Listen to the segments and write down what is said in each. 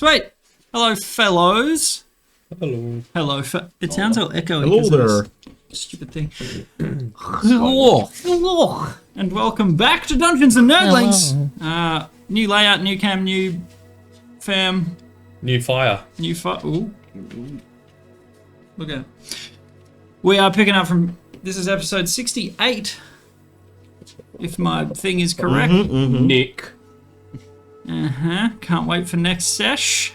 Sweet. Hello, fellows. Hello. Hello. It sounds all echoey. Hello there. Stupid thing. Hello. And welcome back to Dungeons and Nerdlings. New layout, new cam, new fam. New fire. New fire. Ooh. Look at it. We are picking up from... This is episode 68. If my thing is correct. Nick. Can't wait for next sesh.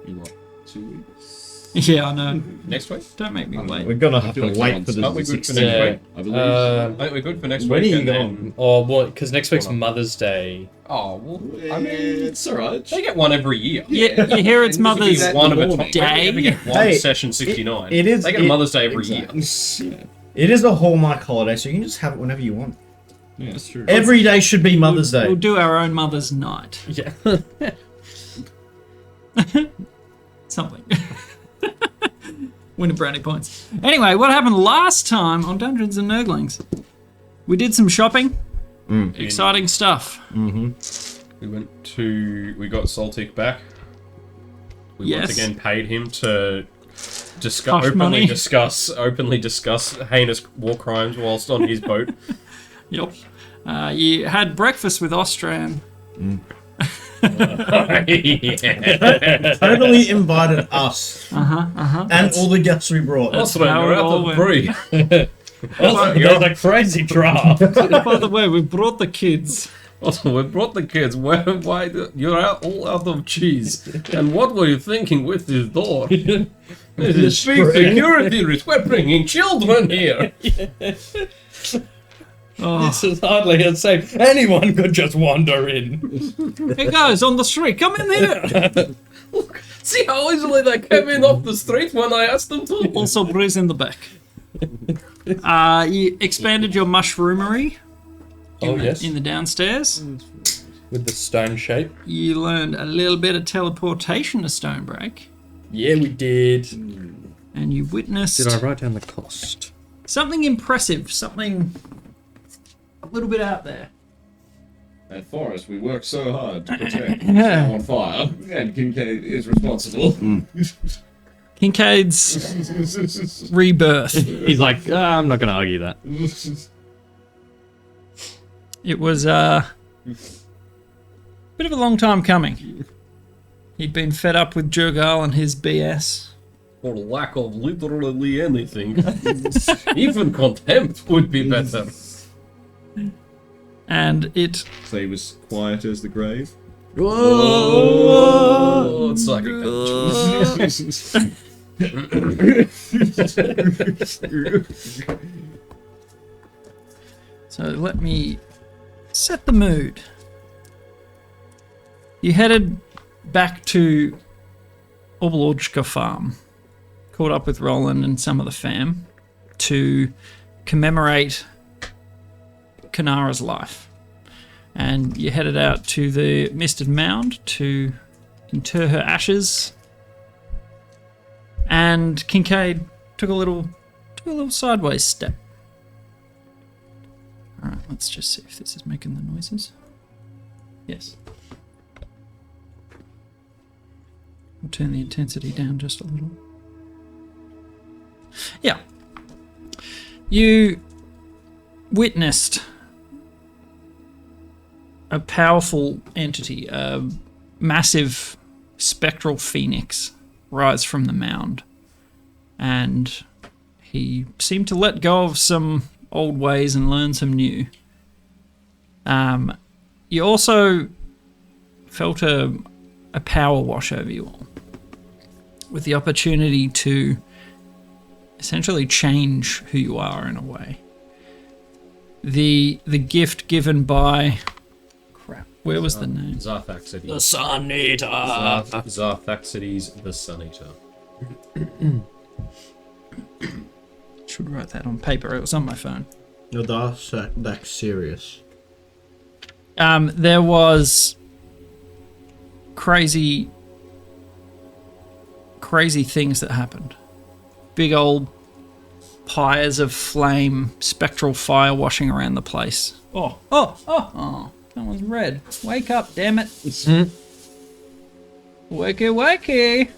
In what, 2 weeks? Yeah, I know. Next week? Don't make me wait. We're gonna have to wait for the Aren't we good for 16th. next week? I believe. I think we're good for next When week. are you and going? then- Oh, what? Because next week's Mother's Day. Oh, well, I mean, it's alright. they get one every year. Yeah, you hear it's And this Mother's would be one of a Day. They only get one Hey, session 69. it is- They get it- Mother's Day every year. It is a Hallmark holiday, so you can just have it whenever you want. Yeah, that's true. Every day should be Mother's Day. We'll do our own Mother's Night. Yeah. Something. Winning brownie points. Anyway, what happened last time on Dungeons and Nerdlings? We did some shopping. Exciting stuff. We got Saltic back. We Yes. once again paid him to Hush money. openly discuss heinous war crimes whilst on his boat. Yep. You had breakfast with Ostran. Totally invited us. And all the guests we brought. That's You're how it out all of went. free. There's a crazy draft. By the way, we brought the kids. Also, we brought the kids. Why? You're all out of cheese. And what were you thinking with this door? This is big security risk. We're bringing children here. This is hardly unsafe. Anyone could just wander in. Hey guys, on the street, come in here. Look, see how easily they came in off the street when I asked them to? Also, Breeze in the back. You expanded your mushroomery. Oh, yes. In the downstairs. With the stone shape. You learned a little bit of teleportation to Stonebreak. Yeah, we did. And you witnessed Did I write down the cost? something impressive, something a little bit out there. At Forest, we work so hard to protect on fire, and Kincaid is responsible. Kincaid's rebirth. He's like, I'm not going to argue that. It was bit of a long time coming. He'd been fed up with Jurgal and his BS. For lack of literally anything. Even contempt would be better. And it... So he was quiet as the grave. Oh, it's like So let me set the mood. You headed back to Oblodjka Farm, caught up with Roland and some of the fam to commemorate Kanara's life. And you headed out to the Misted Mound to inter her ashes. And Kincaid took a little sideways step. Alright, let's just see if this is making the noises. Yes. I'll turn the intensity down just a little. Yeah. You witnessed a powerful entity, a massive spectral phoenix, rise from the mound. And he seemed to let go of some old ways and learn some new. You also felt a power wash over you all, with the opportunity to essentially change who you are in a way. The gift given by... Crap, where was the name? Zarthaxides. The Sun Eater! Zarthaxides the Sun Eater. Should write that on paper, it was on my phone. No, that's serious. There was crazy things that happened. Big old pyres of flame, spectral fire washing around the place. Oh, that one's red. Wake up, damn it. Wakey, wakey.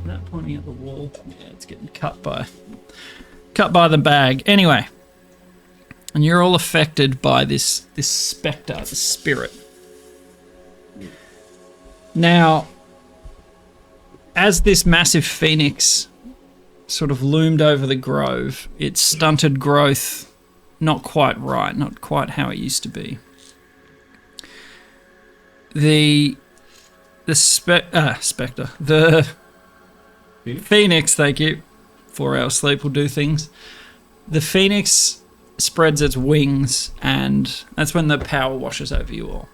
That pointing at the wall. Yeah, it's getting cut by the bag. Anyway, and you're all affected by this spectre, this spirit. Now, as this massive phoenix sort of loomed over the grove, its stunted growth not quite right, not quite how it used to be. The spectre, the phoenix, thank you. 4 hours sleep will do things. The phoenix spreads its wings, and that's when the power washes over you all.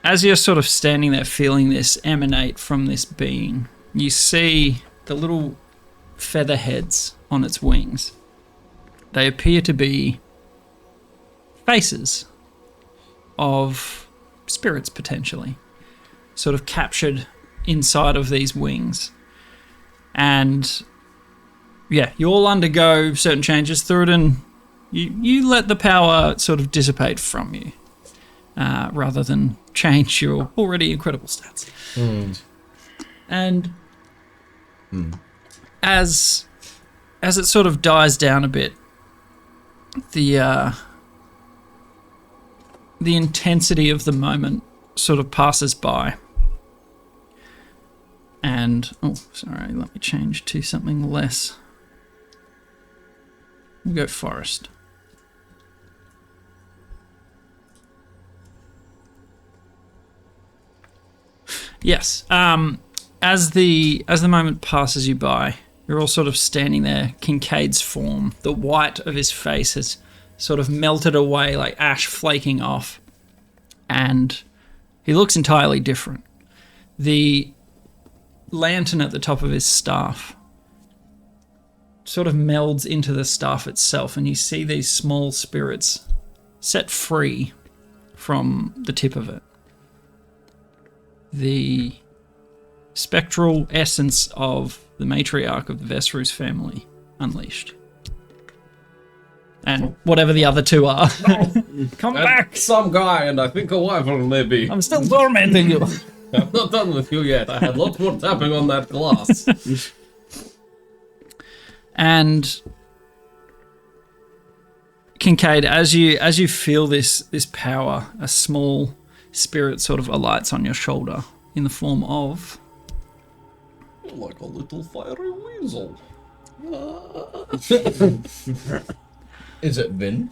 As you're sort of standing there feeling this emanate from this being, you see the little feather heads on its wings. They appear to be faces of spirits, potentially, sort of captured inside of these wings. And yeah, you all undergo certain changes through it, and you let the power sort of dissipate from you, rather than change your already incredible stats. And as it sort of dies down a bit, the intensity of the moment sort of passes by. And, oh, sorry, let me change to something less. We'll go forest. Yes, as the moment passes you by, you're all sort of standing there. Kincaid's form, the white of his face has sort of melted away like ash flaking off, and he looks entirely different. The lantern at the top of his staff sort of melds into the staff itself, and you see these small spirits set free from the tip of it. The spectral essence of the matriarch of the Vesrus family unleashed. And whatever the other two are. Come back! Some guy, and I think a wyvern maybe. I'm still tormenting you. I'm not done with you yet. I had lots more tapping on that glass. And Kincaid, as you feel this power, a small spirit sort of alights on your shoulder in the form of... You're like a little fiery weasel. Is it Vin?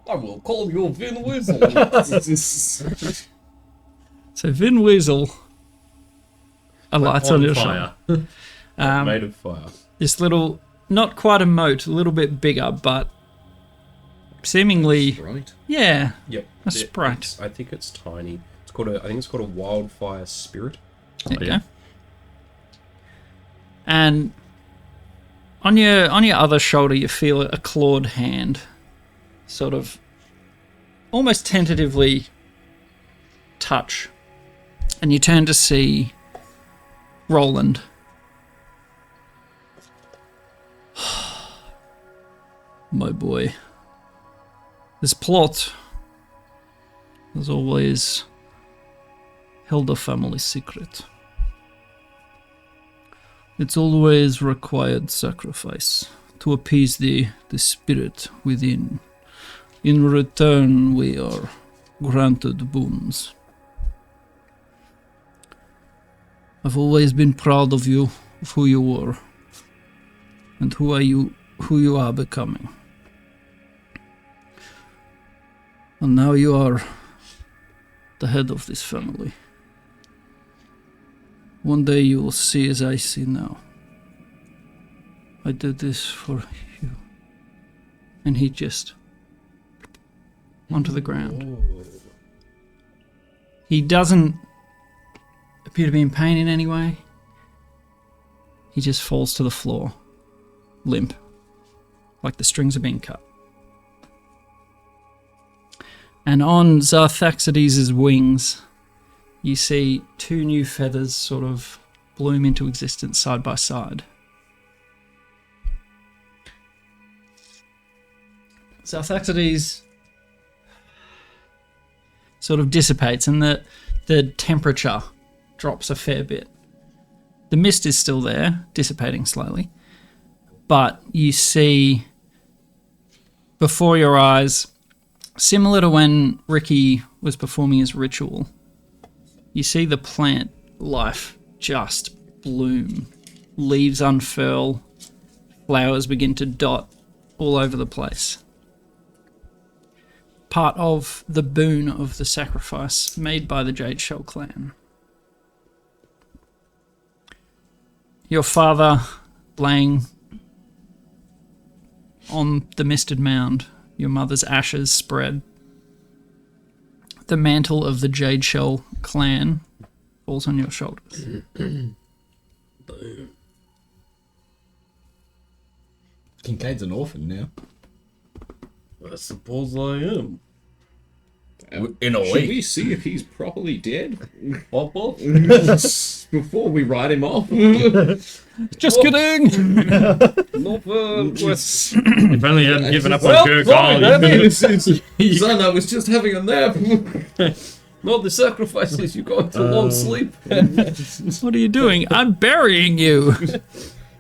I will call you Vin Weasel. So Vin Weasel alights on your shoulder. Made of fire. This little, not quite a moat, a little bit bigger, but seemingly... Right. Yeah, Yep. a sprite. I think it's tiny. I think it's called a wildfire spirit. There you go. And on your other shoulder, you feel a clawed hand, sort of almost tentatively touch, and you turn to see Roland. My boy, this plot has always held a family secret. It's always required sacrifice to appease the spirit within. In return, we are granted boons. I've always been proud of you, of who you were, and who you are becoming. And now you are the head of this family. One day you will see as I see now. I did this for you. And he just... onto the ground. He doesn't appear to be in pain in any way. He just falls to the floor, limp, like the strings are being cut. And on Zarthaxides' wings, you see two new feathers sort of bloom into existence side by side. Zarthaxides sort of dissipates and the temperature drops a fair bit. The mist is still there, dissipating slowly, but you see before your eyes, similar to when Ricky was performing his ritual, you see the plant life just bloom. Leaves unfurl, flowers begin to dot all over the place. Part of the boon of the sacrifice made by the Jade Shell clan. Your father laying on the misted mound, your mother's ashes spread. The mantle of the Jade Shell clan falls on your shoulders. Kincaid's an orphan now. I suppose I am. In a Should way. we see if he's properly dead Papa? before we write him off? Just kidding! Not West. If only you hadn't given up Well, on Kirk. sorry, that Son, I was just having a nap. Not the sacrifices, you got into long sleep. What are you doing? I'm burying you!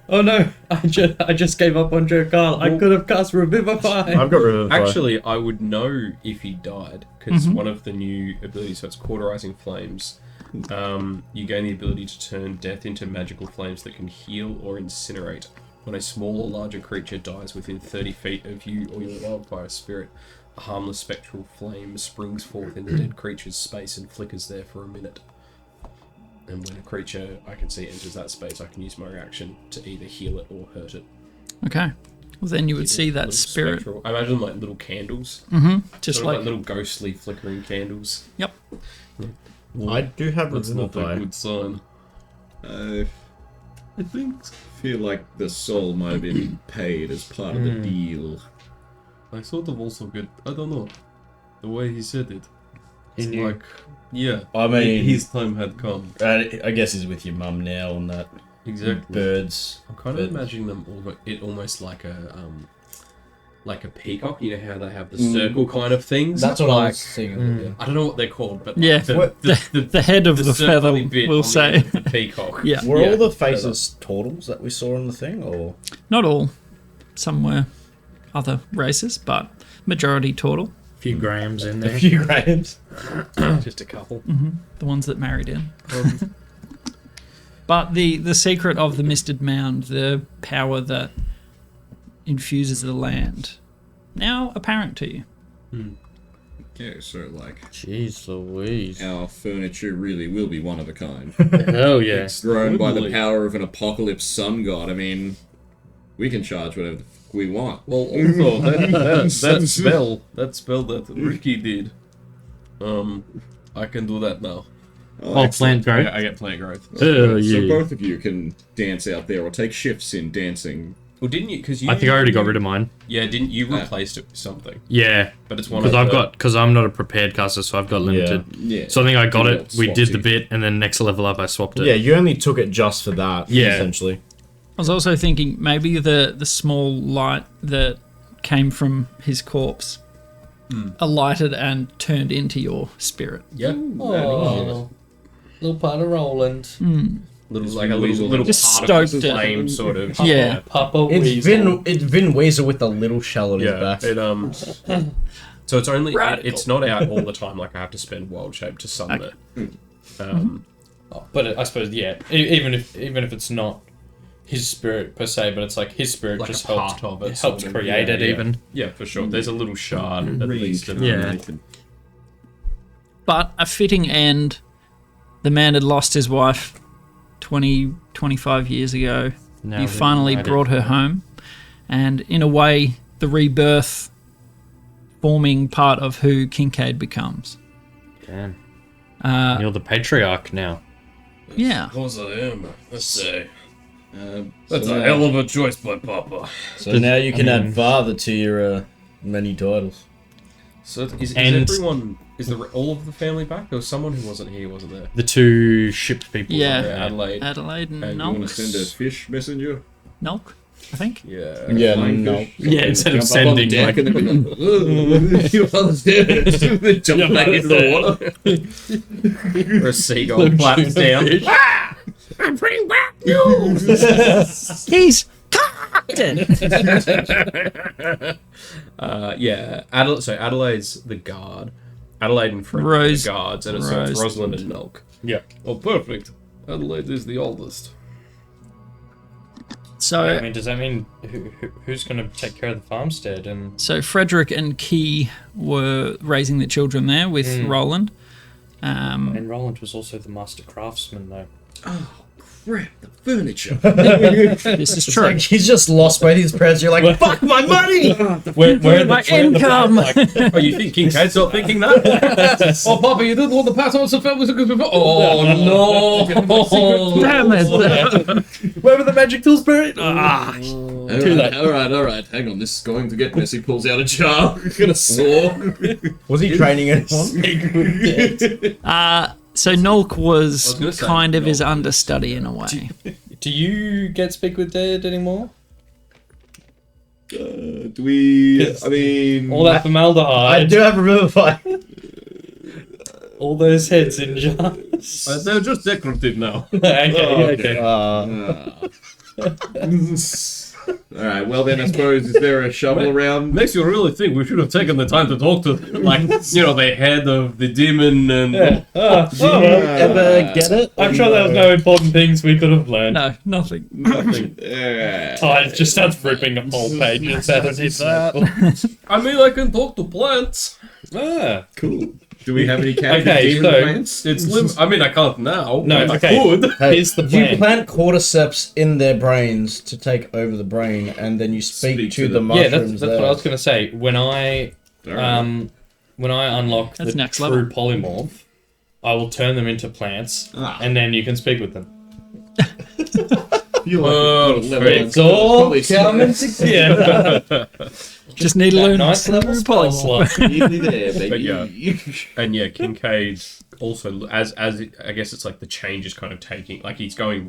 Oh no, I just gave up on Joe Carl. I could have cast Revivify. I've got Revivify. Actually, I would know if he died, because one of the new abilities, so it's Cauterizing Flames, you gain the ability to turn death into magical flames that can heal or incinerate. When a small or larger creature dies within 30 feet of you or your wildfire spirit, a harmless spectral flame springs forth in the dead creature's space and flickers there for a minute. And when a creature I can see enters that space, I can use my reaction to either heal it or hurt it. Okay. Well, then you would see that Little spirit. spectral- I imagine like little candles. Just Sort of like. little ghostly flickering candles. Yep. I do have That's not a Revivify. good sign. I feel like the soul might have been paid as part of the deal. I sort of also get, I don't know, the way he said it. It's knew. like, yeah, I mean- his time had come. I guess he's with your mum now on that. Exactly. Birds. I'm kind of imagining them almost like a peacock. You know how they have the circle kind of things. That's what I like, was thinking. I don't know what they're called, but Yeah, like the head of the feather, circly bit we'll on the say. end of the peacock. Yeah. Were Yeah. all the faces turtles that we saw in the thing, or Not all. Some were other races, but majority turtle. A few grams in a there. few grams? Just a couple. The ones that married in. But the secret of the Misted Mound, the power that infuses the land, now apparent to you. Yeah, so like, Jeez Louise. our furniture really will be one of a kind. Hell yeah. It's grown by the Totally. power of an apocalypse sun god. I mean, we can charge whatever the fuck we want. Well, also that spell that Ricky did, I can do that now. Oh, plant growth. I get plant growth. Oh, So yeah. both of you can dance out there or take shifts in dancing. Well, didn't you? Because you. I think I already got rid of mine. Yeah, didn't you replaced it with something? Yeah. But it's one of Because I'm not a prepared caster, so I've got limited. Yeah. So I think I got You it. We did the swapsy. bit, and then next level up, I swapped it. Yeah, you only took it just for that, Yeah. essentially. I was also thinking maybe the small light that came from his corpse alighted and turned into your spirit. Yeah. Oh, little part of Roland. Little like a little Just particle stoked it. flame sort of. Yeah. Papa It's Weasel. Vin Weasel with the little shell on his Yeah. back. It So it's only Radical. it's not out all the time. Like I have to spend wild shape to summon it. But I suppose even if it's not his spirit per se, but it's like his spirit Like just a helped part of it, helped sort of. create it Yeah. even. Yeah, for sure. There's a little shard at least. Of Yeah. But a fitting end. The man had lost his wife 25 years ago. Now You we finally united. brought her home. And in a way, the rebirth forming part of who Kincaid becomes. Damn. You're the patriarch now. Yeah. Of course I am. Let's say. That's a hell of a choice by Papa. So now you can add father to your many titles. So is And- everyone? Is all of the family back? There was someone who wasn't here, wasn't there? The two shipped people. Yeah. Adelaide. Adelaide and And you want to send a Nulk. fish messenger? Nulk? I think. Yeah. Yeah, no. Yeah, Instead of sending, like, Your father's dead. They jump back into the water. Or a seagull flaps down. Bring back you. He's captain. Yeah. So Adelaide's the guard. Adelaide and Fred are the guards, and so it's Rosalind and Nelk. Yeah. Oh, perfect. Adelaide is the oldest. So, I mean, does that mean who's going to take care of the farmstead? And so Frederick and Key were raising the children there with Roland. and Roland was also the master craftsman, though. Oh, crap, the furniture. This is true. He's just lost by his prayers. You're like, fuck my money! Where My income. Oh, you think Kincaid's not thinking that? Oh, Papa, you didn't want the pass on some families before. Oh, no. Damn it. Where were the magic tools buried? All right. Hang on, this is going to get messy. Pulls out a jar, got a saw. Was he training anyone? So Nulk was gonna say kind of his Nulk. understudy in a way. Do you get speak with dead anymore? Do we? I mean, All that I formaldehyde, do have a Revivify. all those heads in jars. They're just decorative now. Okay. all right. Well, then I suppose is there a shovel around? Makes you really think we should have taken the time to talk to, like, the head of the demon and... Ever get it? I'm sure there was no important things we could have learned. No, nothing. Nothing. Ty just starts ripping a whole page and says it's that. I mean, I can talk to plants. Cool. Do we have any captive Okay, demon so- plants? I mean, I can't now. No, but okay. I could. Here's the You plan. plant cordyceps in their brains to take over the brain, and then you speak to the Yeah, mushrooms that's what I was going to say. When I unlock That's the next true level. polymorph, I will turn them into plants, and then you can speak with them. You It's all coming together. Just need to learn Nice level spell polymorph. slot. But yeah. And yeah, Kincaid also, as I guess it's like the change is kind of taking, like he's gone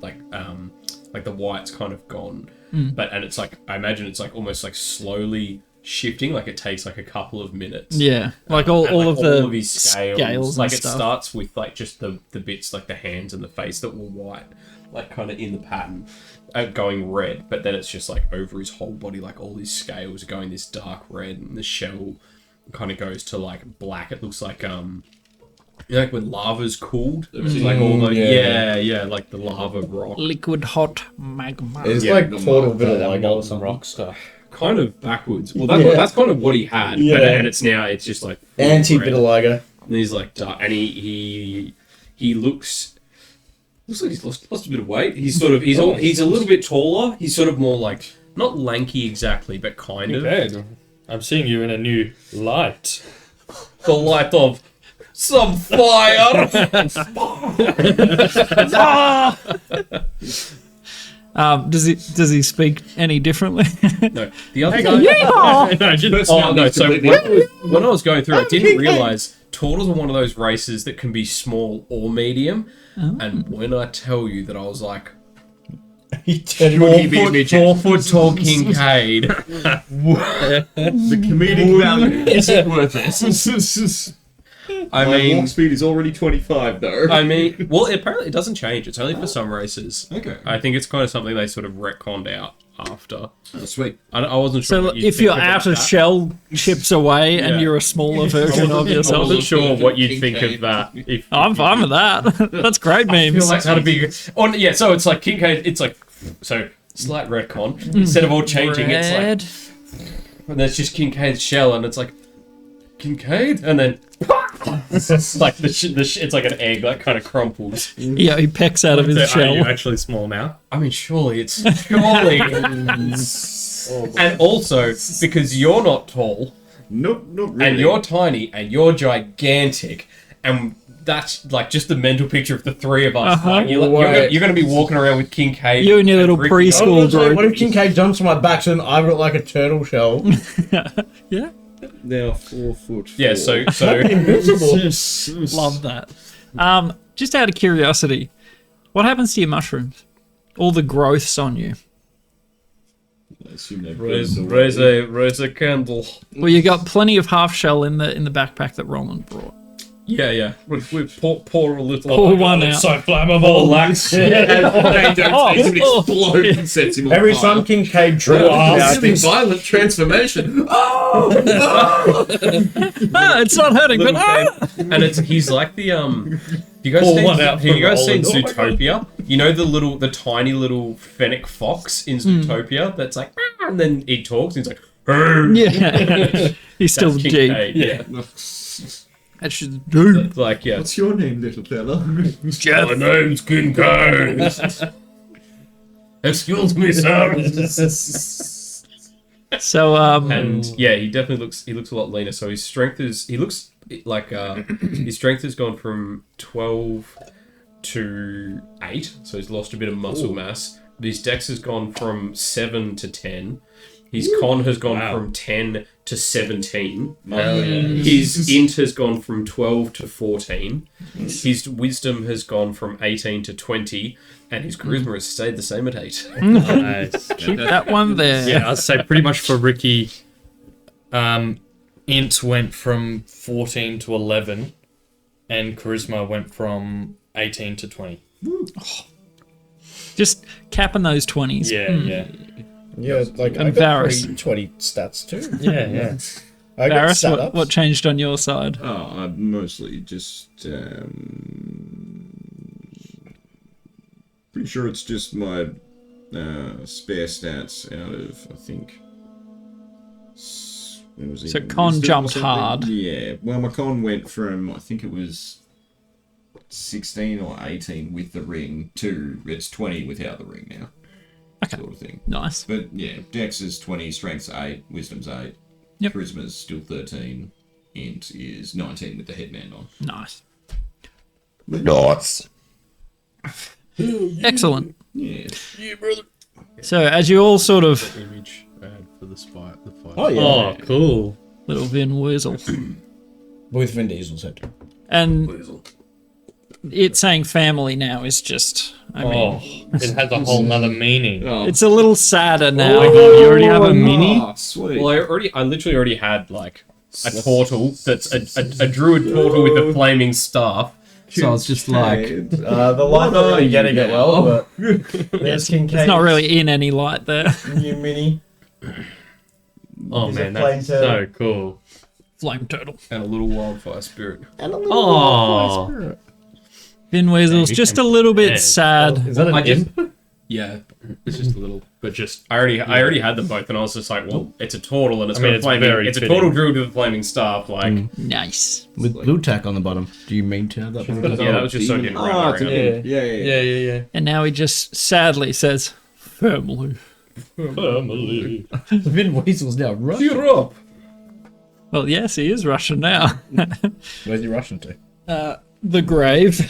like the white's kind of gone, and it's like, I imagine it's like almost like slowly shifting, like it takes like a couple of minutes. Yeah, like all And, like, of the his scales like and it stuff. starts with like just the bits like the hands and the face that were white, like kind of in the pattern, going red, but then it's just like over his whole body, like all his scales are going this dark red, and the shell kind of goes to like black. It looks like like when lava's cooled, it's like all the yeah, like the lava rock, liquid hot magma. It's Yeah, like quarter vitiligo or Some something. rock stuff. kind of backwards. Well, that's kind of what he had, Yeah. and it's now it's just like Anti-vitiligo. And he's like dark, and he looks like he's lost a bit of weight. He's sort of he's a little bit taller. He's sort of more like not lanky exactly, but kind of Okay. I'm seeing you in a new light. the light of some fire. Does he speak any differently? No, the other guy. No. So when I was going through, I didn't realize turtles are one of those races that can be small or medium. And when I tell you that, I was like, 4 foot tall Kincaid. The comedic value isn't worth it. I My mean, walk speed is already 25, though. well, apparently it doesn't change. It's only for some races. Okay. I think it's kind of something they sort of retconned out after. Oh, sweet. I wasn't sure. So what you'd if think your about outer that. shell chips away and Yeah. you're a smaller version of I yourself, wasn't sure what you'd think of that. If I'm fine with that. That's great I memes. feel like that'd be good. Oh, yeah, so it's like Kincaid. It's like so slight retcon. Instead of all changing, it's Red. like and there's just Kincaid's shell, and it's like Kincaid, and then it's like it's like an egg that kind of crumples. Yeah, he pecks out of his So are you shell. actually small now? I mean, surely it's surely, and also because you're not tall. Nope, not really. And you're tiny, and you're gigantic, and that's like just the mental picture of the three of us. Like, you're going to be walking around with Kincaid. You and your little Ricky. preschool group. What if Kincaid jumps on my back, so then I've got like a turtle shell? Yeah, Now 4 foot. Yeah, so Invisible. love that. Just out of curiosity, what happens to your mushrooms? All the growths on you. assume they've Raise a candle. Well, you got plenty of half shell in the backpack that Roland brought. Yeah. We pour a little. Pour one out. So flammable. Explode and sets him on Every fire. time Kincaid drills, Violent transformation. Ah, it's not hurting, but And he's like the You guys Pull seen, one out have you for guys seen Roland. Zootopia? You know the tiny little fennec fox in Zootopia that's like, "Ah," and then he talks and he's like, "Arr." yeah, he's still That's G. Kincaid, yeah. That should do. Like, yeah. What's your name, little fella? My name's Kincaid. Excuse me, sir. So And yeah, he definitely looks a lot leaner. So his strength is his strength has gone from 12 to 8, so he's lost a bit of muscle mass. But his dex has gone from 7 to 10. His con has gone from 10 to 17. His int has gone from 12 to 14. His wisdom has gone from 18 to 20. And his charisma has stayed the same at 8. Nice. keep that one there. Yeah, I'd say pretty much for Ricky, int went from 14 to 11, and charisma went from 18 to 20. Just capping those 20s. Yeah. Yeah, like And I got Varys. 20 stats too. Yeah. I got Varys, stat ups. what changed on your side? Oh, I mostly just pretty sure it's just my spare stats out of, I think. Where was it? So con Wisdom or jumped something? hard. Yeah. Well, my con went from, I think it was 16 or 18 with the ring to it's 20 without the ring now. Okay. Sort of thing. Nice. But yeah, Dex is 20, Strength's 8, Wisdom's 8, Yep. Charisma's still 13, Int is 19 with the headband on. Nice. Nice. Excellent. Yeah. So as you all sort of Image ad for the spy. The fight. Oh yeah. Oh, cool. little Vin Weasel. With Vin Diesel's head. And it saying family now is just, I mean, It has a whole nother meaning. Oh, it's a little sadder now. Oh my god, you already have a mini? oh, sweet. Well, I literally already had like a turtle that's a druid turtle with a flaming staff. So I was just like, The light not really getting it well, but there's Kincaid. It's not really in any light there. New mini. Oh Is man, it that's plain so cool. Flame turtle. and a little wildfire spirit. And a little Oh. spirit. Vin Weasel's just a little bit Yeah. sad. Is that an I just- imp? Yeah, it's just a little. But just I already had them both, and I was just like, well, it's a turtle, and it's I mean, got a it's flaming. very It's a fitting. turtle druid with a flaming staff. Like, Nice. With blue tack on the bottom. Do you mean to have that? yeah, that was just so I didn't run around. Yeah. And now he just sadly says, family. family. Vin Weasel's now Russian. Cheer up! Well, yes, he is Russian now. Where's he Russian to? The grave.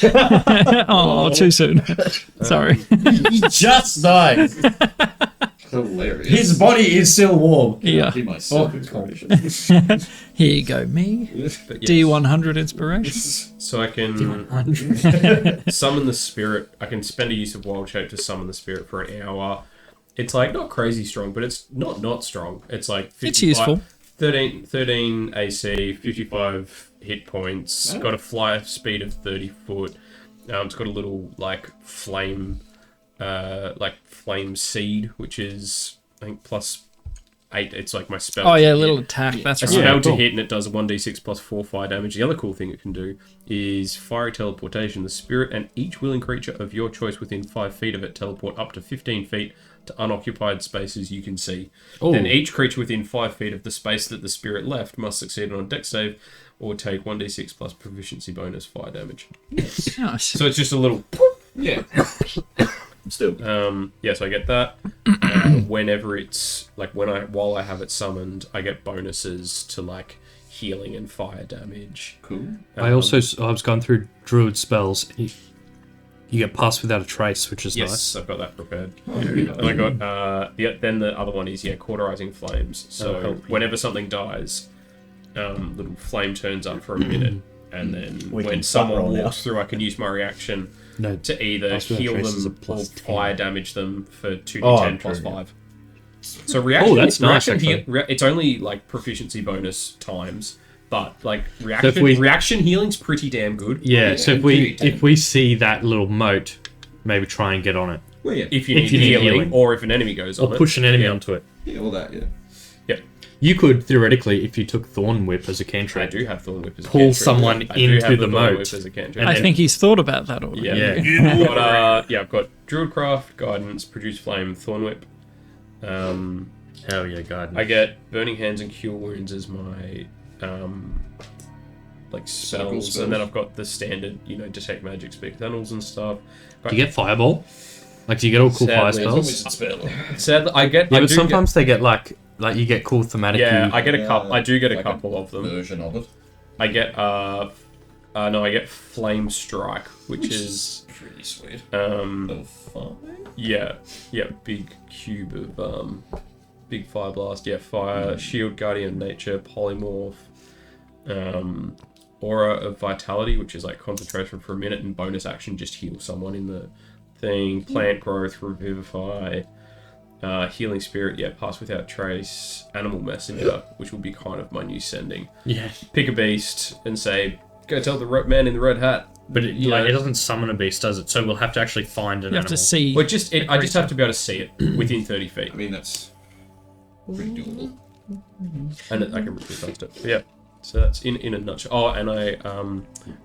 Oh, too soon. Sorry. He just died. Hilarious. His body is still warm. Yeah. Be myself inspiration. Here you go, me. But yes. D100 inspiration. So I can summon the spirit. I can spend a use of wild shape to summon the spirit for an hour. It's like not crazy strong, but it's not strong. It's like 55, It's useful. 13 AC, 55 hit points. Got a fly speed of 30 foot. It's got a little like flame seed, which is I think plus 8. It's like my spell. Oh, to yeah, hit. little attack. That's A right. spell to cool. hit, and it does a 1d6 plus 4 fire damage. The other cool thing it can do is fiery teleportation. The spirit and each willing creature of your choice within 5 feet of it teleport up to 15 feet to unoccupied spaces you can see. Then each creature within 5 feet of the space that the spirit left must succeed on a dex save or take 1d6 plus proficiency bonus fire damage. Nice. So it's just a little... Yeah. Still. Yeah, so I get that. Whenever it's like while I have it summoned, I get bonuses to like healing and fire damage. Cool. I was going through druid spells. You get passed without a trace, which is Yes, nice. I've got that prepared. And I got then the other one is cauterizing flames. So whenever something dies, little flame turns up for a minute, and then We when can someone roll now. walks through, I can use my reaction No, to either Pass without heal trace is a them or plus 10. fire damage them for 2d10 Oh, plus true, 5. So reaction. that's nice, reaction actually. it's only like proficiency bonus times, but like we- reaction healing's pretty damn good. Yeah, so Yeah, if we see that little moat, maybe try and get on it. Well, yeah. If you need, healing, or if an enemy goes on Or it. push an enemy Yeah. onto it. Yeah, all that, yeah. You could, theoretically, if you took Thorn Whip as a I cantrip, do have Thorn Whip as a Pull cantrip. someone I do into have the Thorn moat. Whip as a cantrip. And I then- think he's thought about that already. Yeah. Yeah. I've got Druidcraft, Guidance, Produce Flame, Thorn Whip. hell yeah, guidance. I get Burning Hands and Cure Wounds as my like spells, and then I've got the standard, Detect Magic, Speak Tunnels and stuff. Do you get Fireball? Like, do you get all cool fire Sadly, spells? Sadly, I Yeah, but sometimes they get like you get cool thematic. Yeah, I get a couple. Yeah, I do get a like couple of them. Version of it. I get I get Flame Strike, which is Pretty sweet. um Fine. yeah big cube of big fire blast. Yeah, fire shield, guardian of nature, polymorph, aura of vitality, which is like concentration for a minute, and bonus action just heal someone in the thing. Plant growth, revivify. Healing Spirit, pass without trace. Animal Messenger, which will be kind of my new sending. Yeah, Pick a beast and say, go tell the man in the red hat. but it doesn't summon a beast, does it? So we'll have to actually find an You have animal. to see. Well, I just have to be able to see it within 30 feet. I mean, that's pretty doable. And I can replace it. Yeah. So that's in a nutshell. Oh, and I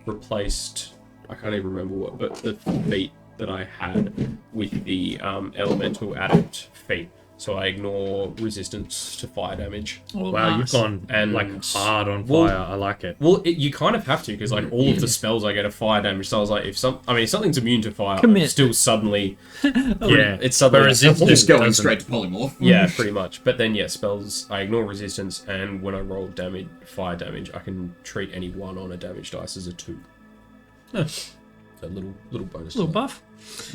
replaced, I can't even remember what, but the feat that I had with the elemental adept feat. So I ignore resistance to fire damage. Oh, Wow, nice. you've gone And- like hard on Well- fire. I like it. Well, you kind of have to, because like all of the spells I get are fire damage. So I was like, if something's immune to fire, I'm Commit. still suddenly, Yeah, it's suddenly but resistance Just going doesn't- straight to polymorph. Yeah, pretty much. But then, spells, I ignore resistance, and when I roll fire damage, I can treat any one on a damage dice as a 2. So a little bonus. Little to that. buff.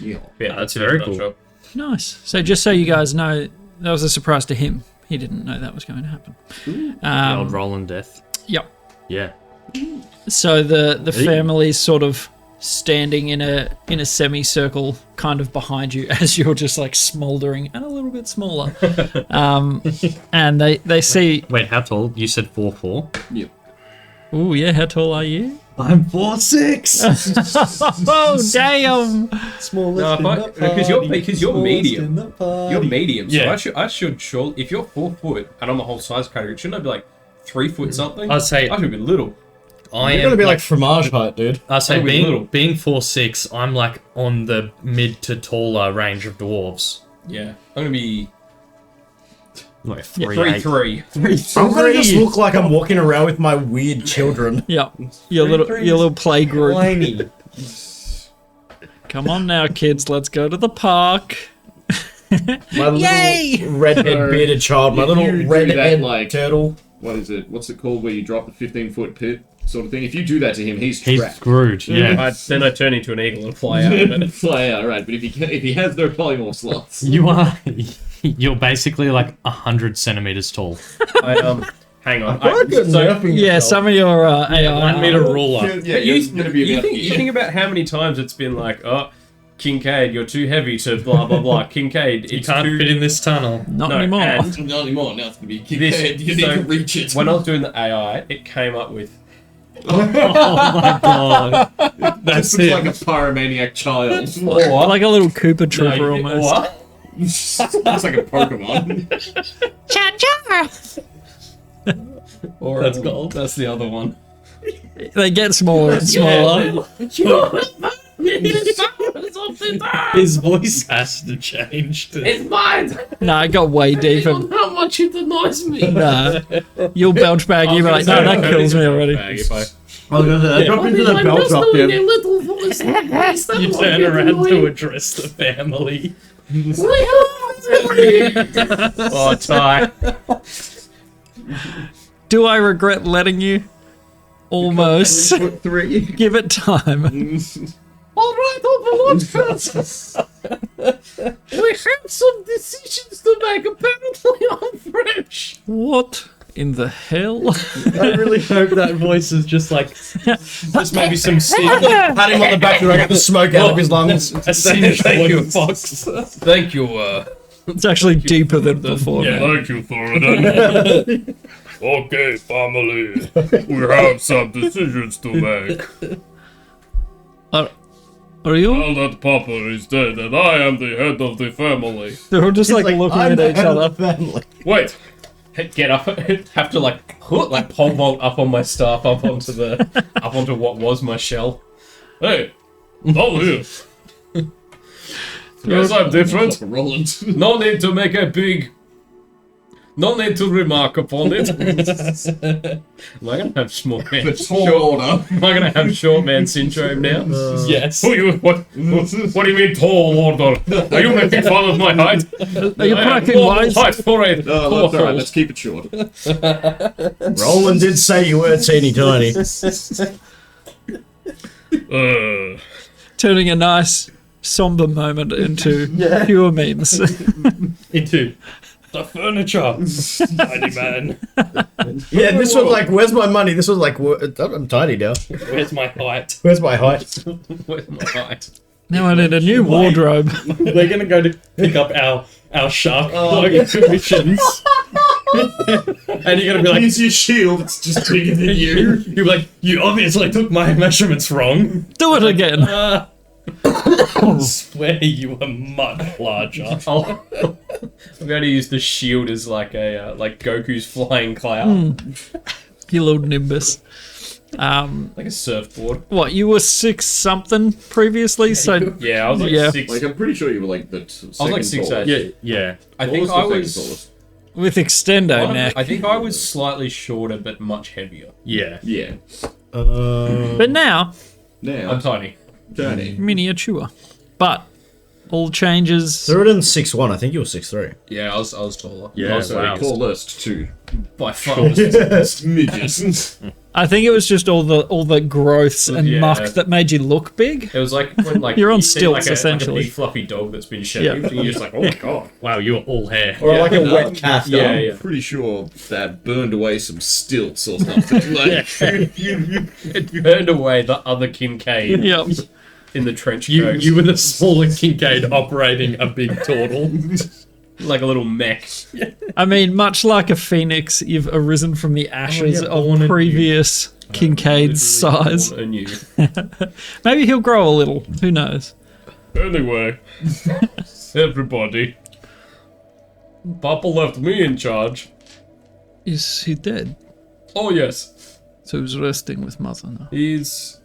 Yeah. Yeah, that's it in a very cool. nutshell. Nice. So just so you guys know, that was a surprise to him. He didn't know that was going to happen. The old Roland death. Yep. Yeah. So the family's sort of standing in a semicircle kind of behind you as you're just like smoldering and a little bit smaller. And they see, Wait, how tall? You said 4'4". Yep. oh yeah, how tall are you? I'm 4'6". Oh damn. Smallest No, because you're medium. You're medium, so Yeah. I should surely, if you're 4 foot and I'm a whole size category, shouldn't I be like 3 foot something? I'd say I should be little. I You're am gonna be like fromage height, dude. I say I'd be little. being 4'6", I'm like on the mid to taller range of dwarves. Yeah, I'm gonna be Like 3'3". I'm gonna just look like I'm walking around with my weird children. Yep. Your little play group. Tiny. Come on now, kids, let's go to the park. My little redhead bearded child, my You little do redhead that, like- turtle. What is it? What's it called where you drop the 15-foot pit sort of thing? If you do that to him, he's He's trapped. screwed. Yeah. Then I turn into an eagle and fly out of it. Fly out, right? But if he has no polymorph slots, You are. You're basically like 100 centimeters tall. Hang on. Yeah, some of your AI. 1 meter ruler. yeah, you gonna be about think about how many times it's been like, oh, Kincaid, you're too heavy to blah blah blah. Kincaid, You it's can't too... fit in this tunnel. Not No, anymore. and not anymore. Now it's gonna be This- Kincaid. You need so to reach it. when I was doing the AI, it came up with Oh my god. That's This looks it. like a pyromaniac child. or Like a little Cooper Trooper no, almost. or- Looks like a Pokemon. or That's gold. That's the other one. They get smaller and smaller. His voice has to change. It's mine. Nah, it got way deeper. How much it annoys me. Nah. You'll belch back, you'll be like, no, that kills me already. If I, I was gonna say, drop into the belt drop doing a there. little voice like this. That You might turn get around to annoying. address the family. oh, Ty. Do I regret letting you? Almost. Foot 3. Give it time. All right, Overwatch fans. We have some decisions to make. Apparently, I'm French. What in the hell? I really hope that voice is just like, just maybe some Pat him on the back to get the smoke out of his lungs. a singe Thank you. fox. Thank you, It's actually deeper than before. Yeah, man. thank you, Thoradin. Okay, family. We have some decisions to make. Are you? Now that Papa is dead and I am the head of the family. They're all just like looking I'm at the each head of other. the family. Wait, Get up, have to like pole vault up on my staff, up onto what was my shell. hey, over here. Yes, I'm different. Roland. No need to make a big... No need to remark upon it. Am I gonna have short man? The tall order. Am I gonna have short man syndrome now? Yes. What do you mean tall order? Are you making fun of my height? Are you I have packing normal wise? height for a No, that's alright. Let's keep it short. Roland did say you were teeny tiny. Turning a nice somber moment into pure memes. Into the furniture, tiny man. Yeah, this was like, where's my money? This was like, I'm tiny now. Where's my height? Where's my height? Where's my height? Now I need a new wardrobe. We're gonna go to pick up our shark commissions. And you're gonna be like, Use your shield. It's just bigger than you. you'll be like, you obviously took my measurements wrong. Do it again. I swear you were much larger. I'm going to use the shield as like a like Goku's flying cloud, You little nimbus. like a surfboard. What, you were 6 something previously? So Yeah, I was like Yeah. 6. Like, I'm pretty sure you were like the second like 6'8". tallest. Yeah. I What think was the I second was. tallest? with extendo neck. I think I was slightly shorter but much heavier. Yeah. Yeah. But now, Now, I'm tiny. Johnny. miniature. But all changes. Thoradin's 6'1", I think you were 6'3". Yeah, I was taller. Yeah, Also, wow. tallest too. By far. Midgets. I think it was just all the growths and Yeah. muck that made you look big. It was like when like You're on you see, stilts, like a essentially. big fluffy dog that's been shaved, Yeah. and you're just like, oh my god. Wow, you were all hair. Or like a wet cat. Yeah, I'm yeah. pretty sure that burned away some stilts or something. Like, It burned away the other Kincaid Yep. in the trench You coat, you were the smaller Kincaid operating a big turtle. like a little mech. I mean, much like a phoenix, you've arisen from the ashes yeah, of born anew. previous Kincaid's size. Anew. Maybe he'll grow a little. Who knows? Anyway, everybody. Papa left me in charge. Is he dead? Oh yes, So he's resting with Mother now. he is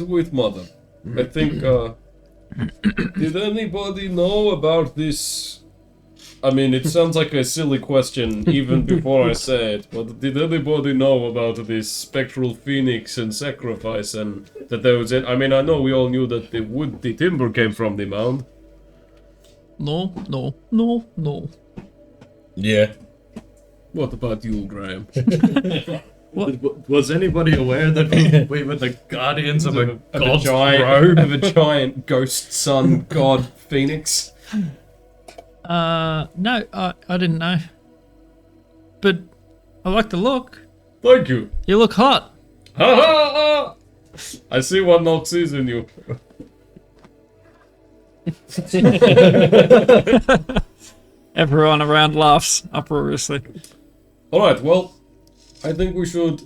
with mother. I think, did anybody know about this? I mean, it sounds like a silly question even before I say it, but did anybody know about this spectral phoenix and sacrifice and that there was I mean, I know we all knew that the timber came from the mound. No. Yeah. What about you, Graham? Was anybody aware that we were the guardians of a god's robe? Of a giant ghost sun god phoenix. No, I didn't know. But I like the look. Thank you. You look hot. Ha ha ha! I see what Nox sees in you. Everyone around laughs uproariously. Alright, well, I think we should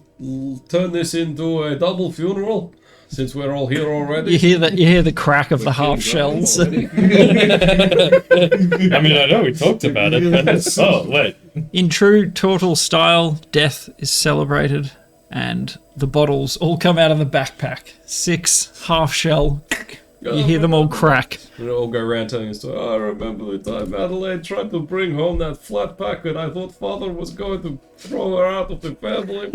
turn this into a double funeral, since we're all here already. You hear the crack of the half shells. I mean, I know we talked about it, but oh wait, In true turtle style, death is celebrated, and the bottles all come out of the backpack. 6 half shell. You hear them all crack. We all go around telling us, oh, I remember the time Adelaide tried to bring home that flat packet. I thought father was going to throw her out of the family.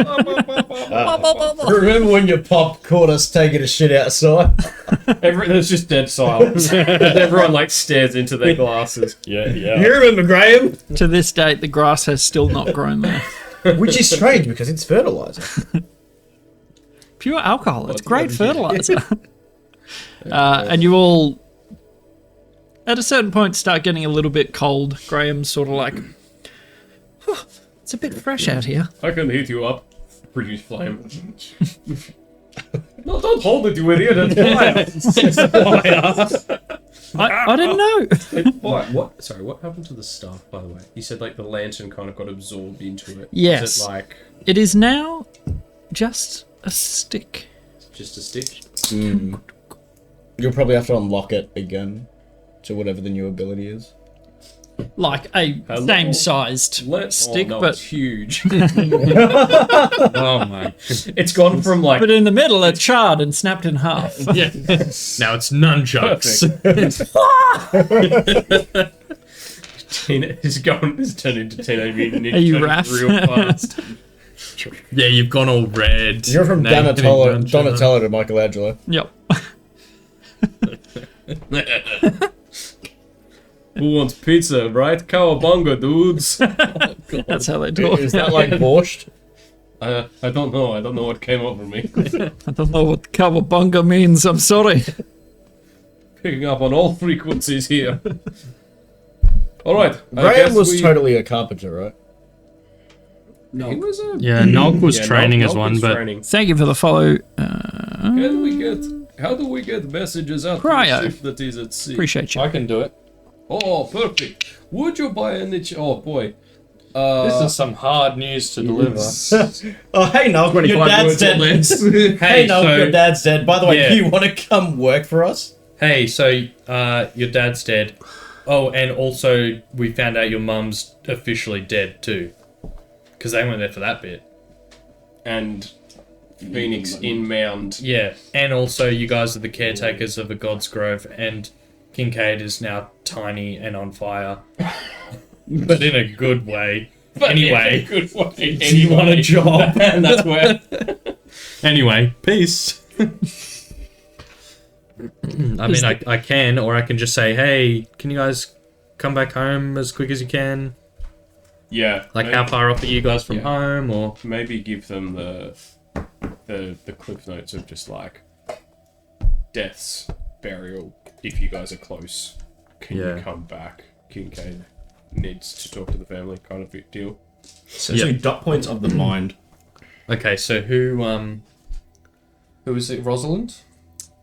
Remember when your pop caught us taking a shit outside? There's just dead silence. Everyone like stares into their glasses. yeah. You remember, Graham? To this date, the grass has still not grown there. Which is strange because it's fertilizer. Pure alcohol. It's great fertilizer. And you all, at a certain point, start getting a little bit cold. Graham's sort of like, it's a bit fresh out here. I can heat you up. Produce flame. No, don't hold it, you idiot. It's fire. I didn't know. What? Sorry, what happened to the staff, by the way? You said like the lantern kind of got absorbed into it. Yes. Is it like It is now just a stick. just a stick? You'll probably have to unlock it again to whatever the new ability is. Like a Hello. same-sized stick, oh, no, but it's huge. Oh my. It's gone from like in the middle it's charred and snapped in half. Yeah. Now it's nunchucks. It's turned into Teenage Mutant Ninja Are you Turtles Raph? real fast. Yeah, you've gone all red. You're from Now you're getting Donatello to Michelangelo. Yep. Who wants pizza, right? Cowabunga, dudes. That's how they talk. Is that like borscht? I don't know. I don't know what came over me. I don't know what cowabunga means. I'm sorry. Picking up on all frequencies here. All right. I Graham guess was we- totally a carpenter, right? He was a... Yeah, Nog was Yeah, training Nog as one, was but training. Thank you for the follow. How do we get messages out Cryo. to the ship that is at sea? Appreciate you. I can do it. Oh, perfect. Would you buy any... Oh, boy. This is some hard news to deliver. Oh, hey, Nog, your 25 dad's words or dead. less. Hey, Nog, so- your dad's dead. By the way, Yeah. do you want to come work for us? Hey, so your dad's dead. Oh, and also we found out your mum's officially dead too, because they weren't there for that bit. And Phoenix in Mound. Yeah, and also you guys are the caretakers of the God's Grove, and Kincaid is now tiny and on fire, but in a good way. Anyway, Good way. do you want a job? And that's where... anyway, peace. I mean, I can, or I can just say, hey, can you guys come back home as quick as you can? Yeah. Like, maybe, how far off are you guys from Yeah. home, or... Maybe give them the cliff notes of just like deaths, burial. If you guys are close, can Yeah. you come back? Kincaid needs to talk to the family, kind of deal. Essentially, dot points of the mind. Okay, so who is it, Rosalind?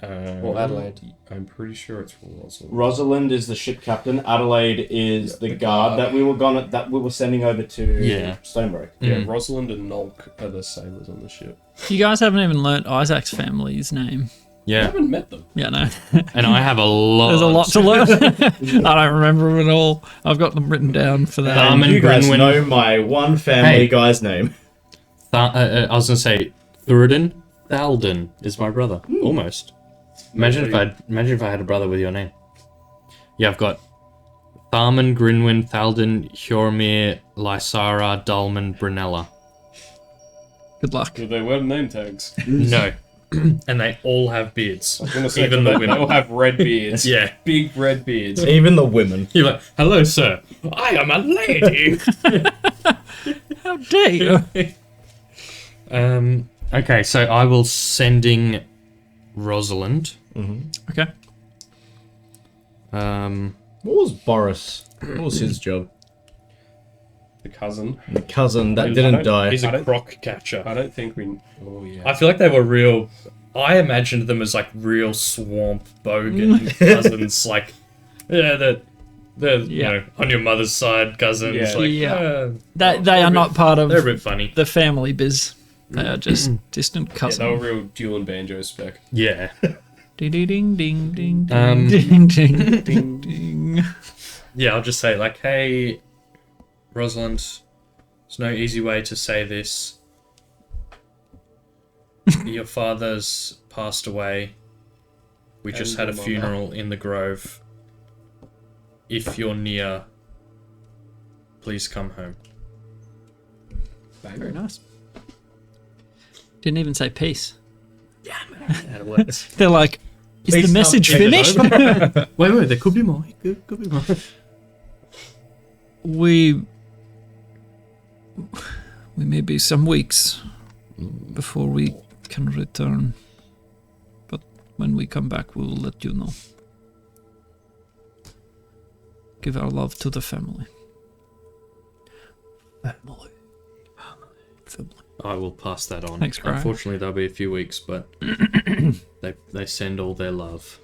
Or Adelaide? I'm pretty sure it's Rosalind. Rosalind is the ship captain. Adelaide is the guard that we were sending over to Yeah. Stonebreak. Yeah, Rosalind and Nolk are the sailors on the ship. You guys haven't even learnt Isaac's family's name. I Yeah, haven't met them. Yeah, no. and I have a lot. There's a lot to learn. I don't remember them at all. I've got them written down for that. Um, And you guys Grinwyn- know my one family Hey. guy's name. I was gonna say Thurden Thalden is my brother. Almost. Imagine if I had a brother with your name. Yeah, I've got Tharman, Grinwyn, Thalden, Hjormir, Lysara, Dulman, Brunella. Good luck. Do they wear name tags? No. And they all have beards. I'm gonna say Even they the women. all have red beards. Yeah. Big red beards. Even the women. You're like, hello, sir. I am a lady. How dare you? Okay, so I will sending Rosalind. Okay. What was Boris? What was his job? The cousin. The cousin that I didn't don't- die. He's I a don't- croc catcher. I don't think we. Oh yeah. I feel like they were real. I imagined them as like real swamp bogan cousins. Like, yeah, they're you Yeah. know, on your mother's side cousins. Yeah. Like, Yeah. They are not part of they're a bit funny. the family biz. They are just distant Yeah, they cousins. were real dual and banjo spec. Yeah. Ding ding ding ding ding Um, ding ding ding ding. Yeah, I'll just say, like, hey, Rosalind, there's no easy way to say this. Your father's passed away. We just And had a your mama. funeral in the Grove. If you're near, please come home. Very nice. Didn't even say peace. That works. They're like, is Peace the message come- finished? Wait, there could be more. Could be more. we may be some weeks before we can return, but when we come back we'll let you know. Give our love to the family. Family. I will pass that on. Thanks, Graham. Unfortunately, there'll be a few weeks, but they send all their love.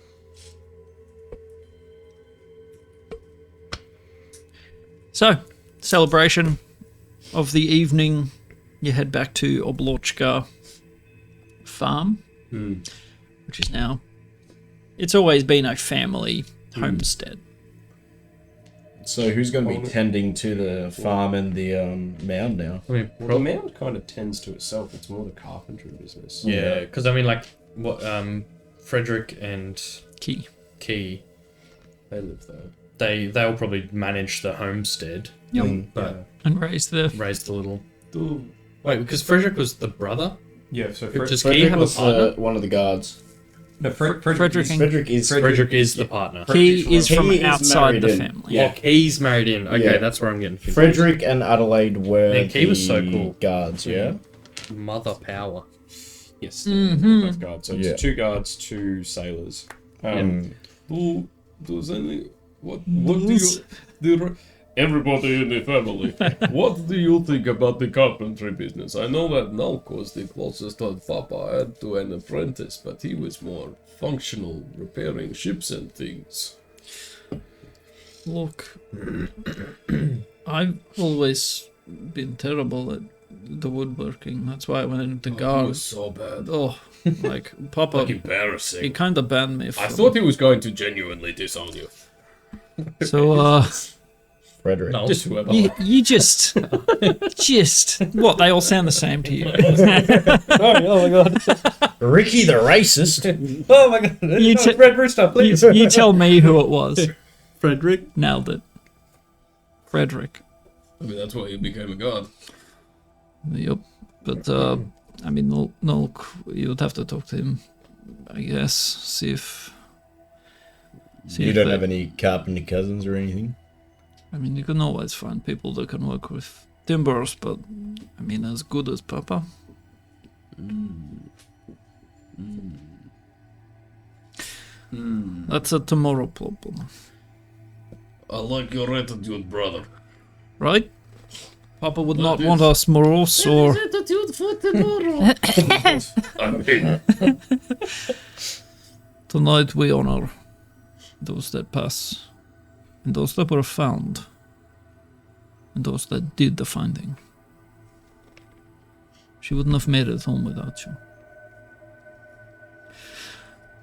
So, celebration of the evening. You head back to Oblotchka farm, which is now... It's always been a family homestead. So who's going to be tending to the farm and the mound now? I mean, Well, the mound kind of tends to itself. It's more the carpentry business. yeah, because I mean, like, what Frederick and Key. Key, They live there. they'll probably manage the homestead, Yep. but And raise the... raise the little. Wait, because Frederick was the brother. Yeah, so Does Key Frederick have a was partner? one of the guards. Frederick and Frederick is... Frederick is the partner. Key is from Key is outside married the in. family. Yeah. Oh, Key's married in. Okay, Yeah. that's where I'm getting confused. Frederick and Adelaide were Man, Key the was so cool. guards, yeah? Mother power. Yes, they're both guards. So it's Yeah. 2 guards, 2 sailors. Does any what do you everybody in the family? What do you think about the carpentry business? I know that Nalk was the closest that Papa had to an apprentice, but he was more functional, repairing ships and things. Look, I've always been terrible at the woodworking. That's why I went into It was guards. so bad, Oh, like Papa, like he embarrassing. kind of banned me from. I thought he was going to genuinely disown you. So, Frederick. No. Just whoever. you just what? They all sound the same to you. Oh my god. Ricky the racist. Oh my god. You, No, Red Rooster, please. you tell me who it was. Frederick? Nailed it. Frederick. I mean, that's why he became a god. Yep. But I mean, no, you would have to talk to him. I guess. See if You don't they- have any carpenter cousins or anything? I mean, you can always find people that can work with timbers, but I mean, as good as Papa. That's a tomorrow problem, I like your attitude, brother. right? Papa would not is- want us morose or. I mean, Tonight we honor those that pass, and those that were found, and those that did the finding. She wouldn't have made it home without you.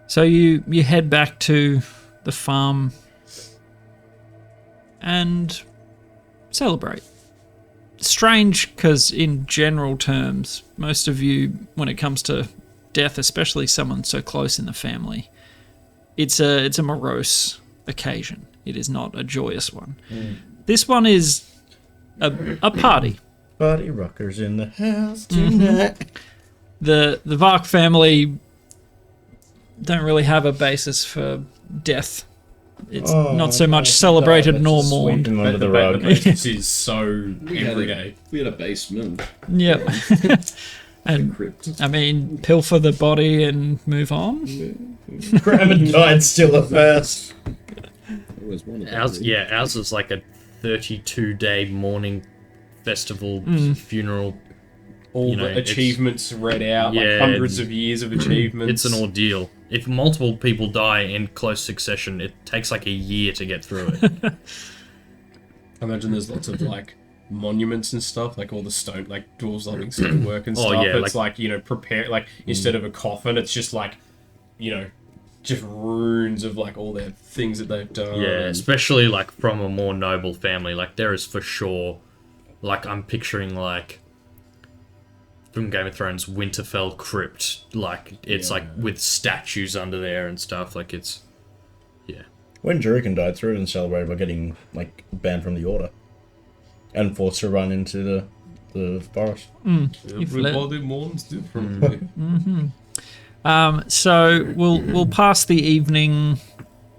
So you head back to the farm and celebrate. Strange, because in general terms, most of you, when it comes to death, especially someone so close in the family, it's a morose occasion. It is not a joyous one. This one is a party. Party rockers in the house tonight. The Vark family don't really have a basis for death. It's not so much celebrated nor mourned. Sweep him under the The rug. basis is so everyday. We had a basement. Yep. And Crypt. I mean, pilfer the body and move on. Graham died still at first. It was one of Ours is like a 32-day mourning festival funeral. All You know, the it's- achievements read out, Yeah, like hundreds of years of achievements. It's an ordeal. If multiple people die in close succession, it takes like a year to get through it. I imagine there's lots of like monuments and stuff, like all the stone, like dwarves loving stonework and Oh, stuff. yeah, It's like, you know, prepare, like instead of a coffin, it's just like, you know, just runes of like all their things that they've done. Yeah, especially like from a more noble family. Like there is for sure, like I'm picturing like from Game of Thrones Winterfell crypt. Like it's like with statues under there and stuff. Like it's When Juriken died, Thruden celebrated by getting like banned from the order and forced to run into the forest. everybody mourns differently. So we'll pass the evening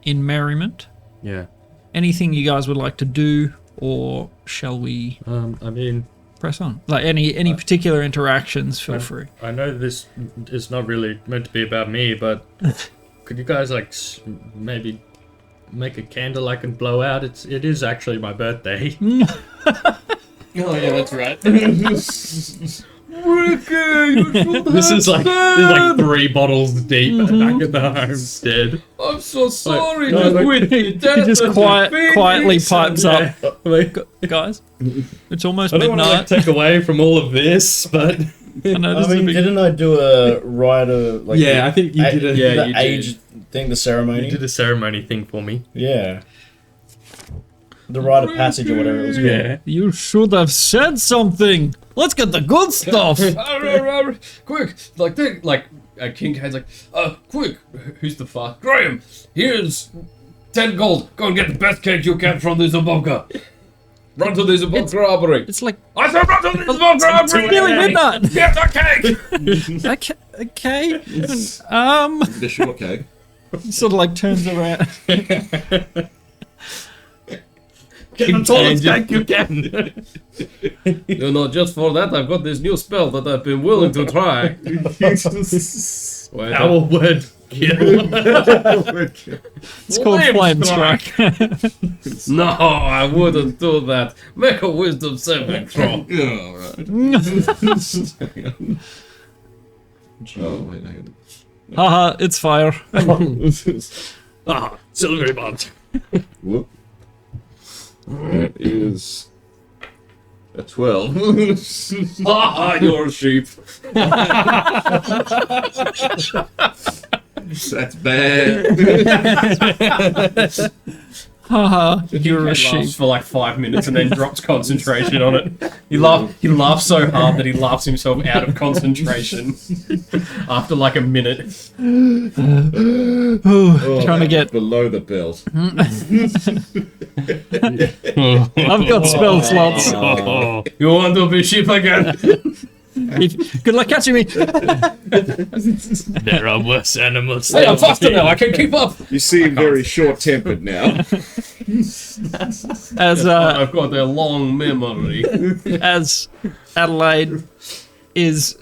in merriment. Yeah. Anything you guys would like to do, or shall we I mean, press on? Like any particular interactions, feel free. I know this is not really meant to be about me, but could you guys like maybe make a candle I can blow out? It is actually my birthday. Oh yeah, that's right. This is like 3 bottles deep back at the homestead. I'm so sorry. no, Just like- with me. He just quietly pipes up. Like, Guys, it's almost I don't want to midnight. take away from all of this, but I know this I is a mean, big... didn't I do a rider like? yeah, I think you did a the you age thing, the ceremony. you did a ceremony thing for me. Yeah. The rite of passage or whatever it was called. Yeah. You should have said something. Let's get the good stuff. Quick, Kincaid's like, quick, who's the fuck? Graham, here's 10 gold. Go and get the best cake you can from the Zabobka. Run to the Zabobka robbery. It's like I said run to the Zabobka robbery. nearly midnight. Get the cake. Okay. The shortcake. Sort of like turns around. Get the tallest cake you can. You know, just for that, I've got this new spell that I've been willing to try. Wait, Our word kill. It's called Flame Strike. no, I wouldn't do that. Make a wisdom saving throw. Yeah, alright. Oh, wait, hang on. Haha, it's fire. Silvery bond. Whoop. That is a 12. Ah, you're a sheep. That's bad. Haha, you're a He sheep. laughs for like 5 minutes and then drops concentration on it. He laughs so hard that he laughs himself out of concentration after like a minute. Trying to get... Below the belt. I've got spell slots. You want to be sheep again? Good luck catching me. There are worse animals. Hey, I'm faster now. I can keep up. You seem very short-tempered now. As I've got a long memory. as Adelaide is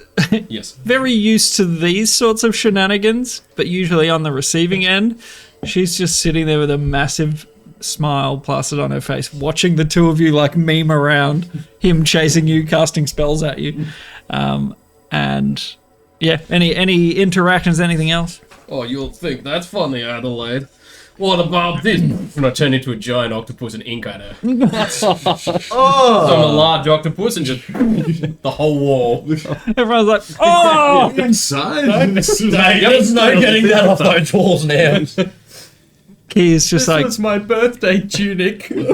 Yes. very used to these sorts of shenanigans, but usually on the receiving end, she's just sitting there with a massive smile plastered on her face, watching the two of you like meme around, him chasing you, casting spells at you. And yeah, any interactions, anything else? Oh, you'll think that's funny, Adelaide. What about this? And I turn into a giant octopus and ink at her. So I'm a large octopus and just the whole wall. Everyone's like, oh! Inside? There's no getting that off those walls now. Key is just like, That's my birthday tunic. my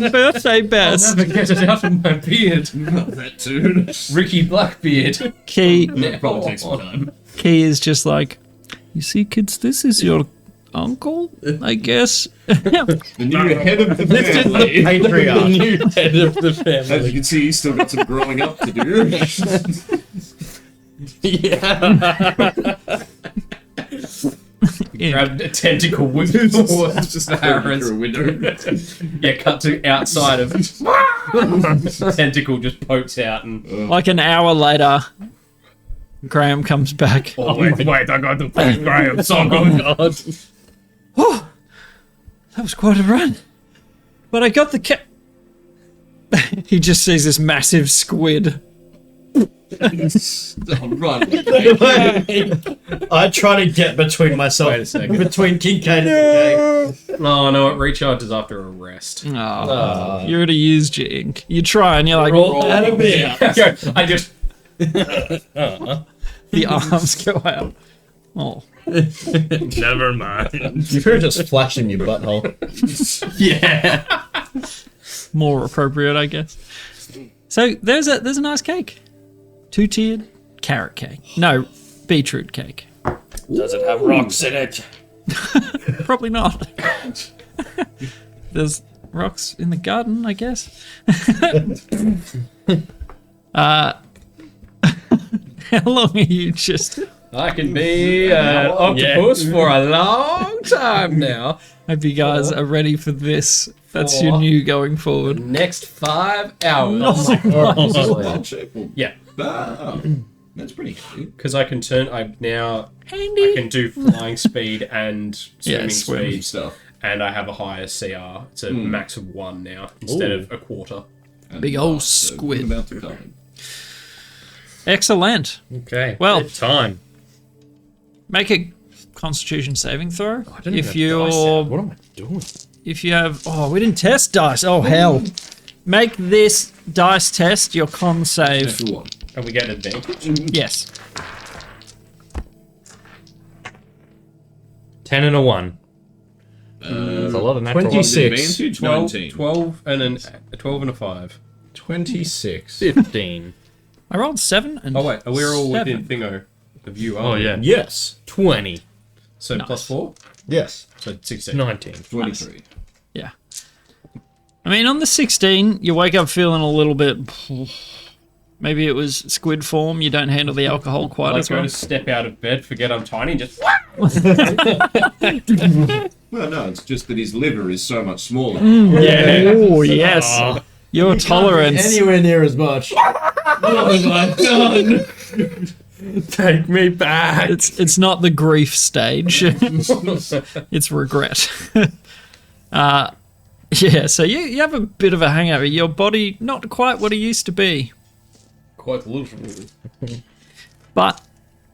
birthday best. Never get it out of my beard. That too. Ricky Blackbeard. Key Probably takes some time. Key is just like, you see, kids, this is your uncle, I guess. The new head of the family. Patriarch. New head of the As family. you can see, he's still got some growing up to do. Grabbed a tentacle whip forward. Just Harris. through a window. Yeah, cut to outside of tentacle just pokes out and Like an hour later, Graham comes back. Oh, wait, I got to play Graham. So good. Oh, that was quite a run. But I got the cat. He just sees this massive squid. Oh, run. I try to get between myself, Wait a second. between Kincaid and the no, no, it recharges after a rest. Oh, you already used your ink. You try and you're like, out of there. I just the arms go out. Oh, Never mind. You could have just flashed in your butthole. Yeah. more appropriate, I guess. So there's a nice cake. 2-tiered carrot cake. No, beetroot cake. Does it have rocks in it? Probably not. There's rocks in the garden, I guess. How long are you just... I can be an octopus for a long time now. Hope you guys are ready for this. That's your For- new going forward. Next 5 hours. Wild shape. yeah, Ah, that's pretty good. because I can turn. I can do flying speed and swimming swim. speed, Stuff. and I have a higher CR. It's a max of 1 now instead of a quarter. And Big ol' so squid. About to come. Excellent. Okay. Well- It's time. Make a Constitution saving throw. I don't If even have dice out. you're, What am I doing? if you have, oh, we didn't test dice. Oh hell. Make this dice test your con save. Special one. And we get advantage. Yes. 10 and a 1. There's a lot of natural 26. Advantage 12, 19. 12 and a 12 and a 5. 26. 15. I rolled 7 and Oh wait, are we all seven. within thingo of you? Oh, yeah. Yes. 20. So Nice. plus 4? Yes. So 16. 19. 23. Yeah. I mean, on the 16, you wake up feeling a little bit. Maybe it was squid form. You don't handle the alcohol quite Like as go well. to step out of bed, forget I'm tiny, and just Well, no, it's just that his liver is so much smaller. Yeah. Oh yes. Your tolerance. Anywhere near as much. Oh my god! Take me back. It's not the grief stage. It's regret. Yeah. So you have a bit of a hangover. Your body not quite what it used to be. quite literally. But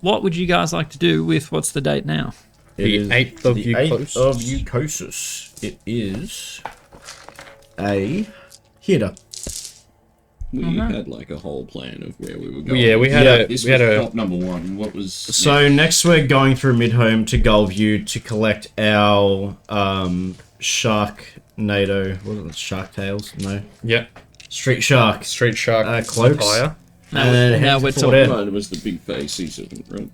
what would you guys like to do with what's the date now? The 8th of the 8th Eucosis. of Eucosis. It is a hitter. We had like a whole plan of where we were going. Yeah, we had Yeah, a This we had was a top number one. What was So next we're going through Midhome to Gullview to collect our Sharknado. What was it? Shark Tails? No. yeah Street Shark. street shark Cloaks. attire. Now we're talking. Right, it was the big face sea serpent, right?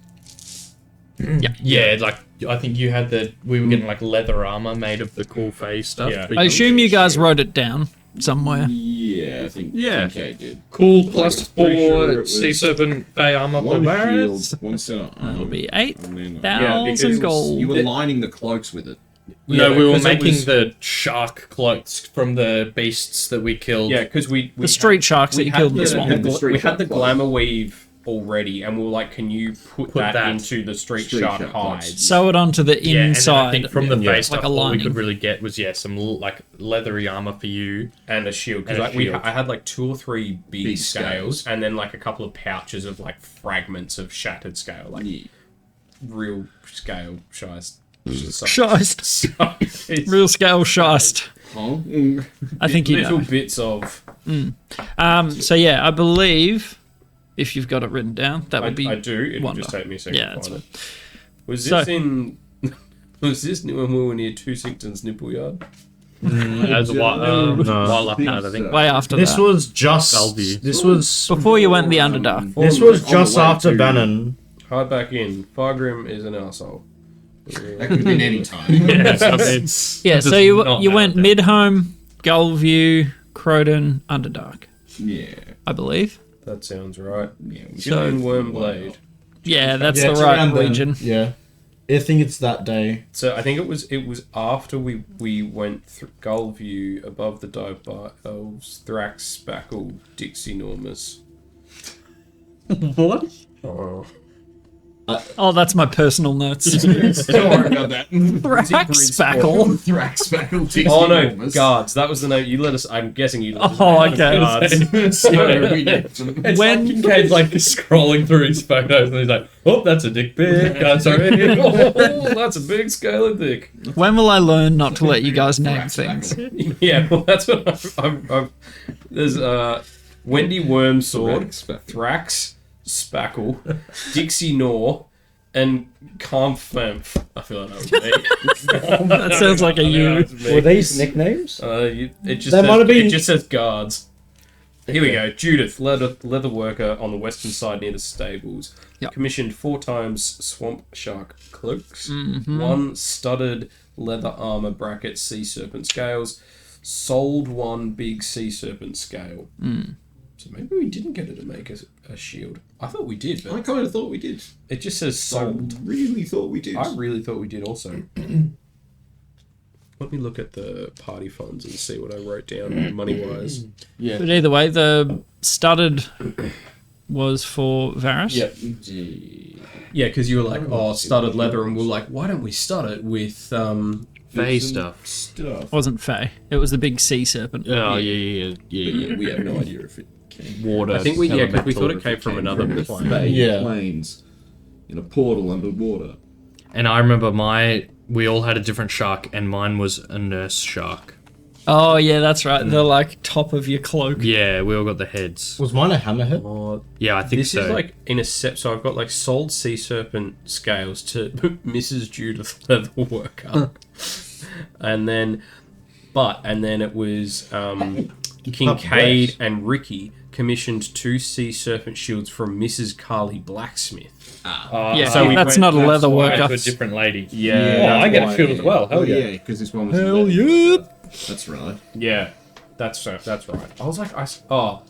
Yeah, like I think you had we were getting like leather armor made of the cool face stuff. Yeah. but I you- assume you guys wrote it down somewhere. Yeah, I think Yeah. Kincaid did. cool Like, plus I'm pretty sure it 4 was sea serpent bay armor for One Barretts. shield, one set of That'll armor. be and then, 8,000 because gold. You were lining the cloaks with it. No, Yeah, we were 'cause it making was- the shark cloaks from the beasts that we killed. Yeah, because we The street sharks that you killed in the swamp. had the street we had the shark clothes. glamour weave already, and we were like, "Can you put that into the street shark shark hide?" clothes. Sew it onto the Yeah, and then inside. I think from the Yeah. face Like stuff, a all we lining. could really get was some like leathery armor for you. And a shield, And because a shield. I had like 2 or 3 big Big scales, scales. and then like a couple of pouches of like fragments of shattered scale, like Yeah. real scale shized. Shiced. It's Real scale shiced. Huh? I think you little know. bits of. So yeah, I believe if you've got it written down, that would be I do. It'll wonder. just take me a second Yeah, to that's find it. Was So- this in? Was this when we were near Two Sington's nipple yard? As a while, while up I think. way after This that. was just. Gullview. This was. Before you went the Underdark. This On was the just way after to- Bannon. Hide back in. Fargrim is an asshole. That could have been any time. Yeah, so you not went matter. Midhome, Gullview, Croydon, Underdark, Yeah. I believe. That sounds right. Yeah. We So- In Wormblade. Yeah, that's Yeah, the it's right around then. region. Yeah. I think it's that day. So I think it was after we went through Gullview above the dive bar elves, Thrax, Spackle, Dixie Normus. What? Oh. Oh, that's my personal notes. Don't worry about that. Thrax Spackle. Thrax faculty. Oh no, guards. That was the name. You let us. I'm guessing you. Let us Oh, name okay. Guards. So we did some- It's When- like Kincaid's like scrolling through his photos and he's like, "Oh, that's a dick pic." I'm sorry. Oh, that's a big scale of dick. When will I learn not to let you guys name Thrax things? faculty. Yeah, well, that's what I'm there's Wendy Wormsword, Thrax faculty. Thrax, Spackle, Dixie Nor, and Comfemph. I feel like that was me. That sounds like a you. That was me. Were these nicknames? It just They says, might have been- It just says guards. Here we go. Judith, leather worker on the western side near the stables. Yep. Commissioned 4 times swamp shark cloaks, Mm-hmm. 1 studded leather armor bracket sea serpent scales, sold 1 big sea serpent scale. Mm. So maybe we didn't get her to make a shield. I thought we did, I but kind of thought we did. it just says sold. I really thought we did. I really thought we did also. Let me look at the party funds and see what I wrote down money wise. Yeah. But either way, the studded was for Varus. Yeah, because you were like, oh, studded leather, and we're like, why don't we stud it with Fey stuff. It wasn't Fae. It was the big sea serpent. Oh, But yeah. yeah, we have no idea if it came. Water. I think we thought elemental. it came from another the plane. Fey Yeah. planes in a portal underwater. And I remember we all had a different shark, and mine was a nurse shark. Oh yeah, that's right. The like top of your cloak. Yeah, we all got the heads. Was mine a hammerhead? Oh, Yeah, I think this so. is like in a set. So I've got like sold sea serpent scales to Mrs. Judith Leatherworker, and then it was Kincaid and Ricky commissioned 2 sea serpent shields from Mrs. Carly Blacksmith. Yeah, so we that's not a leather Went to a worker. different lady. Yeah, I get a shield as well. Hell yeah. Yeah, because this one was. Hell yeah! That's right. yeah, that's right. I was like, oh,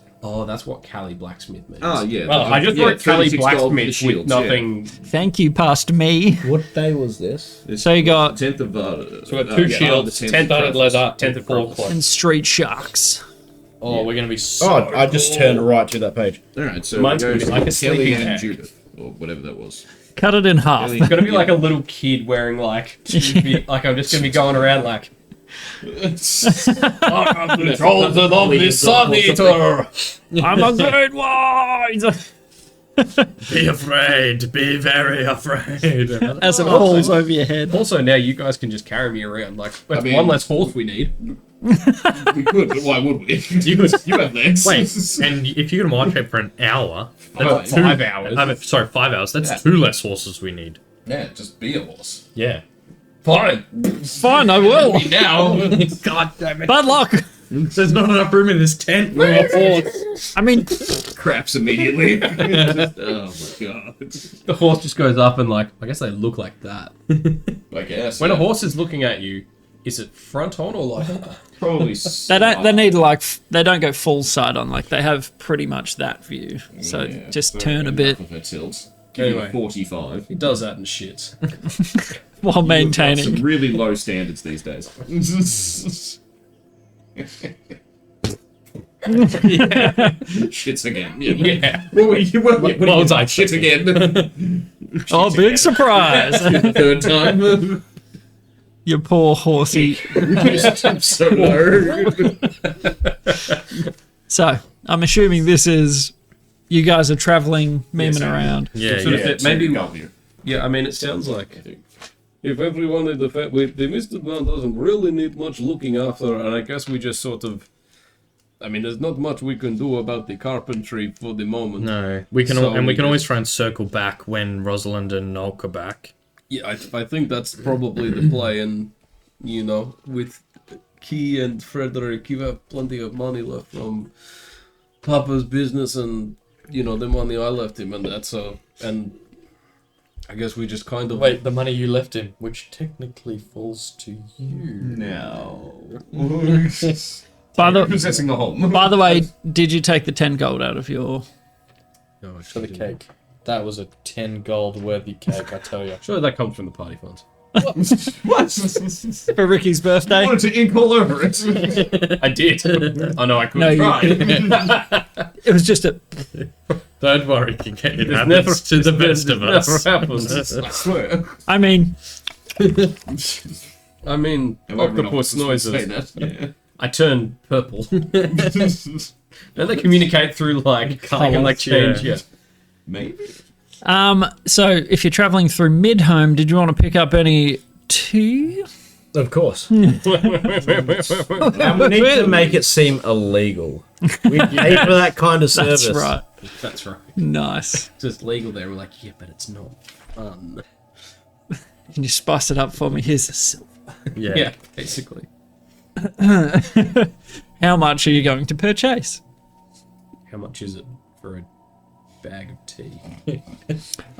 that's what Callie Blacksmith means. Oh yeah. Well, I just wrote Callie 36 gold for the Blacksmith with shields, nothing. Thank you, past me. What day was this? Yeah. So you got 10th of So we got 2 shields, 10 dotted leather, 10th 10th of 4 Purple. cloaks. and street sharks. Oh, we're gonna be so. Oh, I just turned right to that page. All right, so Mine's we gonna go be like a Kelly sleeping and bag. Judith, or whatever that was. Cut it in half. Kelly- It's gonna be like a little kid wearing like, like I'm just gonna be going around like. Controls of the Sun Eater! I'm a great one. Be afraid. Be very afraid. As it falls over your head. Also, now you guys can just carry me around. Like, that's mean- one less horse we need. We could, but why would we? You have legs. Wait, and if you can march shape for an hour, that's 5 hours. Sorry, 5 hours. That's Yeah. 2 less horses we need. Yeah, just be a horse. Yeah. Fine. Fine, I will. Now. God damn it. Bad luck. There's not enough room in this tent for a horse. I mean, Craps immediately. Oh my god. The horse just goes up and like, I guess they look like that. I guess. When yeah. a horse is looking at you, is it front on or like? Probably. they don't. They need like. They don't go full side on. Like they have pretty much that view. So Yeah, just fair turn a enough bit of her tilt. Give you a Anyway. 45. He does that and shits. while Some maintaining. really low standards these days. Shits again. Yeah. Well, it's like shit again. Oh, big surprise! Third time. You poor horsey. So low. So I'm assuming this is. You guys are traveling, memeing around. Yeah, Sort of yeah. fit- maybe. Go here. Yeah, I mean, it sounds like. If everyone in the Misted Man doesn't really need much looking after, and I guess we just sort of. I mean, there's not much we can do about the carpentry for the moment. No, we can So we can we always try and circle back when Rosalind and Nulk are back. Yeah, I think that's probably the play, and you know, with Key and Frederick, you have plenty of money left from Papa's business, and you know the money I left him, and that's and I guess we just kind of Wait, the money you left him, which technically falls to you. No. By the Possessing the home. by the way, did you take the 10 gold out of your? For the cake. That was a 10 gold worthy cake, I tell you. Surely that comes from the party funds. What? For Ricky's birthday? I wanted to ink all over it. I did. Oh no, I couldn't. No, you Right. It was just a. Don't worry, Kincaid. It happens never- to the best of us. Never happens. I swear. I mean, I mean, octopus noises. Yeah. I turned purple. Don't they communicate through like they can like change? yeah. Yeah. Maybe. so if you're traveling through Midhome, did you want to pick up any tea? Of course. And we need to make it seem illegal. We pay for that kind of service. That's right. That's right. Nice. It's just legal there. We're like, yeah, but it's not fun. Can you spice it up for me? Here's a silver. Yeah. Yeah, basically. How much are you going to purchase? How much is it for a bag of tea?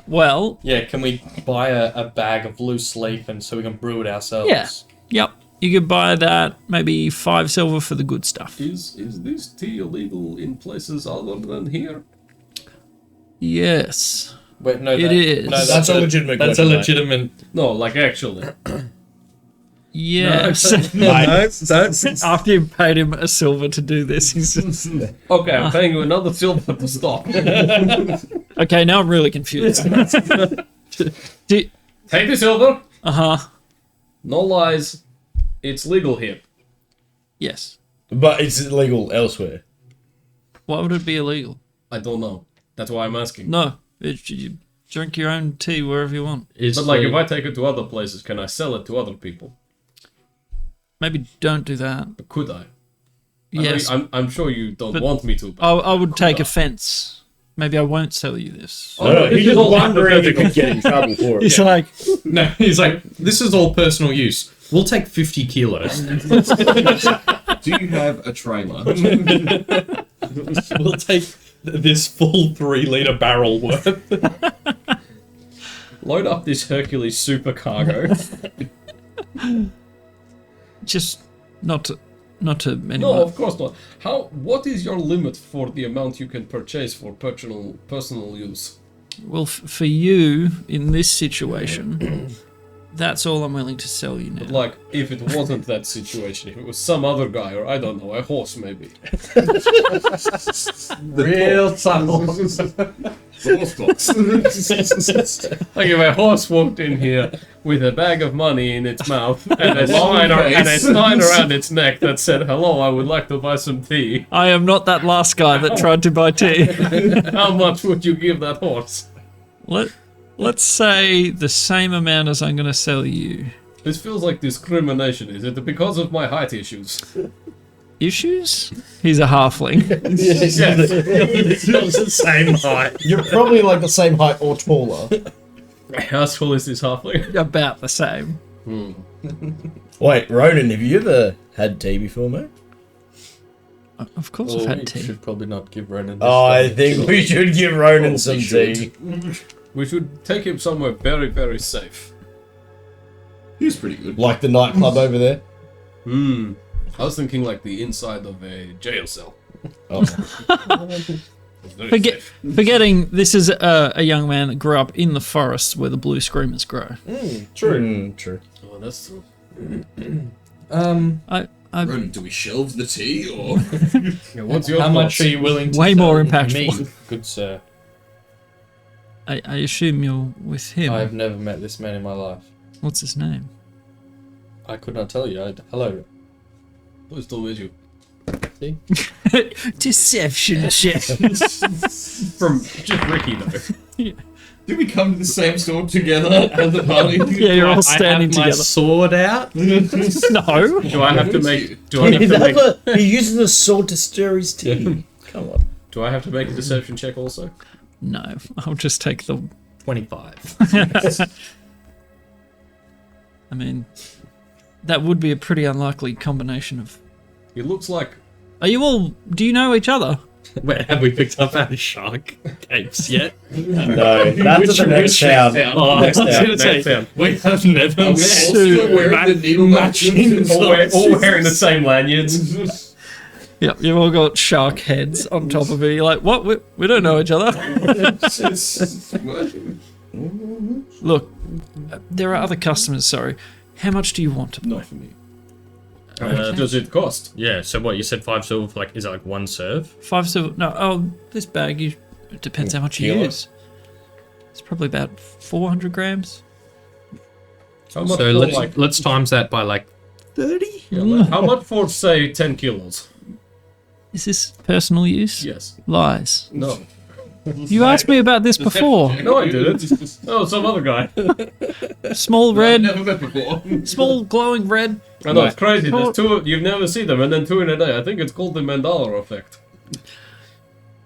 Well, Yeah, can we buy a bag of loose leaf and so we can brew it ourselves? yeah. Yep. You could buy that, maybe 5 silver for the good stuff. Is this tea illegal in places other than here? Yes. Wait, no, It is. No, That's a legitimate That's question, a mate. legitimate. No, like actually. Yes. After you paid him a silver to do this, he's just... Okay, I'm paying you another silver to stop. Okay, now I'm really confused. Take the silver. Uh-huh. No lies. It's legal here. Yes. But it's illegal elsewhere. Why would it be illegal? I don't know. That's why I'm asking. No. You drink your own tea wherever you want. But like, if I take it to other places, can I sell it to other people? Maybe don't do that. But could I? Yes. I'm sure you don't But want me to. But I would take offense. Maybe I won't sell you this. No, he's this is just all wondering if he hypothetical. could get in trouble for it. It's like, No, he's like, this is all personal use. We'll take 50 kilos. Do you have a trailer? We'll take this full 3-litre barrel worth. Load up this Hercules supercargo. just not to anyone. No, of course not. What is your limit for the amount you can purchase for personal use? Well, for you, in this situation, that's all I'm willing to sell you now. Like, if it wasn't that situation, if it was some other guy, or I don't know, a horse maybe. Real subtle. Like if a horse walked in here with a bag of money in its mouth and a sign around its neck that said, "Hello, I would like to buy some tea." I am not that last guy that tried to buy tea. How much would you give that horse? Let's say the same amount as I'm going to sell you. This feels like discrimination. Is it because of my height issues? Issues? He's a halfling. It's the same height. You're probably like the same height or taller. How tall is this halfling? About the same. Wait, Ronan, have you ever had tea before, mate? Of course I've had tea. Should probably not give Ronan this. Oh, I think we should give Ronan some tea. We should take him somewhere very, very safe. He's pretty good. Like the nightclub over there. I was thinking like the inside of a jail cell. Oh. Very safe. Forgetting this is a young man that grew up in the forest where the blue screamers grow. True. True. Oh, that's true. Ronan, do we shelve the tea or? Yeah, what's your How much thoughts? are you willing to Way sell more impactful. me, good sir? I assume you're with him. I've never met this man in my life. What's his name? I could not tell you. Hello. Please don't meet you. Deception check. From just Ricky though. Did we come to the same store together at the party? Yeah, you're all standing I have my together. sword out. No. Do I have to make? Do I have to make? He uses a sword to stir his tea. Come on. Do I have to make a deception check also? No. I'll just take the. 25. I mean, that would be a pretty unlikely combination of. It looks like Are you all? Do you know each other? Wait, have we picked up our shark capes yet? No, that's at the next town. Oh, I was Next gonna town. say, we have never met. Still wearing the Needlebark all wearing the same lanyards. Yep. You've all got shark heads on top of it. You're like, what? We don't know each other. Look, there are other customers. Sorry. How much do you want to buy? Not for me. Does it cost? Yeah, so what, you said 5 silver for, like, is that like 1 serve? 5 silver. No. Oh, this bag. It depends how much you Kilo? use. It's probably about 400 grams. How much So for, let's times that by like 30? how much for say 10 kilos? Is this personal use? Yes. Lies. No. You asked me about this before. No, I didn't. Oh, some other guy. Small red, Never met before. small glowing red. I know, it's crazy. There's two. You've never seen them, and then 2 in a day. I think it's called the Mandela effect.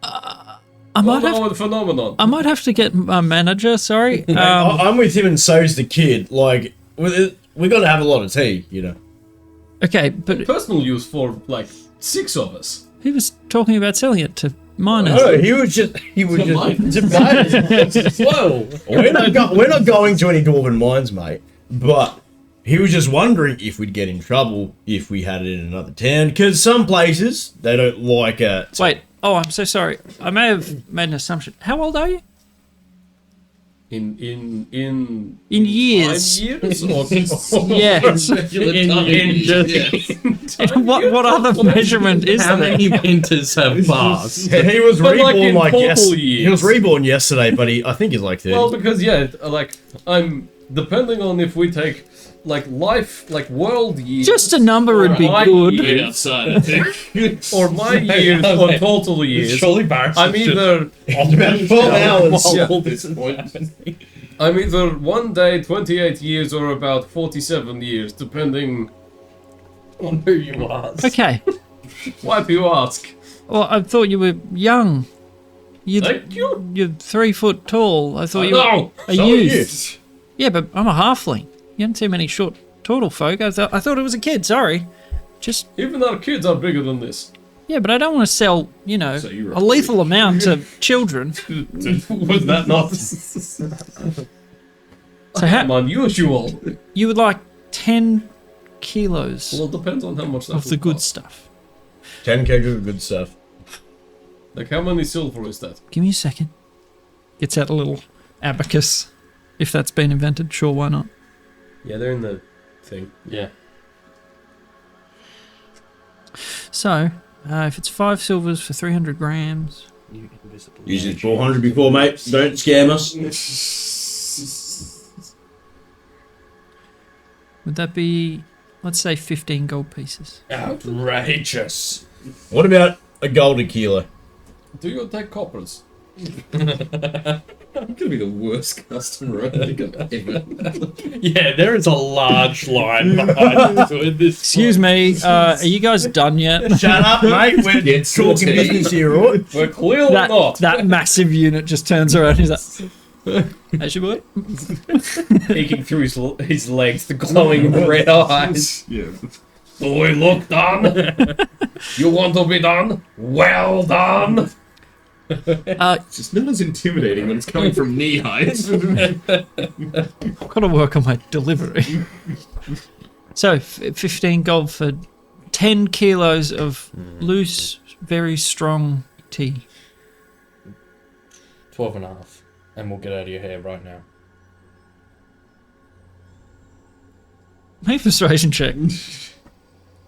I might have. Phenomenon. I might have to get my manager. Sorry. I'm with him, and so's the kid. Like, we got to have a lot of tea, you know. Okay, but Personal use for like 6 of us. he was talking about selling it to minors. No, he was just. Whoa, we're not going to any dwarven mines, mate. But he was just wondering if we'd get in trouble if we had it in another town, because some places they don't like it. Wait. Oh, I'm so sorry. I may have made an assumption. How old are you? In years. 5 years? Or, Yes. What other measurement is How there? many winters have passed? He was But, like, reborn in like portal yes. years. He was reborn yesterday, but I think he's like 30. well, because yeah, like I'm depending on if we take like life, like world years, Just a number would be my good. years, outside, I think. or my years, or total years. Surely Barris I'm is just either About 12 hours. while Yeah. all this is happening. I'm either 1 day, 28 years, or about 47 years, depending On who you ask. Okay. why do you ask. Well, I thought you were young. Thank you. You're 3 foot tall. I thought you No, were a youth. Yeah, but I'm a halfling. You don't see many short turtle folk. I thought it was a kid. Sorry. Just even our kids are bigger than this. yeah, but I don't want to sell, So you're a lethal amount to children. Was that not? So how Unusual. you would like 10 kilos Well, it depends on how much that of the would good cost. stuff? 10 kg of good stuff. Like, how many silver is that? Give me a second. Gets out a little abacus. If that's been invented, sure, why not? Yeah, they're in the thing. Yeah. So, if it's 5 silvers for 300 grams, Usually 400 before, mate. Don't scam us. would that be, let's say, 15 gold pieces? Outrageous. What about a gold a kilo? Do you take coppers? I'm gonna be the worst customer I think I've ever. Yeah, there is a large line behind this. Excuse me, are you guys done yet? Shut up, mate. We're talking business here, right? We're clearly not. That massive unit just turns around and he's like, how's your boy? Peeking through his legs, the glowing red eyes. Yeah. Do we look done? You want to be done? Well done. It's just not as intimidating when it's coming from knee height. I've got to work on my delivery. So, 15 gold for 10 kilos of loose, very strong tea. 12 and a half. And we'll get out of your hair right now. Make a persuasion check.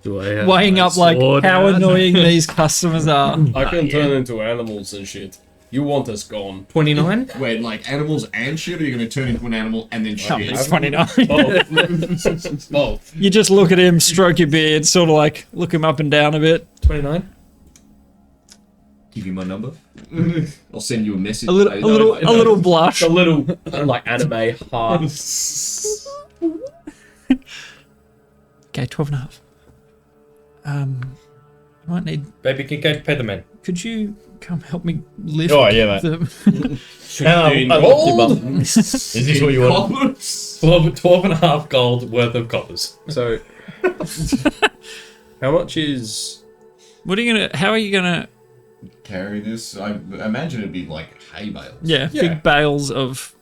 Do I have Weighing my up like sword how out? annoying these customers are. I can turn into animals and shit. You want us gone. 29? Wait, like animals and shit, or you're gonna turn into an animal and then Oh, shit? it's 29. Both. You just look at him, stroke your beard, sort of like look him up and down a bit. 29? Give you my number. I'll send you a message. A little blush. A little, like, anime heart. Okay, 12 and a half. I might need. Baby Kincaid, pay the men. Could you come help me lift? Oh, yeah, mate. the- Is this what you want? 12 and a half gold worth of coppers. So, how much is... What are you gonna? How are you gonna? Carry this. I imagine it'd be like hay bales. Yeah, big bales of.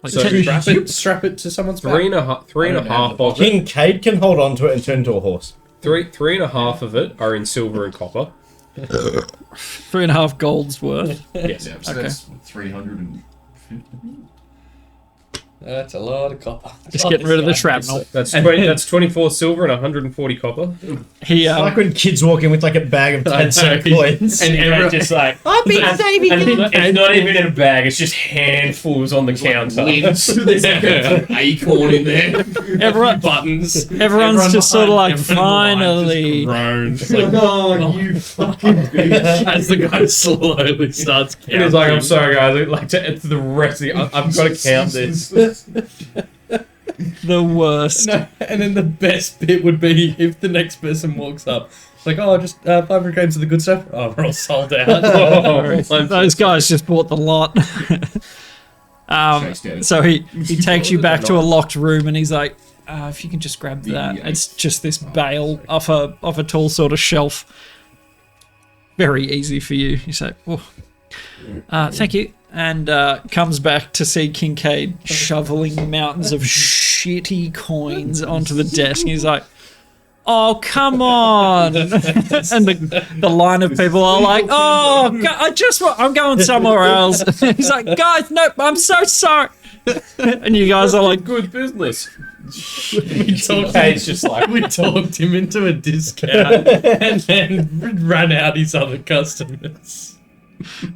Like So, Strap it to someone's back. Three and a half of it. Kincaid can hold on to it and turn into a horse. Three and a half of it are in silver and copper. 3.5 gold's worth. Yes. Yeah, so Okay. that's 350. That's a lot of copper. Just getting rid of the shrapnel. That's 24 silver and 140 copper. He Like when kids walk in with like a bag of 10 cent coins. And everyone just like, I've been saving And it's not even in a bag, it's just handfuls on the counter. Links. There's like an acorn in there. Everyone, buttons. everyone's just sort of like, Everyone finally. groans. Like, oh, you fucking bitch. As the guy slowly starts counting. And he's like, I'm sorry guys, I'd like to the rest of the, I've got to count this. The worst. No, and then the best bit would be if the next person walks up. It's like, oh, just 500 grams of the good stuff. Oh, we're all sold out. Those guys just bought the lot. So he takes you back to a locked room and he's like, if you can just grab that. It's just this bale off a tall sort of shelf. Very easy for you. You say, oh, thank you. And comes back to see Kincaid shoveling mountains of shitty coins onto the desk. And he's like, oh, come on. And the line of people are like, oh, I'm going somewhere else. He's like, guys, no, I'm so sorry. And you guys are like, Good business. Kincaid's just like, we talked him into a discount and then ran out his other customers.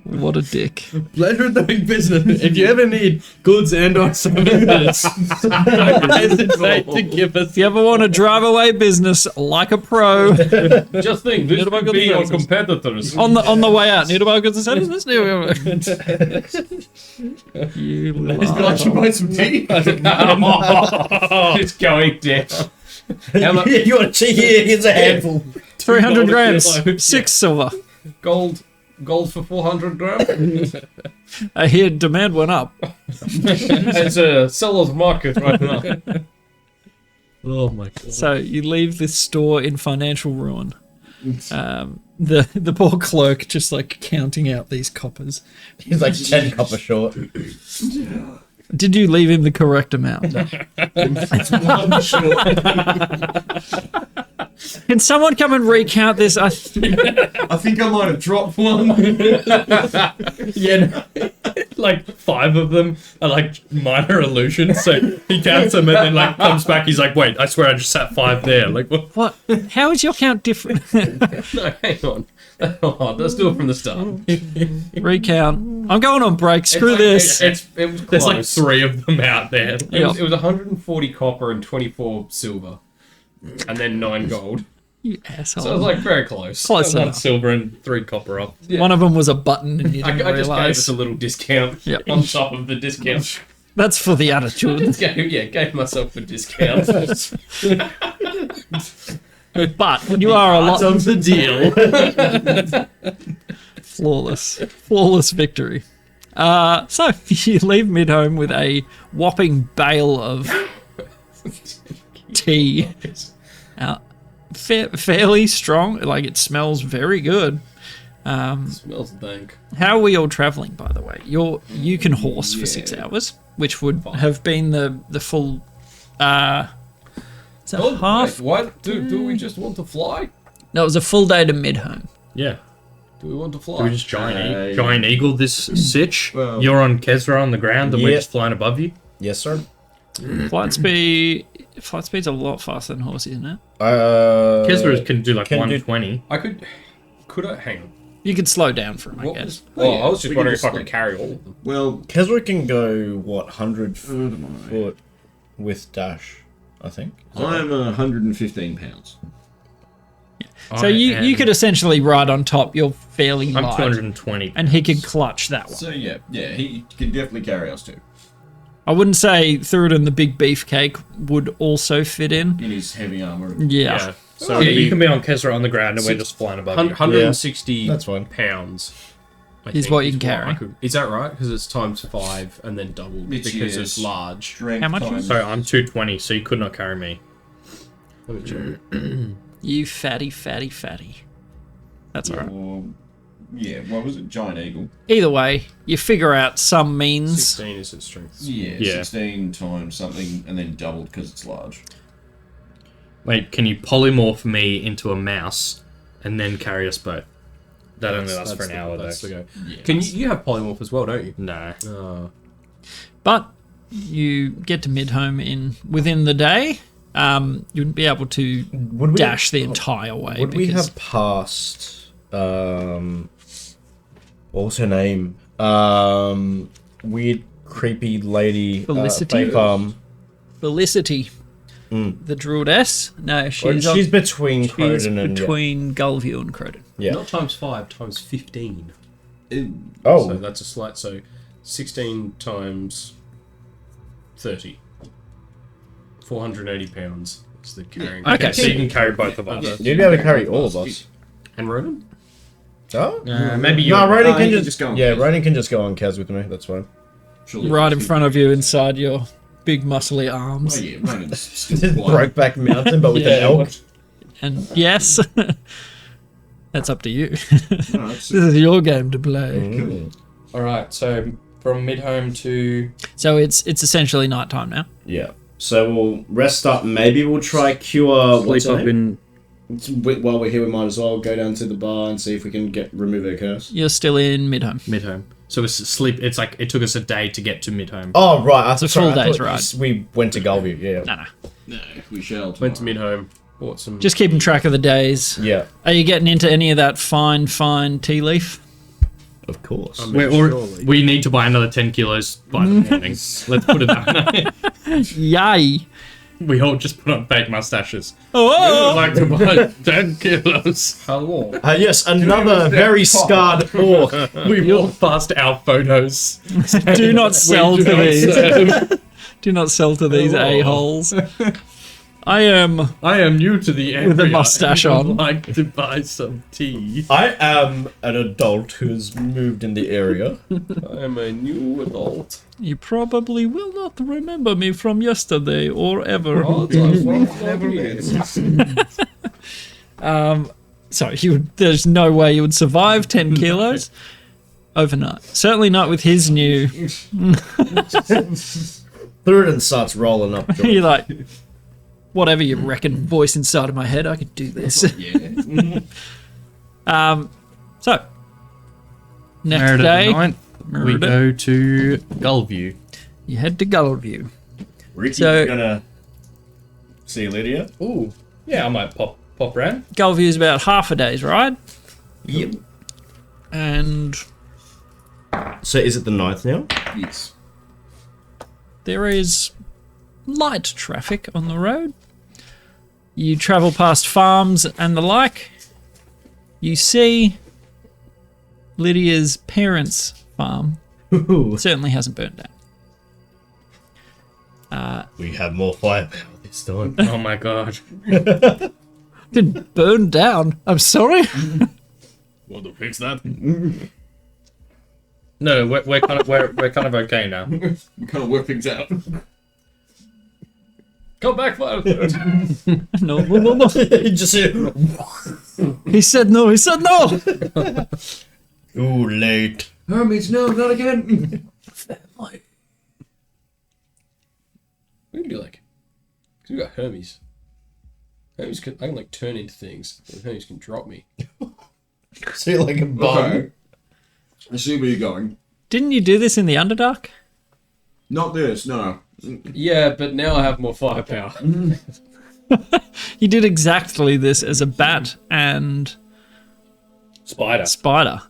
What a dick. Pleasure doing business. If you ever need goods and or services, don't hesitate to give us. If you ever want to drive away business like a pro, Just think, this Needlebark could Goods be and your Services. competitors. on the way out, Needlebark Goods and Services. You Got you buy some tea? It's going down. How much You want to here? Here's a handful. 300 $2 grams, kilo. 6 silver. gold for 400 grams? I hear demand went up. It's a seller's market right now. Oh my god. So you leave this store in financial ruin. The poor clerk just like counting out these coppers. He's like 10 copper short. Did you leave him the correct amount? Can someone come and recount this? I think I might have dropped one. Yeah, like 5 of them are like minor illusions. So he counts them and then like comes back. He's like, "Wait, I swear I just sat 5 there." Like, what? What? How is your count different? No, hang on. Oh, let's do it from the start. Recount. I'm going on break. Screw this. It was There's like close. 3 of them out there. It was 140 copper and 24 silver. And then 9 gold. You asshole. So it was like very close. Close 1 enough. silver and 3 copper up. One of them was a button and you I didn't just gave us realise. a little discount Yep. on top of the discount. That's for the attitude. Gave myself a discount. But you are a lot of the deal. flawless victory. So you leave Midhome with a whopping bale of tea. Fairly strong, like it smells very good. Smells dank. How are we all traveling, by the way? You can horse for 6 hours, which would have been the full. Is that half? Wait, what? Do we just want to fly? No, it was a full day to Midhome. Yeah. Do we want to fly? Do we just giant eagle this sitch? Well- You're on Kezra on the ground and we're Yeah. just flying above you? Yes, sir. Flight speed's a lot faster than horse, isn't it? Kezra can do like can do- 120. Could I hang on? You could slow down for him, I What guess. was, oh, I was just We wondering could if I just, could carry all of them. Well, Kezra can go, what, 100 foot with dash, I think. I'm 115 pounds. So you could essentially ride on top. You're fairly I'm light, 220. and he could clutch that one. So yeah, he can definitely carry us too. I wouldn't say Thuridin the big beefcake would also fit in. In his heavy armor. Yeah. Yeah. So you can be on Kezra on the ground and we're just flying above you. 160 That's fine. pounds. I Is think, what you can carry. Is that right? Because it's times 5 and then doubled Which because is- it's large. Strength How much times- is- So I'm 220, so you could not carry me. Let me check. You fatty. That's alright. Or, yeah, what was it? Giant eagle. Either way, you figure out some means. 16 is its strength. Yeah, Yeah. 16 times something and then doubled because it's large. Wait, can you polymorph me into a mouse and then carry us both? That only lasts for an hour though. That's the go. Can you have polymorph as well, don't you? No. But you get to Midhome within the day. You wouldn't be able to Would we dash the entire way. Would we because have passed? What was her name? Weird, creepy lady. Felicity? Fae Felicity, the Druidess? No, she's She's between she's Croden and between Gullview and Croden. yeah. Not times 5, times 15. Oh, So that's a slight. So 16 times 30. 480 pounds is the carrying. Okay. So you can carry both of us. you'd be able to carry all of us. And Ronan? Oh, Maybe you. no, Ronan can he can just just go on yeah, Kaz. Ronan can just go on Kaz with me. That's fine. Surely Right in front of you inside your big muscly arms. Oh yeah, Ronan's still This is blind. Brokeback Mountain, but with Yeah, an elk. And yes, that's up to you. No, it's- This is your game to play. Mm. Alright, so from Midhome to. So it's essentially nighttime now. Yeah. So we'll rest up. Maybe we'll try cure. What's her Sleep up name? in While we're here, we might as well go down to the bar and see if we can remove her curse. You're still in Midhome. Midhome. So it's sleep. It's like it took us a day to get to Midhome. Oh right, It's a full day's thought ride. We went to Gullview. Yeah. No. No, we shall. Went to tomorrow. Midhome, bought some. Just keeping track of the days. Yeah. Are you getting into any of that fine tea leaf? Of course. We need to buy another 10 kilos by the morning. Let's put it that way. Yay! We all just put on fake mustaches. Oh! I'd like to buy 10 kilos. Hello. Yes, another very scarred orc. We walk past our photos. Do not sell to these. Hello. Do not sell to these a-holes. I am new to the area. with a mustache I would on. like to buy some tea. I am an adult who's moved in the area. I am a new adult. You probably will not remember me from yesterday or ever. So there's no way you would survive 10 kilos overnight. Certainly not with his new. Thurin starts rolling up. You're like, whatever you reckon, voice inside of my head, I could do this. So next day, we go to Gullview. you head to Gullview. Ricky's So- gonna see Lydia. Ooh, yeah, I might pop around. Gullview is about half a day's ride, Yep. and So is it the 9th now? Yes. there is light traffic on the road. You travel past farms and the like. You see Lydia's parents' farm. Certainly hasn't burned down. We have more firepower this time. Oh my god. Didn't burn down. I'm sorry. Want to fix that? No, we're kind of okay now. We kind of work things out. Come back, fire. No. Just hear, He said no. He said no. too late. Hermes, no, not again. We can do like, cause we got Hermes. Hermes can, I can like turn into things, and Hermes can drop me. See like a bug. Okay. I see where you're going. Didn't you do this in the Underdark? Not this, no. Yeah, but now I have more firepower. You did exactly this as a bat and Spider. spider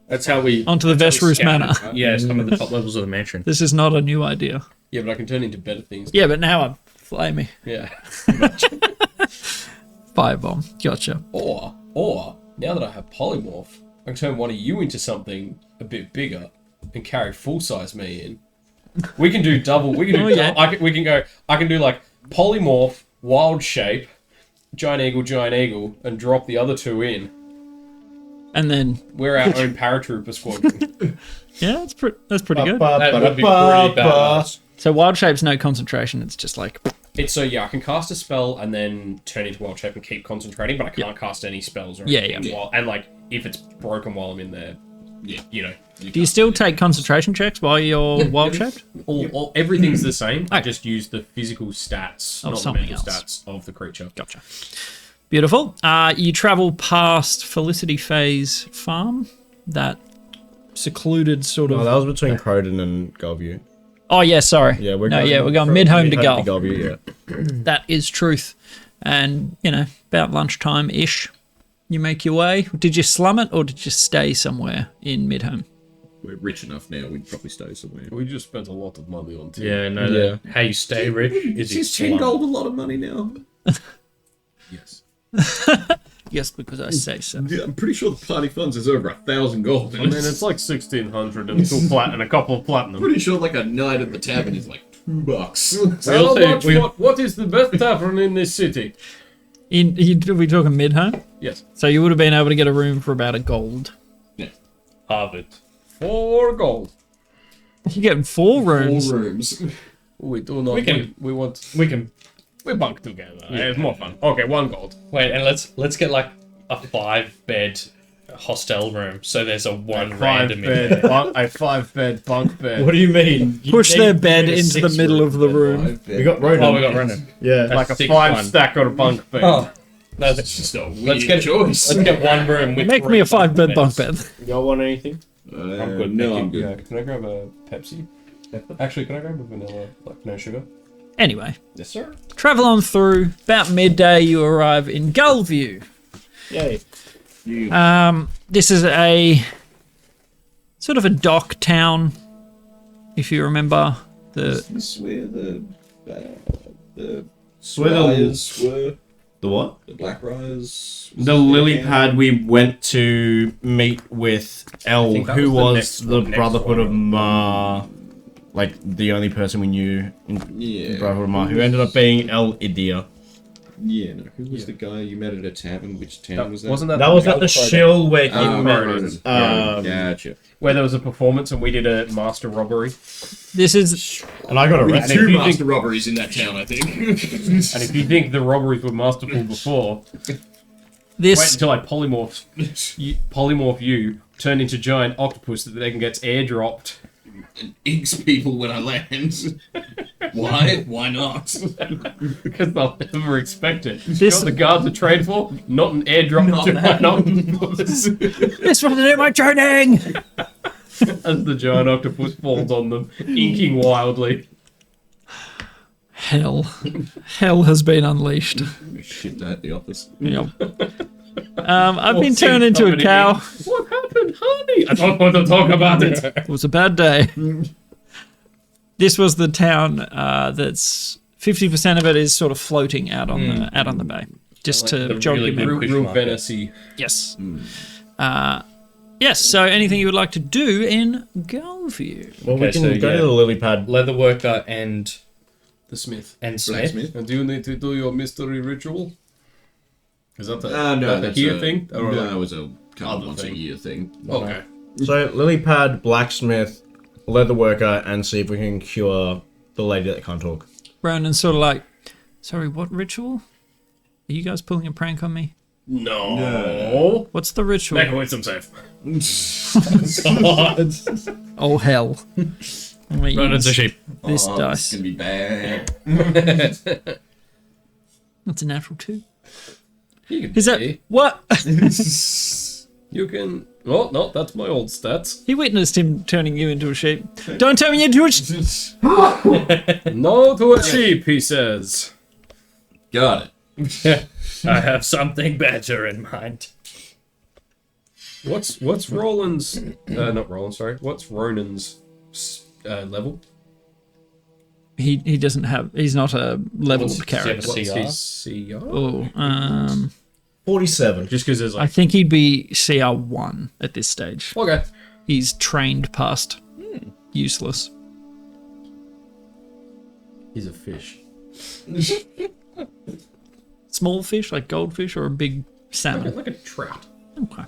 That's how we. onto the Vesrus Manor. Yeah, some of the top levels of the mansion. This is not a new idea. Yeah, but I can turn into better things. Yeah, but now I'm flamey. Yeah. Firebomb. Gotcha. Or now that I have polymorph, I can turn one of you into something a bit bigger and carry full size me in. We can do double. We can do. Oh, yeah. I can do like polymorph, wild shape, giant eagle, and drop the other two in. And then, We're our own paratrooper squadron. yeah, that's pretty good. That would be pretty badass. So wild shape's no concentration. It's just like, It's so yeah, I can cast a spell and then turn into wild shape and keep concentrating, but I can't cast any spells or Yeah, anything. yeah. And like if it's broken while I'm in there, Yeah. you know, do you still take concentration checks while you're wild shaped? all everything's the same. I Okay. just use the physical stats, Of not the something mental else. stats of the creature. Gotcha. Beautiful. You travel past Felicity Faye's farm, that secluded sort Oh, of. that was between Croydon and Gullview. Oh yeah, sorry. Yeah, we're we're going mid-home to Gull. Gullview, yeah. That is truth. And about lunchtime ish, you make your way. Did you slum it or did you stay somewhere in mid-home? We're rich enough now, we'd probably stay somewhere. We just spent a lot of money on tea. Yeah, no. Yeah. How you stay rich is Is 10 gold a lot of money now? Yes. Yes, because I say so. Yeah, I'm pretty sure the party funds is over 1,000 gold. I mean, it's like 1,600 and two and a couple of platinum. pretty sure like a night at the tavern is like $2. Well, what is the best tavern in this city? Are we talking mid-home? Yes. So you would have been able to get a room for about a gold. Harvard. 4 gold. You're getting 4 Four rooms. rooms. We do not. We can- We want. We can We bunk together. It's more fun. Okay, 1 gold. wait, and let's get like a 5-bed hostel room. So there's a one random in there. A 5-bed bunk bed. What do you mean? You Push need their to bed be a into the 6 middle of the room. We got Ronan. Oh, we got Ronan. Yeah. Like a Six 5-stacker bunk bed. Oh, no, It's just a weird let's get choice. Let's get one room with. Make me a 3 5-bed bunk beds. bed. Y'all want anything? I'm good, No, thank I'm you. good. Yeah, can I grab a Pepsi? Actually, can I grab a vanilla, like no sugar? Anyway, Yes, sir. travel on through. About midday, you arrive in Gullview. Yay. This is a sort of a dock town, if you remember. This is where the Where the- Briars were. The what? The Black Briars. The lily pad we went to meet with El, think that who was was the next Brotherhood one. of Ma, like the only person we knew in Yeah. Brotherhood of Ma, who ended up being El Idia. Yeah, no. Who was the guy you met at a tavern? Which town was that? Wasn't that That was the at the Outcry shill where he Oh, met. right. Gotcha. where there was a performance and we did a master robbery? This is And I got We arrested. did two you master think- robberies in that town, I think. And if you think the robberies were masterful before, wait this until I polymorph you, turn into giant octopus that then gets airdropped. And inks people when I land. Why? Why not? Because they'll never expect it. This- You know what the guards are trained for? Not an airdrop Not to that. an octopus. this wasn't in my training. As the giant octopus falls on them, inking wildly. Hell has been unleashed. Shit at the office. Yep. I've been Or turned see into a somebody cow. in, what happened, honey? I don't want to talk about it. It was a bad day. This was the town that's 50% of it is sort of floating out on the bay, just to the jog really your good memory. fish Real market. Venice-y. Yes. Yes. So, anything you would like to do in Galview? Well, we Okay, can so, go yeah. to the lily pad. Leatherworker and The Smith. Smith. Blacksmith. And do you need to do your mystery ritual? Is that the, No, that the that's here a, thing? Or no, like- it was a kind other of once thing? a year thing. Okay. So, lily pad, blacksmith, leatherworker, and see if we can cure the lady that can't talk. Ronan's sort of like, sorry, what ritual? Are you guys pulling a prank on me? No. What's the ritual? Make a wisdom save. Oh, hell. I'm gonna Run use into sheep. this It's dice. gonna be bad. That's a natural 2. You can Is that see. what? You can. Oh, no, that's my old stats. He witnessed him turning you into a sheep. Don't turn me into a sheep. No to a sheep, he says. Got it. I have something better in mind. What's Roland's? Not Roland. Sorry. What's Ronan's level? He doesn't have. He's not a leveled What's- character. CR? What's his CR? Oh, 47. Just because there's I like. think he'd be CR1 at this stage. Okay. He's trained past useless. He's a fish. Small fish like goldfish or a big salmon. Like a trout. Okay.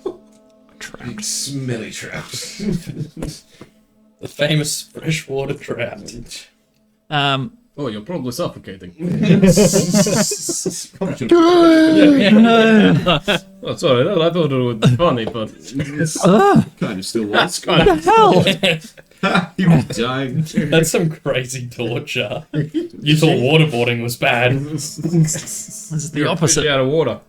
Trout. Smelly trout. The famous freshwater trout. Oh, you're probably suffocating. Oh, sorry. I thought it would be funny, but Kind of still was. kind of. Hell! He was dying. That's some crazy torture. You thought waterboarding was bad. This is the Fish opposite. out of water.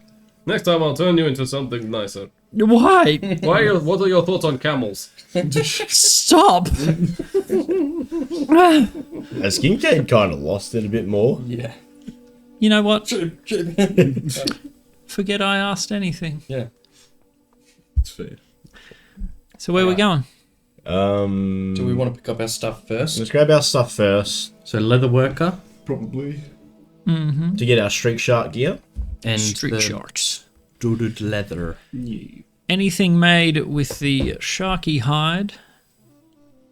Next time I'll turn you into something nicer. Why? What are your thoughts on camels? Stop! As Kincaid kind of lost it a bit more. Yeah. You know what? Forget I asked anything. Yeah. It's fair. So where are we going? Do we want to pick up our stuff first? Let's grab our stuff first So leatherworker Probably. to get our streak shark gear. and Street the sharks. studded leather. Anything made with the sharky hide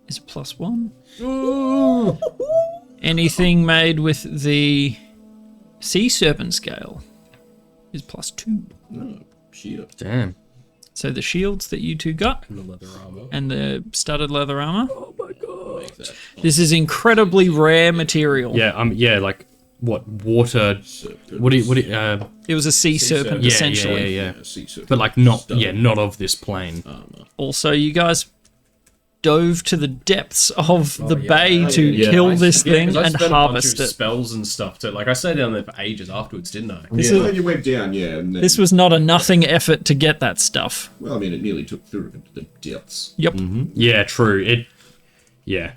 is a +1. Anything made with the sea serpent scale is +2. No. Shit. Damn. So the shields that you two got The leather armor. and the studded leather armor. Make that. This is incredibly rare material. Yeah. Yeah. Like what? Water. What do you? It was a sea serpent, Yeah. essentially. Yeah. Sea serpent. But like not. Yeah. Not of this plane. Also, you guys dove to the depths of the yeah. bay to yeah. kill this Yeah, thing 'cause I and spent harvest a bunch of it. spells and stuff to like I stayed down there for ages afterwards, didn't I? Yeah, when you went down, yeah. And then, This was not a nothing effort to get that stuff. well, I mean, it nearly took through into the depths. Yep. Yeah. True. It. Yeah.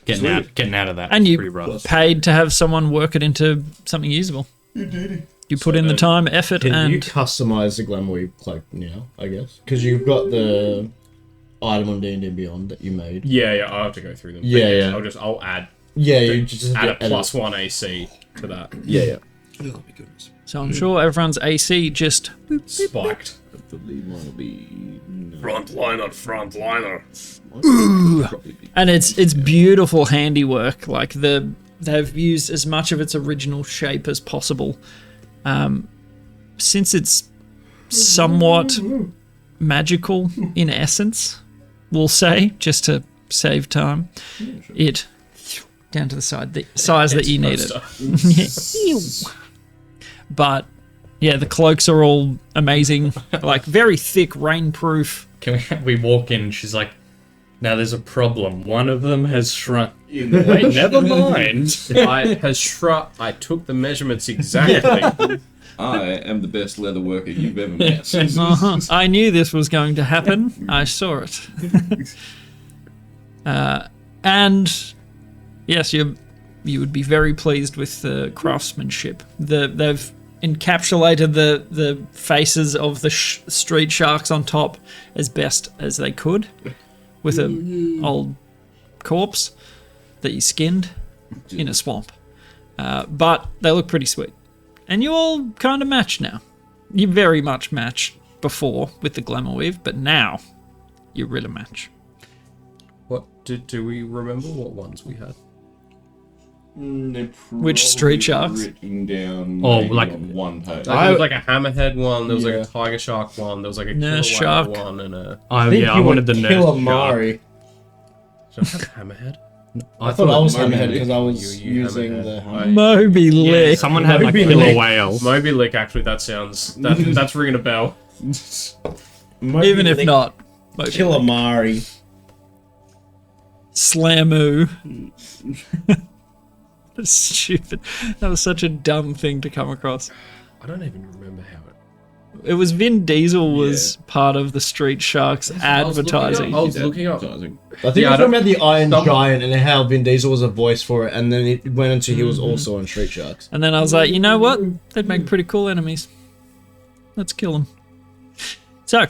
Getting out of that. And is you pretty rough. paid to have someone work it into something usable. You put in the time, effort, Can you and customize the Glenweave cloak now, I guess? Because you've got the item on D&D Beyond that you made? Yeah, I'll have to go through them. But Yeah, yeah. I'll add Yeah, you just add a edit. +1 AC to that. Yeah. Oh my goodness. So I'm sure everyone's AC just Spiked. The lead one will be. Frontliner. and it's beautiful handiwork. Like they've used as much of its original shape as possible. Since it's somewhat magical in essence, we'll say, just to save time, it down to the size that you need it. But yeah, the cloaks are all amazing, like very thick, rainproof. We walk in and she's like, now there's a problem. One of them has shrunk. Wait, never mind. I took the measurements exactly. I am the best leather worker you've ever met. I knew this was going to happen. I saw it. And yes, you would be very pleased with the craftsmanship. They've encapsulated the faces of the street sharks on top as best as they could with an old corpse that you skinned in a swamp. But they look pretty sweet. And you all kind of match now. You very much match before with the glamour weave, but now you really match. What do we remember what ones we had? Which street sharks? Written down Oh, maybe like- on one page. There was like a hammerhead one, there was Yeah. like a tiger shark one, there was like a Nurse killer shark. whale one, and a... Oh yeah, I wanted the nurse shark. Mari. So I have a hammerhead? I thought I was Moby hammerhead Dick. because I was You using hammerhead. the hammer. Moby Yeah, Lick. someone had like Moby killer Lick. whale. Moby Lick, actually, that's ringing a bell. Even if not, Moby Lick. Killamari. Slamu. That's stupid. That was such a dumb thing to come across. I don't even remember how it... It was Vin Diesel was part of the Street Sharks advertising. I was looking up... I think Yeah, you're I talking don't- about the Iron Giant and how Vin Diesel was a voice for it, and then it went into he was also on Street Sharks. And then I was like, you know what? They'd make pretty cool enemies. Let's kill them. So,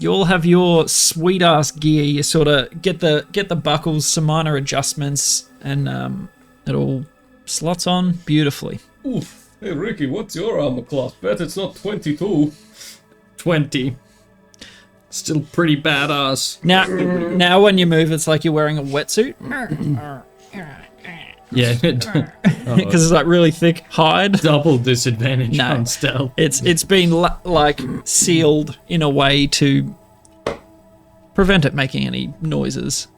you all have your sweet ass gear. You sort of get the buckles, some minor adjustments, and it all slots on beautifully. Oof. Hey Ricky, what's your armor class? Bet it's not 22. 20. Still pretty badass. Now when you move, it's like you're wearing a wetsuit Yeah. because it's like really thick hide. Double disadvantage No. on stealth. It's been like sealed in a way to prevent it making any noises.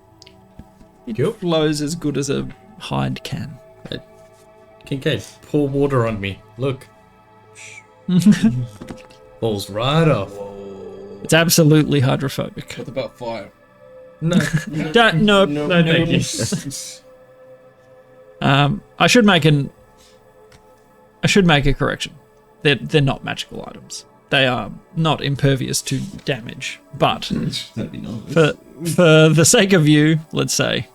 It Cool. flows as good as a hide can. Kincaid, pour water on me. Look. Falls right off. It's absolutely hydrophobic. What about fire? No. Nope. No, thank you. I should make a correction. They're not magical items. They are not impervious to damage. But That'd be nice. for the sake of you, let's say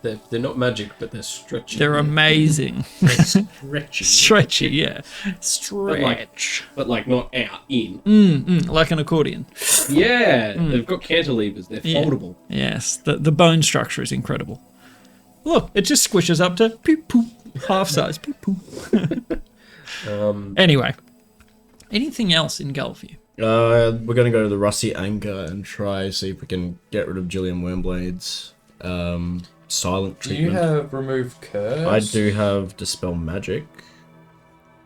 They're not magic, but they're stretchy. they're amazing. Stretchy. Stretchy, yeah. Stretch. But like not out, in. Like an accordion. Yeah, they've got cantilevers, they're Yeah. foldable. Yes, the bone structure is incredible. Look, it just squishes up to peep poop, half size. Peep poop. Anyway, anything else in Gulfview? We're gonna go to the Rusty Anchor and try see if we can get rid of Jillian Wormblade's silent Do you treatment. have remove curse? I do have Dispel Magic.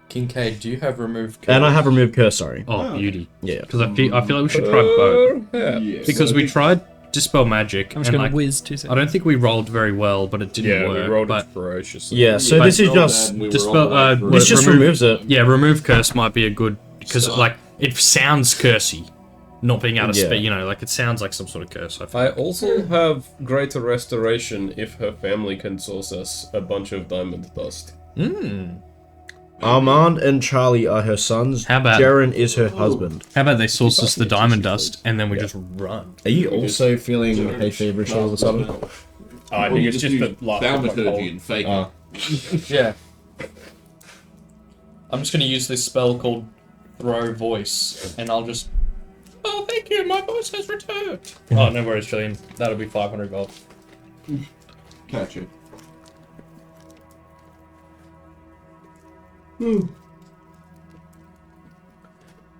Kincaid, do you have remove curse? And I have Remove Curse, sorry. Oh, beauty. Yeah. Because I feel like we should try both. Yes. Because we tried Dispel Magic, I'm just and going like, to whiz 2 I seconds. don't think we rolled very well, but it didn't Yeah, work. we rolled but it ferociously. Yeah, so But- this is just... Dispel, This just removes it. Yeah, remove curse might be a good because like it sounds cursy, not being able to Yeah. speak. You know, like it sounds like some sort of curse. I I think. also have greater restoration if her family can source us a bunch of diamond dust. Armand and Charlie are her sons. How about- Jaren is her husband. How about they source us the diamond dust and then we just run? Are you also feeling hay feverish all of a sudden? I think it's just the like, thaumaturgy and fake. Yeah. I'm just gonna use this spell called Throw Voice, and I'll just Oh, thank you. My voice has returned. Oh, no worries, Julian. That'll be 500 gold. Catch it.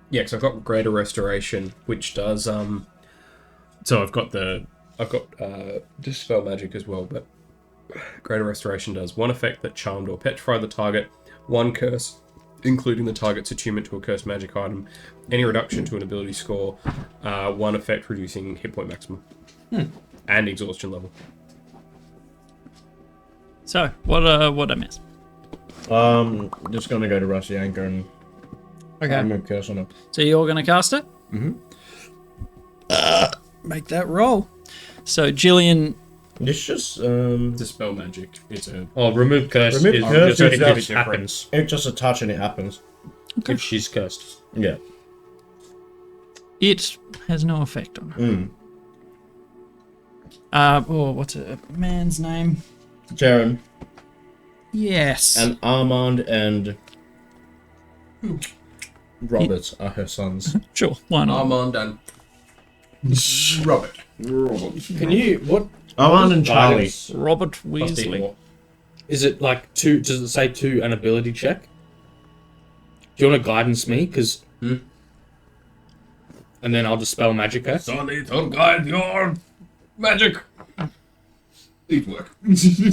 Yeah, because I've got Greater Restoration, which does so I've got Dispel Magic as well, but Greater Restoration does one effect that charmed or petrified the target, one curse, including the target's attunement to a cursed magic item, any reduction to an ability score, one effect reducing hit point maximum, and exhaustion level. So, what I miss? Just gonna go to Rusty Anchor and Okay. I'm gonna curse on him. So you're going to cast it? Mm-hmm. Make that roll. So Jillian... It's just Dispel Magic. It's a Oh, remove curse. Remove is curse just is if just it happens. it's just a touch and it happens. If she's cursed. Yeah. It has no effect on her. What's a man's name? Jaren Yes. and Armand and Robert are her sons. Sure, why not? Armand and Robert. Can you... What... Armand and Charlie. Robert Plus Weasley. D4. Is it like 2... Does it say 2 an ability check? Do you want to guidance me? Because... And then I'll dispel magic her. Sonny, to guide your magic. It work.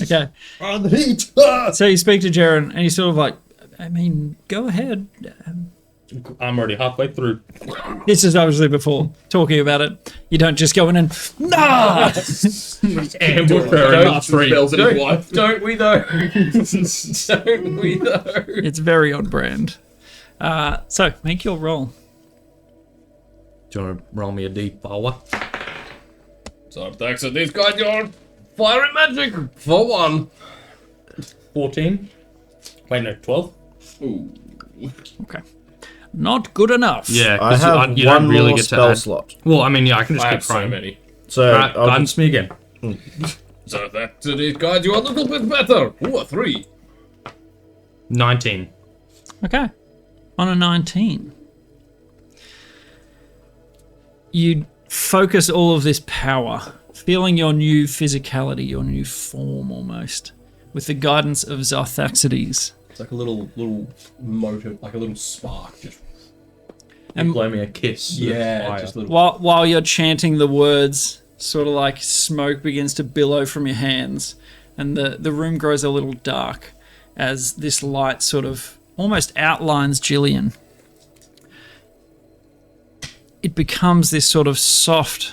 Okay. On the heat. So you speak to Jaren and he's sort of like, I mean, go ahead. I'm already halfway through. This is obviously before talking about it. You don't just go in and, nah! Ambush her and not free. Don't we though? Don't we though? It's very on brand. So, make your roll. Do you want to roll me a d4? So thanks to this guide your fiery magic for 1. 14? Wait, no, 12? Ooh. Okay. Not good enough. Yeah, I because have you one don't really more get spell to add... slot. Well, I mean, yeah, I can just I keep have so trying. many. So Alright, I'll guidance me again. So that did guide you a little bit better. Ooh, a 3. 19. Okay. On a 19. You focus all of this power, feeling your new physicality, your new form almost, with the guidance of Zarthaxides. It's like a little motor, like a little spark. Just And Blow me a kiss. with fire. just a little. while you're chanting the words, sort of like smoke begins to billow from your hands, and the room grows a little dark as this light sort of almost outlines Jillian. It becomes this sort of soft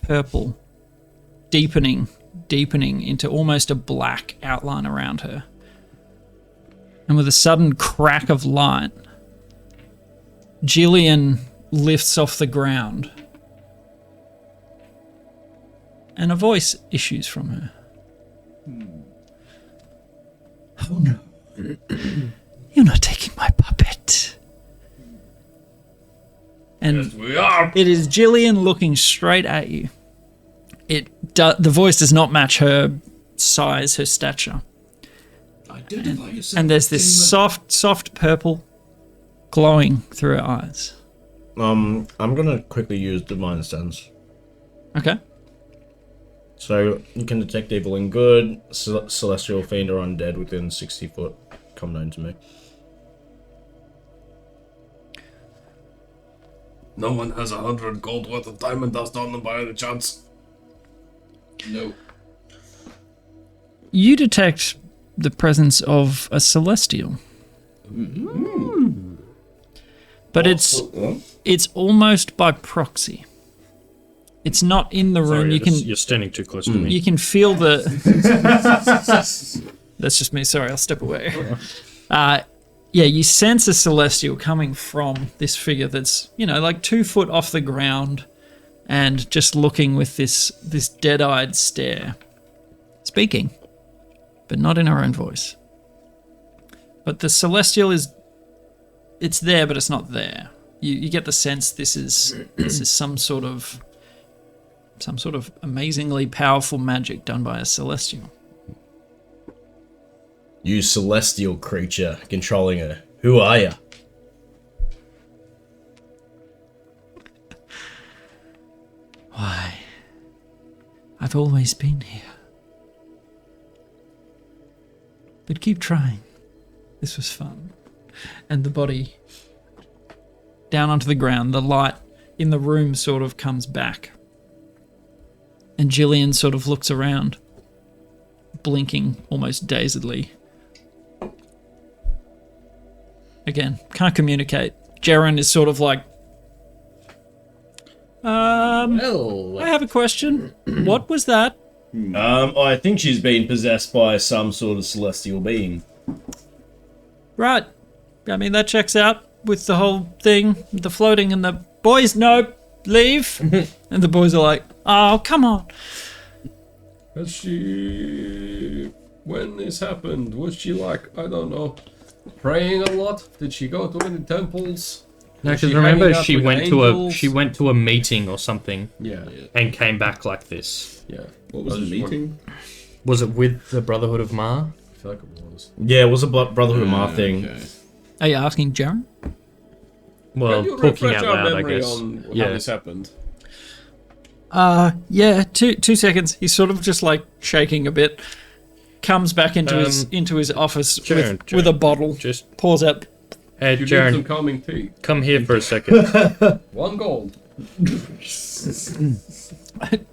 purple, deepening into almost a black outline around her. And with a sudden crack of light, Jillian lifts off the ground, and a voice issues from her. Oh no. You're not taking my puppet. And We are. it is Jillian looking straight at you. The voice does not match her size, her stature. Identify yourself. And there's this soft purple glowing through her eyes. I'm gonna quickly use Divine Sense. Okay. So you can detect evil and good, celestial, fiend, or undead within 60 foot. Come known to me. No one has 100 gold worth of diamond dust on them by any chance. No. You detect the presence of a celestial. But it's almost by proxy. It's not in the room. Sorry, you're standing too close to me. You can feel the. That's just me. Sorry, I'll step away. Yeah, you sense a celestial coming from this figure that's, like 2 foot off the ground and just looking with this dead-eyed stare. Speaking, but not in her own voice. But the celestial it's there, but it's not there. You get the sense this is some sort of amazingly powerful magic done by a celestial. You celestial creature controlling her. Who are you? I've always been here. But keep trying. This was fun. And the body down onto the ground, the light in the room sort of comes back. And Jillian sort of looks around, blinking almost dazedly. Again, can't communicate. Jaren is sort of like, Well, I have a question. What was that? I think she's been possessed by some sort of celestial being. Right. I mean, that checks out with the whole thing, the floating and the boys, no, leave. And the boys are like, oh, come on. Has she... When this happened, was she like, I don't know, praying a lot? Did she go to any temples? no, Was because she remember hanging out she with went angels? to a meeting or something Yeah, and came back like this. yeah. What was I the just want- meeting? Was it with the Brotherhood of Ma? I feel like it was. Yeah, it was a Brotherhood of Ma thing. Okay. Are you asking Jaren? Well, Can you talking refresh out our loud, I memory guess. on how Yeah. this happened? Yeah, two seconds. He's sort of just like shaking a bit. Comes back into his office Jaren, with a bottle. Just, Pours out. hey, You need some Jaren, calming tea. come here for a second. 1 gold.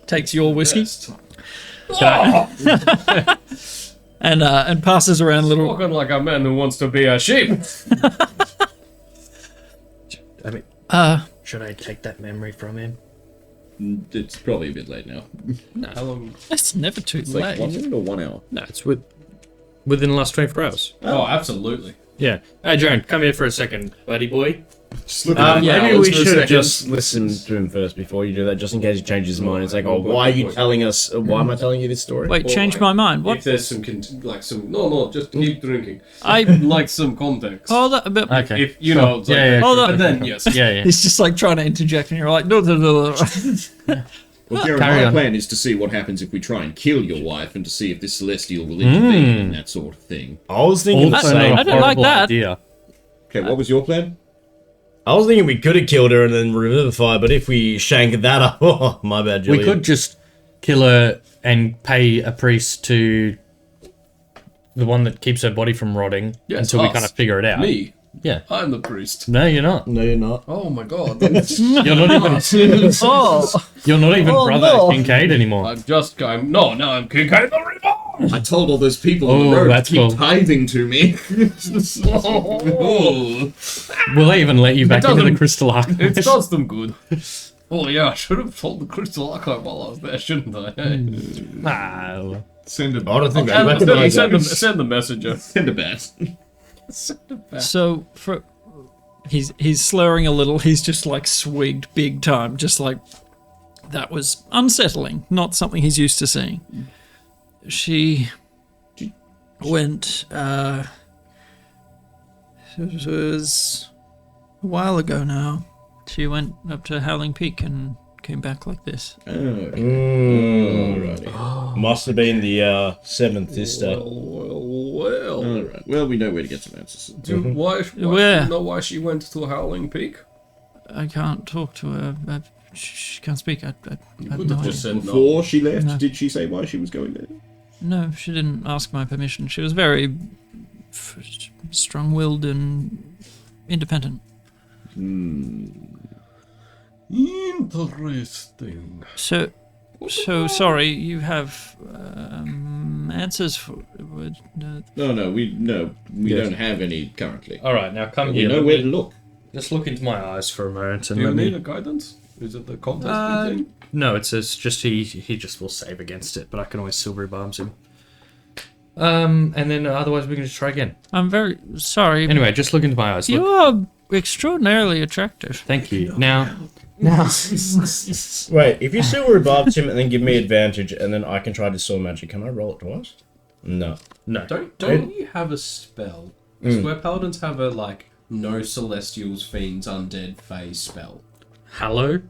Takes your whiskey Best. and passes around a little. Talking like a man who wants to be a sheep. I mean, should I take that memory from him? It's probably a bit late now. How long? It's never too It's like late. 1 minute or 1 hour. No, it's within the last 24 hours. Oh, absolutely. Yeah. Hey, Jaren, come here for a second, buddy boy. Maybe we for a should have second. just listened to him first before you do that, just in case he changes his mind. It's like, oh, why are you telling us? Why am I telling you this story? Wait, Or change like, my mind. What? If there's some, no, just keep drinking. I Like some context. hold on. But Okay. If, you know, it's like, Yeah, yeah, Hold sure, on. but sure, then, sure. yes. Yeah, yeah. he's just like trying to interject, and you're like, no, no, no, no. Well, Jared, Carry my on. plan is to see what happens if we try and kill your wife and to see if this celestial will intervene and that sort of thing. I was thinking the Also same. not I a don't like horrible that. idea. Okay, what was your plan? I was thinking we could have killed her and then revivify, but if we shank that up, oh, my bad, Julian. We could just kill her and pay a priest to the one that keeps her body from rotting Yes, until we us. kind of figure it out. Me, Yeah. I'm the priest. No, you're not. No, you're not. Oh my god. You're not even. Oh, You're not even Oh, brother no. Kincaid anymore. Now I'm Kincaid the River. I told all those people on Oh, the road that's to keep cool. tithing to me. Will they even let you back into the doesn't- Crystal Arc? It does them good. Oh yeah, I should have told the Crystal Archive while I was there, shouldn't I? Hey. Ah, Send a I don't think And I send, recognize that. send the messenger. Send a bat. so for he's slurring a little. He's just like swigged big time. Just like that was unsettling. Not something he's used to seeing. She went. It was a while ago now. She went up to Howling Peak and came back like this. Alrighty. Must have been the 7th this day. Well. Alright. Well, we know where to get some answers. Why Where? do you know why she went to Howling Peak? I can't talk to her. She can't speak. I have Could no have idea. just said no. Before she left, No. did she say why she was going there? No, she didn't ask my permission. She was very strong-willed and independent. Interesting. So sorry. You have answers for. No, we don't have any currently. all right, now come We here. know Let where me to look. just look into my eyes for a moment and Do you let need me. a guidance? Is it the contest thing? No, it says just he just will save against it, but I can always silvery bombs him. And then otherwise we can just try again. I'm very sorry. Anyway, just look into my eyes. you Look. are extraordinarily attractive. Thank you. Now, Wait, if you silver rebarbs him and then give me advantage and then I can try to sword magic, can I roll it twice? No. no. Don't you have a spell? Square Paladins have a, like, no celestials, fiends, undead, phase spell. Hallow.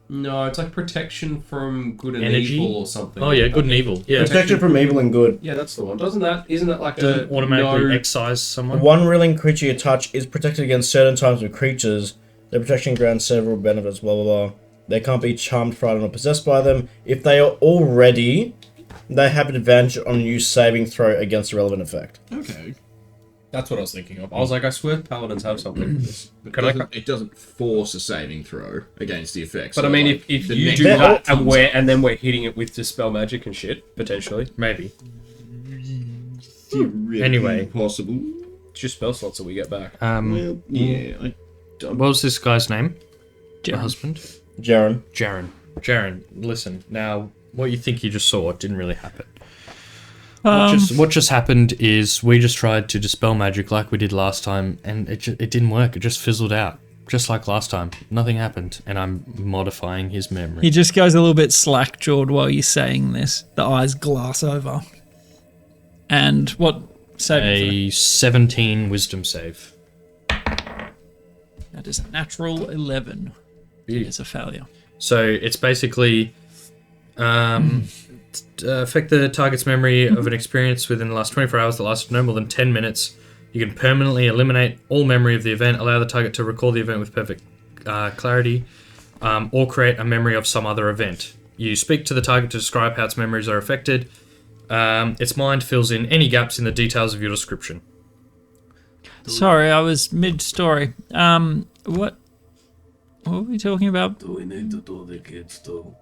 No, it's like protection from good and Energy? evil or something. Oh yeah, good and evil. Yeah. Protection from evil and good. Yeah, that's the one. Isn't that like Doesn't a automatically no... excise someone. One willing creature you touch is protected against certain types of creatures. The protection grants several benefits, blah blah blah. They can't be charmed, frightened, or possessed by them. If they are already, they have an advantage on a new saving throw against a relevant effect. Okay. That's what I was thinking of. I was like, I swear paladins have something. It doesn't force a saving throw against the effects. But I mean, if the you next do one that comes and then we're hitting it with dispel magic and shit, potentially. Maybe. theoretically Anyway. possible. It's just spell slots that we get back. Well, yeah. What was this guy's name? Your Jaren. husband? Jaren. Jaren. Jaren, listen. Now, what you think you just saw didn't really happen. What just happened is we just tried to dispel magic like we did last time, and it didn't work. It just fizzled out, just like last time. Nothing happened, and I'm modifying his memory. He just goes a little bit slack-jawed while you're saying this. The eyes glass over. And what saving A 17 wisdom save. That is a natural 11. It's a failure. So it's basically affect the target's memory of an experience within the last 24 hours that lasted no more than 10 minutes. You can permanently eliminate all memory of the event, allow the target to recall the event with perfect clarity, or create a memory of some other event. You speak to the target to describe how its memories are affected. Its mind fills in any gaps in the details of your description. Sorry, I was mid-story. What were we talking about? Do we need to do the kids too?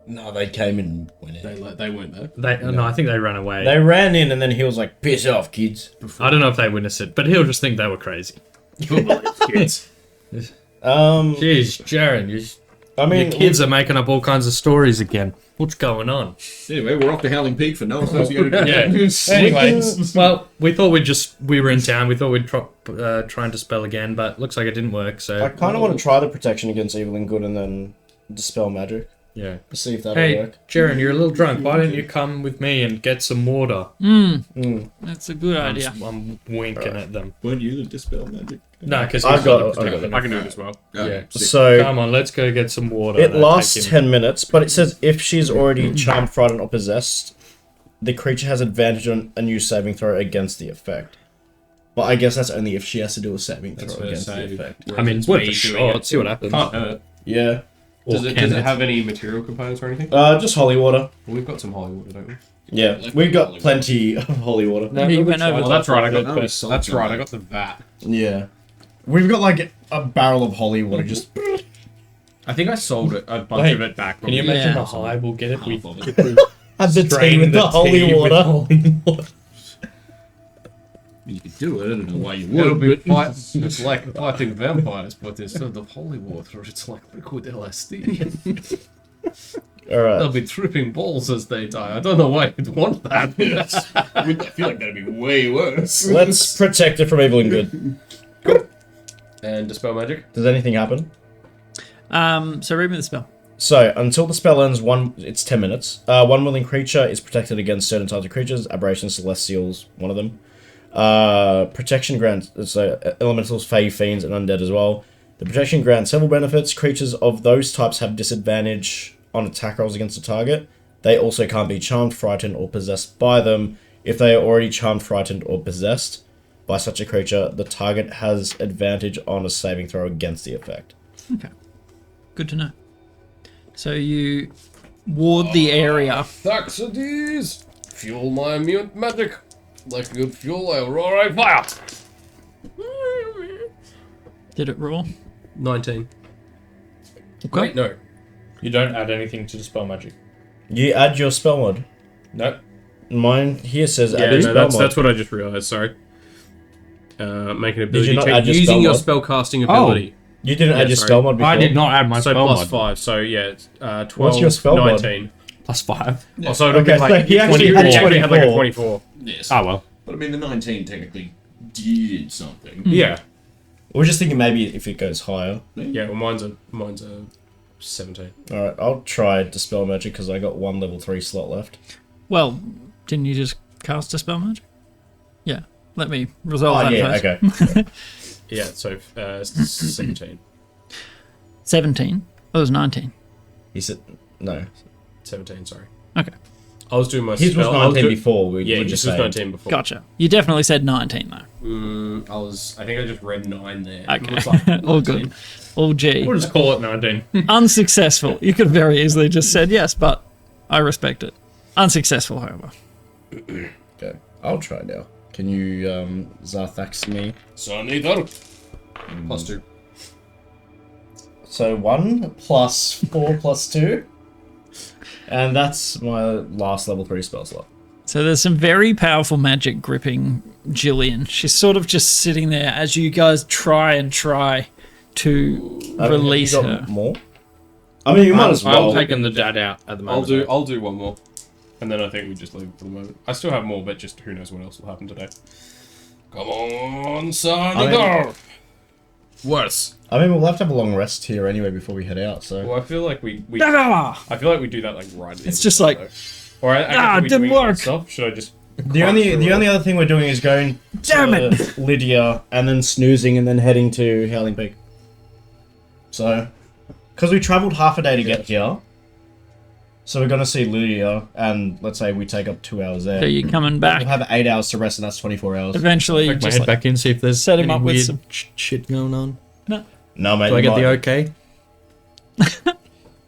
No, they came in and went in. They weren't there. No, I think they ran away. They ran in and then he was like, piss off, kids. I don't know if they witnessed it, but he'll just think they were crazy. Kids. Jeez, Jaren, I mean, your kids are making up all kinds of stories again. What's going on? Anyway, we're off to Howling Peak for no associated. Anyway, well, we thought we were in town. We thought we'd try and dispel again, but looks like it didn't work. So I kind of want to try the protection against evil and good and then dispel magic. yeah. To see if that'll Hey, work. Jaren, you're a little drunk. Why don't you come with me and get some water? That's a good idea. I'm winking at them. Weren't you the dispel magic? No, because I've got I can do it as well. Yeah. So Come on, let's go get some water. it and lasts take him. 10 minutes, but it says if she's already charmed, frightened, or possessed, the creature has advantage on a new saving throw against the effect. But I guess that's only if she has to do a saving throw against the effect. I mean, worth a shot. See what happens. Can't hurt. Yeah. Does Or it can it? have any material components or anything? Just holy water. Well, we've got some holy water, don't we? Yeah, we've got plenty of holy water. He went over. Well, that's right. I got No, the. it's That's salt right. on I it. got the vat. Yeah. We've got like a barrel of holy water just... I think I sold it, a bunch Wait, of it back. Can you imagine Yeah. how high we'll get if we Have the tea strain with the holy tea with water. holy water? You could do it. I don't know why you It'll would. be but it's like fighting vampires, but instead of holy water, it's like liquid LSD. Alright. They'll be tripping balls as they die. I don't know why you'd want that. I feel like that'd be way worse. Let's protect it from evil and good. And dispel magic. Does anything happen? So read me the spell. So, until the spell ends, it's 10 minutes. One willing creature is protected against certain types of creatures, aberrations, celestials, one of them. Protection grants, so elementals, fae, fiends, and undead as well. The protection grants several benefits. Creatures of those types have disadvantage on attack rolls against the target. They also can't be charmed, frightened, or possessed by them. If they are already charmed, frightened, or possessed by such a creature, the target has advantage on a saving throw against the effect. Okay. Good to know. So you ward the area. Thaxides! Fuel my mute magic. Like good fuel, I'll roar a fire. Did it roll? 19. Okay. Wait, no. You don't add anything to dispel magic. You add your spell mod. Nope. Mine here says add Yeah, a no, spell mod. that's what I just realised. Sorry. Make an ability you not check add your using spell your mod? spell casting ability. You didn't Yeah, add your sorry. spell mod before. I did not add my So spell plus mod. 5. So yeah, it's 12. What's your spell mod? 19. Plus 5. Oh, so it'll Okay, be like so he actually 24. had He actually had like a 24. 24. Yes. Oh well. But I mean, the 19 technically did something. Yeah. We're just thinking maybe if it goes higher. Yeah. Well, mine's a 17. Alright, I'll try Dispel Magic because I got one level 3 slot left. Well, didn't you just cast a spell magic? Yeah. Let me resolve that first. okay. Yeah. So 17. 17. Oh, it was 19. He said, no. 17. Sorry. Okay. I was doing my His was spell. I 19 doing- before. Yeah, We're his just was saying. 19 before. Gotcha. You definitely said 19 though. I think I just read 9 there. Okay. It looks like All 19. good. All G. We'll just call it 19. Unsuccessful. You could have very easily just said yes, but I respect it. Unsuccessful, however. Okay, I'll try now. Can you Zarthax me? So neither. Plus 2. So 1 plus 4 plus 2. And that's my last level 3 spell slot. So there's some very powerful magic gripping Jillian. She's sort of just sitting there as you guys try to release Have you got her. more? I mean, you might as well. I'm taking the dad out at the moment. I'll do one more. And then I think we just leave it for the moment. I still have more, but just who knows what else will happen today. Come on, son. Worse. I mean, we'll have to have a long rest here anyway before we head out. So Well, I feel like we Ah! I feel like we do that like right at the It's end just of the like, show. Or I it didn't work. Should I just the only other thing we're doing is going Damn to Lydia and then snoozing and then heading to Howling Peak. So, because we travelled half a day to get here, so we're gonna see Lydia, and let's say we take up 2 hours there. So you're coming back. We'll have 8 hours to rest, and that's 24 hours. Eventually, Take my just head like, back in, see if there's set him any up with weird some- shit going on. No, mate. Do I you get the might- okay?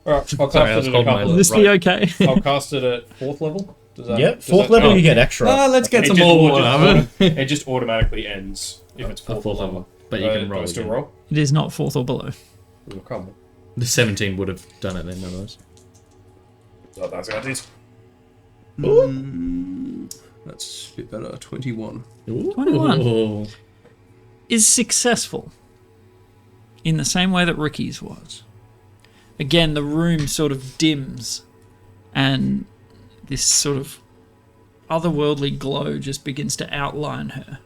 Alright, I'll Sorry, I cast was it at a holding my couple will of this be okay? I'll cast it at 4th level. Does that, Yep, does 4th that- level oh, you get extra. Let's get it some just- more. It just automatically ends if it's 4th Fourth level. level, but you can Do I roll still again. roll? It is not 4th or below. Oh, come on. The 17 would have done it then, nonetheless. Oh, that's got it. That's a bit better. 21. 21. Ooh. Is successful in the same way that Ricky's was. Again, the room sort of dims and this sort of otherworldly glow just begins to outline her.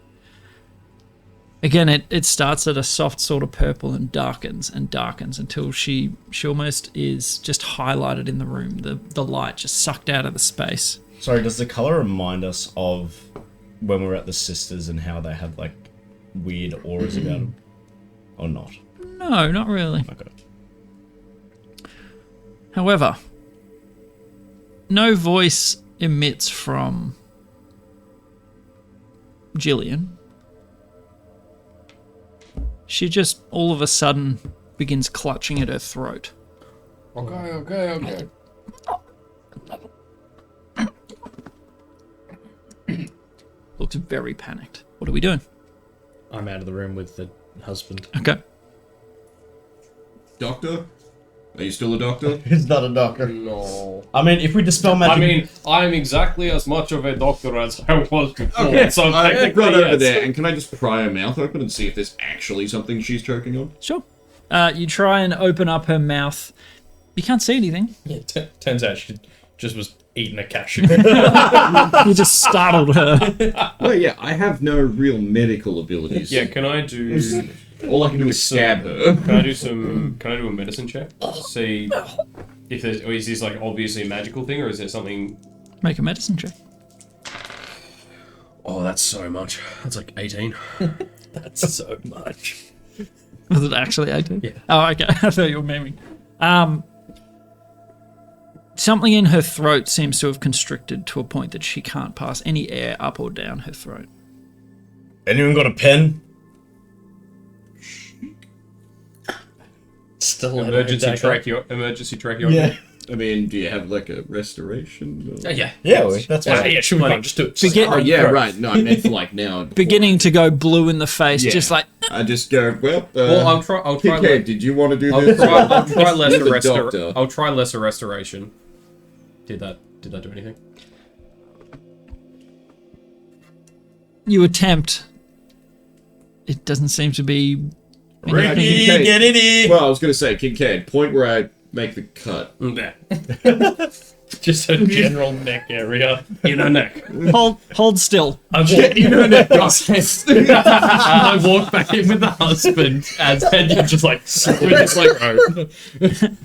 Again, it starts at a soft sort of purple and darkens until she almost is just highlighted in the room. The light just sucked out of the space. Sorry, does the color remind us of when we were at the Sisters and how they had like weird auras about them, or not? No, not really. Okay. However, no voice emits from Jillian. She just all of a sudden begins clutching at her throat. Okay. Looks very panicked. What are we doing? I'm out of the room with the husband. Okay. Doctor? Are you still a doctor? He's not a doctor. No. I mean, if we dispel magic, I mean, I'm exactly as much of a doctor as I was before. Okay, so I technically, run over yes. there, and can I just pry her mouth open and see if there's actually something she's choking on? Sure. You try and open up her mouth. You can't see anything. Yeah, turns out she just was eating a cashew. You just startled her. Well, yeah, I have no real medical abilities. Yeah, can I do? All I can do is stab her. Can I do a medicine check? See if there's. Or is this like obviously a magical thing, or is there something? Make a medicine check. Oh, that's so much. That's like 18. That's so much. Was it actually 18? Yeah. Oh, okay. I thought you were memeing. Something in her throat seems to have constricted to a point that she can't pass any air up or down her throat. anyone got a pen? Still Emergency tracheotomy. I mean, do you have like a restoration? Or... Yeah. Yeah, that's Yeah, fine. yeah, sure, why not? Just do it. Begin- Oh, yeah, right. No, I meant for like now. Beginning to go blue in the face, Yeah. just like, I just go, well, Well, I'll try. PK, did you want to do I'll this? try lesser You're the doctor. I'll try lesser restoration. Did that do anything? you attempt. It doesn't seem to be. Ricky, Kincaid. get in here! Well, I was going to say, Kincaid, point where I make the cut. Yeah. Just a general neck area. Inner neck. Hold still. I walk back in with the husband, and then you're just like, with this like,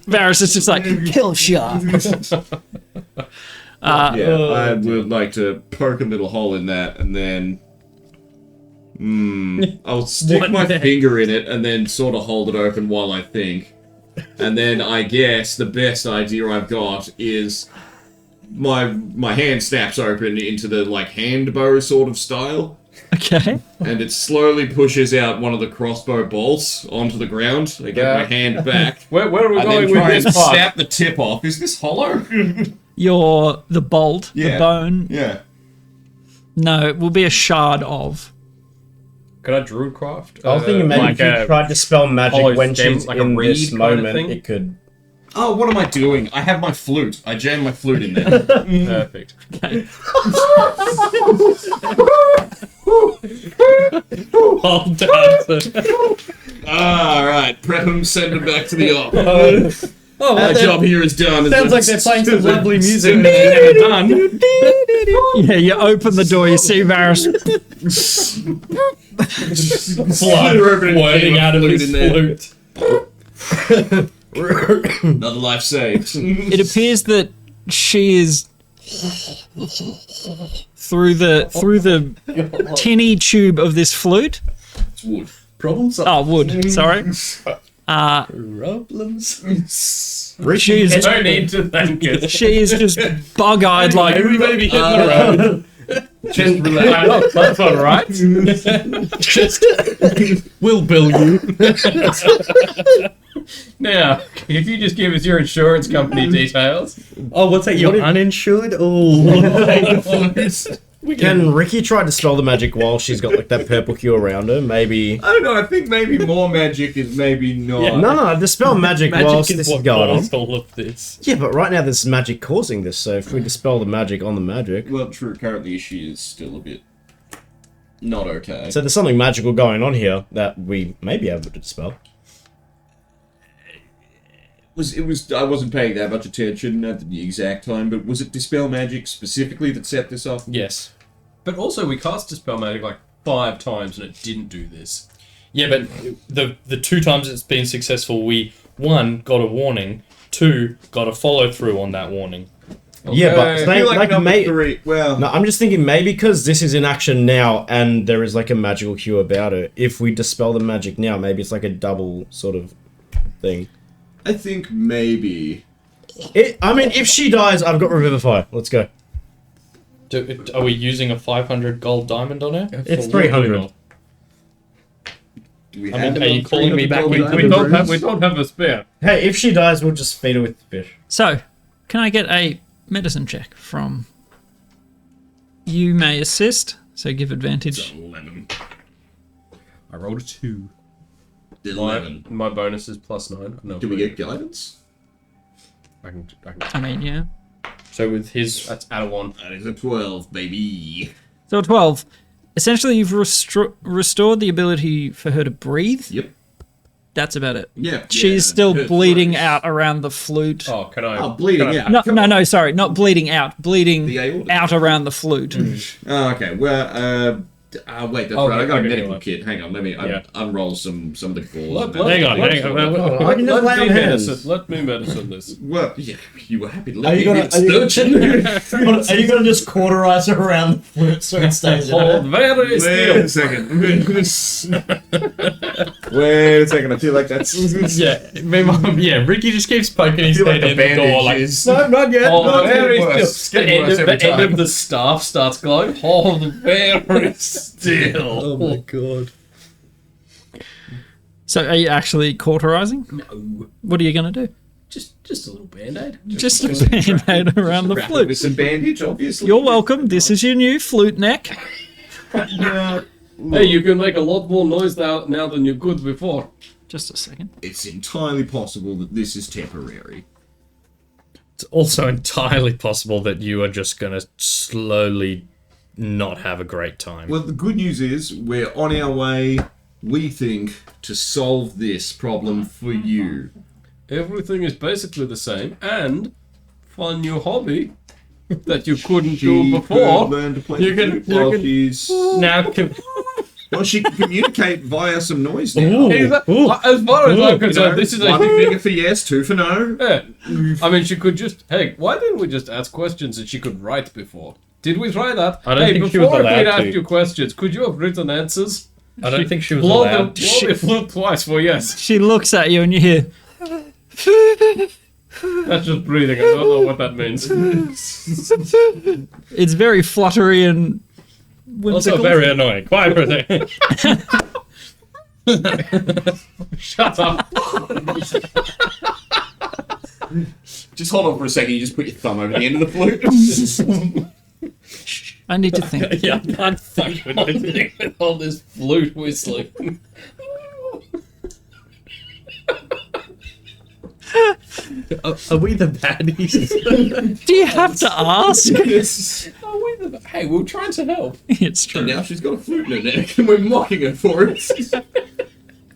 Varys is just like, kill shot. Yeah, I would like to poke a little hole in that, and then... I'll stick What my the heck? finger in it, and then sort of hold it open while I think. And then I guess the best idea I've got is my hand snaps open into the like hand bow sort of style, Okay. and it slowly pushes out one of the crossbow bolts onto the ground. I get my hand back. Where are we And going then with try and this part? snap the tip off. Is this hollow? The bolt, the Yeah. bone. Yeah. No, it will be a shard of. Can I druidcraft? I was thinking maybe like if you tried to spell magic hollow when stem, she's like a in reed this kind of moment, thing? it could. Oh, what am I doing? I have my flute. I jam my flute in there. Perfect. Well done. All right, prep him, send him back to the op. Oh, My job here is done. sounds like they're playing some lovely music that they've never done. Yeah, you open the door, you see Varys. Blood floating out of his flute. Another life saved. It appears that she is through the tinny tube of this flute. It's wood. Problem solved. Oh, wood. Sorry. Problems. She's No need to thank us. she is just bug-eyed, like We may be hitting the road. Just relax. That's all right. We'll bill you. Now, if you just give us your insurance company details. Oh, what's that? You're uninsured? Oh. Can Ricky try to spell the magic while she's got like that purple hue around her? Maybe. I don't know. I think maybe more magic is maybe not. No, dispel magic, whilst this is going on. all of this. Yeah, but right now there's magic causing this, so if we dispel the magic on the magic. Well, true. Currently, she is still a bit not okay. So there's something magical going on here that we may be able to dispel. It was. I wasn't paying that much attention at the exact time, but was it dispel magic specifically that set this off? Yes. But also, we cast Dispel Magic like 5 times and it didn't do this. Yeah, but the 2 times it's been successful, we 1 got a warning, 2 got a follow through on that warning. Yeah, but I feel like number may- 3. Well, No, I'm just thinking maybe because this is in action now and there is like a magical hue about it. If we dispel the magic now, maybe it's like a double sort of thing. I think maybe. If she dies, I've got Revivify. Let's go. Are we using a 500 gold diamond on her? It's 300. Do we I have mean, are you enough calling me back? 300 We don't have a spare. Hey, if she dies, we'll just feed her with the fish. So, can I get a medicine check from you? May assist, so give advantage. 11. I rolled a 2. 11. My bonus is +9. No, Do we get guidance? I can. I mean, yeah. So with his... That's out of 1. That is a 12, baby. So 12. Essentially, you've restored the ability for her to breathe. Yep. That's about it. Yeah. She's yeah, still her bleeding throat. out around the flute. Oh, can I? Oh, bleeding can I- out. No, Come no, on. no, sorry, not bleeding out. Bleeding The aorta. out around the flute. Oh, okay. Well, wait, that's Oh, right. I got a okay, medical anyway. kit. Hang on, let me Yeah. unroll some of the gauze. Let- and let- that. Hang on. I can just lay on hands. Let me medicine this. Well, yeah, you were happy to Are let you me gonna get sturgeon. are you gonna just cauterize her around the flute so it stays in Hold her? very Wait still. a second. Wait a second. I feel like that's. Yeah, Ricky just keeps poking his I feel like head the in the door bandage like... is. No, not yet. Hold not yet. very worse. still. It's getting worse every The end time. of the staff starts glowing. Hold very still. Oh my god. So, are you actually cauterizing? No, What are you going to do? just a little band-aid. Just a band-aid around the Wrap it with flute. some bandage, obviously. You're welcome. This is your new flute neck. Yeah. Hey, you can make a lot more noise now than you could before. Just a second. It's entirely possible that this is temporary. It's also entirely possible that you are just going to slowly not have a great time. Well, the good news is we're on our way, we think, to solve this problem for you. Everything is basically the same, and fun new hobby that you couldn't She do before. could learn to play You the can- flute while you can- she's... now, Well, she can communicate via some noise now. As far as I'm concerned, this is a One finger for yes, 2 for no. Yeah. I mean, she could just. Hey, why didn't we just ask questions that she could write before? Did we try that? I don't hey, think she was before allowed we'd to. asked you questions, could you have written answers? I don't think she was Blow allowed. the flute twice for yes. She looks at you and you hear... That's just breathing. I don't know what that means. It's very fluttery and Also whimsical. very annoying. Quiet for a second. Shut up. Just hold on for a second. You just put your thumb over the end of the flute. I need to think. Yeah, I can't fuck with it. With all this flute whistling. Are we the baddies? Do you have to ask? Oh, wait, hey, we're trying to help. It's And true. now she's got a flute in her neck, and we're mocking her for it.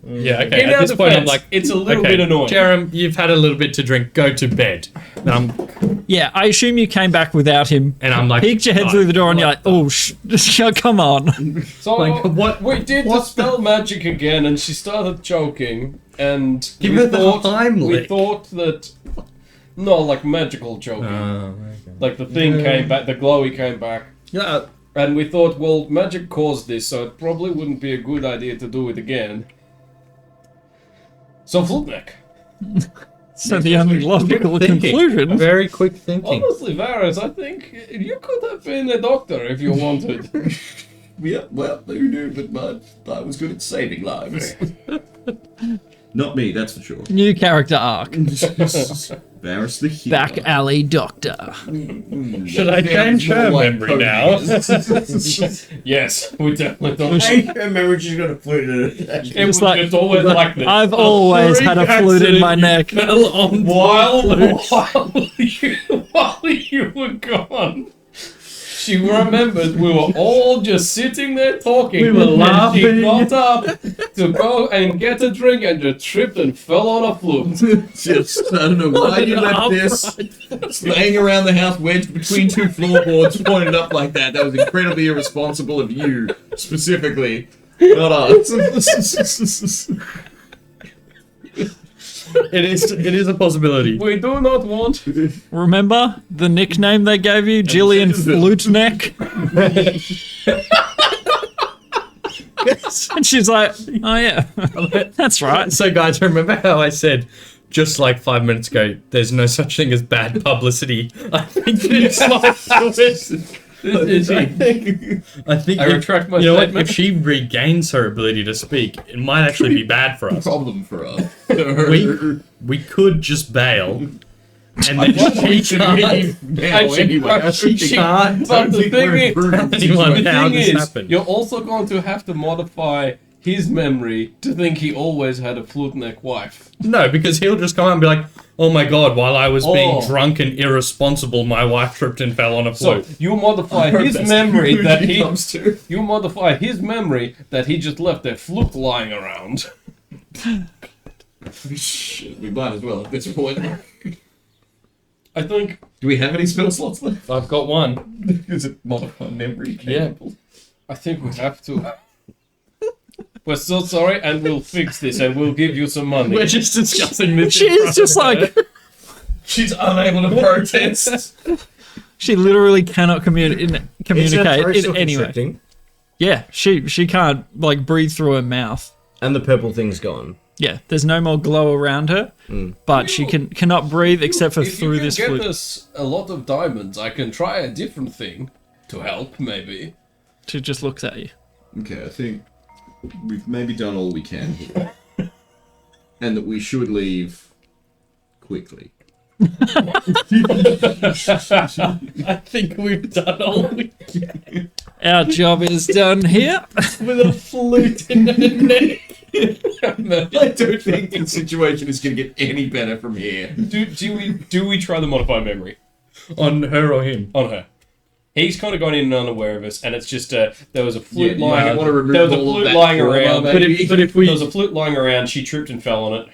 Yeah, okay. In At our this point, I'm defense, like, it's a little okay, bit annoying. Jerem, you've had a little bit to drink. Go to bed. And Yeah, I assume you came back without him. I'm like, Peeked your head "Oh, through the door and you're what like, oh, come on. So Like, what- we did the spell magic again, and she started choking. And Give we her the thought Heimlich. that like magical choking. Like the thing came back, the glowy came back. Yeah. And we thought, well, magic caused this, so it probably wouldn't be a good idea to do it again. So flute neck. So the only logical conclusion. Very quick thinking. Honestly, Varys, I think you could have been a doctor if you wanted. Yeah, well, who knew, but I was good at saving lives. Not me, that's for sure. New character arc. Varys the healer. Back alley doctor. Should I change her memory now? Yes, we definitely don't. I remember she's got a flute in it. It's, like- it's always like this. I've always had a flute in my neck. while you were gone, she remembered we were all just sitting there talking. We were laughing. And she got up to go and get a drink and just tripped and fell on a flute. Just, I don't know why you left this laying around the house wedged between two floorboards pointed up like that. That was incredibly irresponsible of you, specifically. Not us. It is a possibility. We do not want. Remember the nickname they gave you? Jillian Flute Neck? And she's like, oh yeah, that's right. So, guys, remember how I said just like 5 minutes ago, there's no such thing as bad publicity? I think it's like I think I retract my you know what? statement. If she regains her ability to speak, it might actually be bad for us. Problem for us. We could just bail, and then she can't. She can't. But the thing Anyone how is, this happened. you're also going to have to modify his memory to think he always had a flute neck wife. No, because he'll just come out and be like, "Oh my god! While I was being Oh. drunk and irresponsible, my wife tripped and fell on a So flute." you modify his That's memory who that she he comes to. you modify his memory that he just left their flute lying around. Shit, we might as well at this point. I think Do we have any spell slots left? I've got one. Is it modify memory? Yeah. I think we have to. We're so sorry, and we'll fix this, and we'll give you some money. We're just discussing this. She's just like, She's unable to protest. she literally cannot communicate in any way. Constricting? Yeah, she can't like breathe through her mouth. And the purple thing's gone. Yeah, there's no more glow around her, but she cannot breathe except for If through you can this get flute. us a lot of diamonds, I can try a different thing to help, maybe. She just looks at you. Okay, I think we've maybe done all we can here. And that we should leave quickly. I think we've done all we can Our job is done here. with a flute in her neck. I don't think the situation is going to get any better from here. Do we try the modify memory On her or him? on her? He's kind of gone in and unaware of us, and it's just there was a flute Yeah, lying. I wanna remove There was a all of flute that lying trauma, around. maybe. But if There we, was a flute lying around. She tripped and fell on it.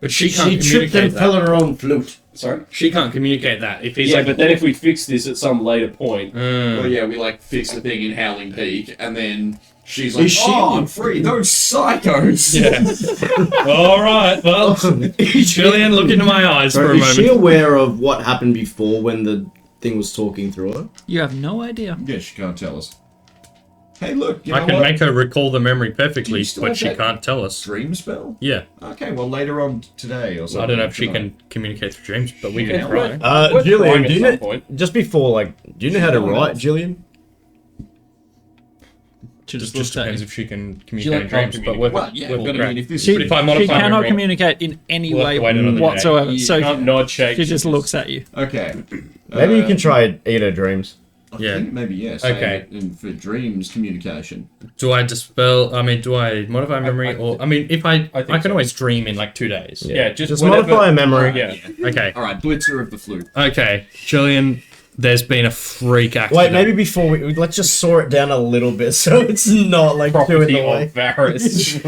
but she can't She tripped communicate and fell that. on her own flute. Sorry. She can't communicate that. If he's Yeah, like, but then if we fix this at some later point, Well, yeah, we like fix the thing in Howling Peak, and then she's like, Is she- "Oh, I'm free." Those psychos. yeah. All right. Well, Julian, look into my eyes for a Is she moment. aware of what happened before when the thing was talking through her? You have no idea. Yeah, she can't tell us. Hey, look, you I know can what? make her recall the memory perfectly, still but have she that can't tell us. Dream spell? Yeah. Okay, well, later on today or something. I don't know if she tonight. can communicate through dreams, but we Yeah, can try. right. We're Julian, trying do at you some know, point. just before, like, do you know how to No one write, else. Julian? She It just just looks at depends you. if she can She communicate in can't dreams, but we're, Well, yeah, we're but I great. mean, if this She, But if I she modify cannot memory- communicate in any We'll have way to wait another day. whatsoever. Yeah. So Can't nod, shake. she just looks at you. Okay. Maybe you can try eat her dreams. I Yeah. think maybe yes. Okay. And for dreams communication. Do I dispel? I mean, do I modify memory, or I mean, if I think can so. always dream in like 2 days. Yeah, just Just modify a memory. Yeah. Okay. All right, Blitzer of the flute. Okay, Julian. There's been a freak accident. Wait, maybe before let's just saw it down a little bit so it's not like too in Property the of way. Varys.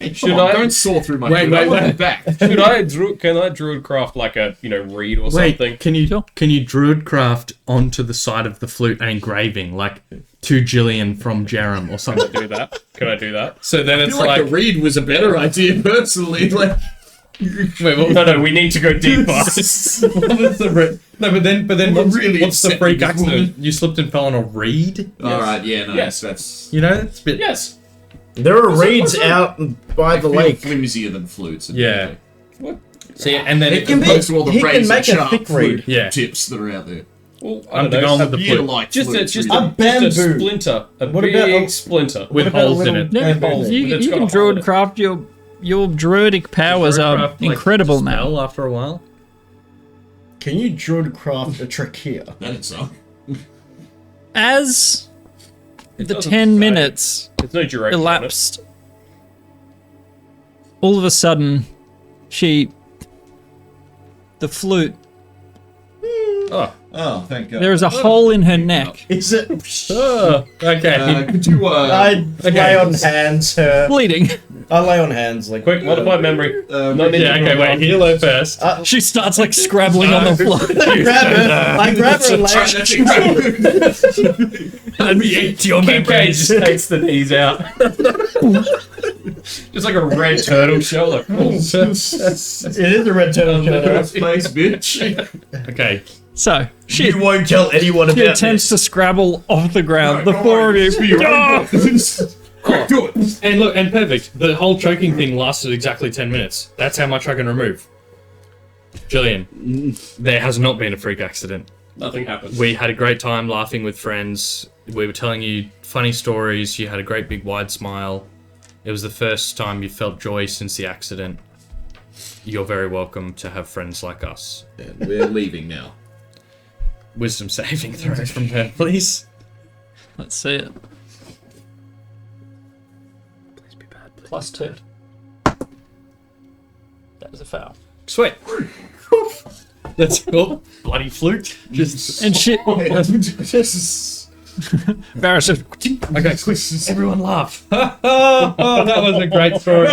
Hey, Should come on, I- don't saw through my Wait, flute. I wait, want wait. it back. Can I druidcraft like a reed or Wait, something? can you Sure. druidcraft onto the side of the flute an engraving like to Jillian from Jerem or something? Do that? Can I do that? So then I it's feel like, like, the read was a better idea personally. Like, wait, what, No, we need to go deeper. what was the no? But then What what's, really what's the upset freak me this accident? woman- You slipped and fell on a reed. all right, yeah, no, Yes. that's. You know, it's a bit. Yes. There are reeds out by the feel lake. flimsier than flutes. Yeah. What? See, and then It can be- Opposed to all the he can razor make a sharp thick flute reed. Yeah. tips that are out there. Well, I'm going with the Beer flute like just a flutes, just really. a, A bamboo. just a splinter, a What big about splinter. with about a holes in little- it. Yeah, balls, you, but it's you got can a hole in it. druidcraft your druidic powers are Druidcraft, like, incredible now. dispel after a while. Can you druidcraft a trachea? That'd suck. As the doesn't 10 say. minutes There's no duration. on it. elapsed, all of a sudden, the flute, Oh, thank God. there is a hole in her neck, Is it? Oh, okay. Could you, I lay on hands her. bleeding. I lay on hands like Quick, modify memory. No need yeah, to okay, do wait, it. heal her first. She starts like scrabbling on the floor. I grab her. I grab her and lay her. Let me eat your Kincaid just takes the knees out. Just like a red turtle shell. Like, It is a red turtle show. Space, bitch. Okay. So, she You won't tell anyone She about attempts to scrabble off the ground. The Don't four of worry, you. it's for your own good. Quick, do it. And look, and perfect. The whole choking thing lasted exactly 10 minutes. That's how much I can remove. Jillian, there has not been a freak accident. nothing happened. We had a great time laughing with friends. We were telling you funny stories. You had a great big wide smile. It was the first time you felt joy since the accident. You're very welcome to have friends like us. And we're leaving now. Wisdom saving throw from her, please. Let's see it. Please be bad, please. +2. That was a foul. Sweet. That's cool. Bloody flute. Just And shit. Varys says, okay, quick, everyone laugh. Oh, that was a great story.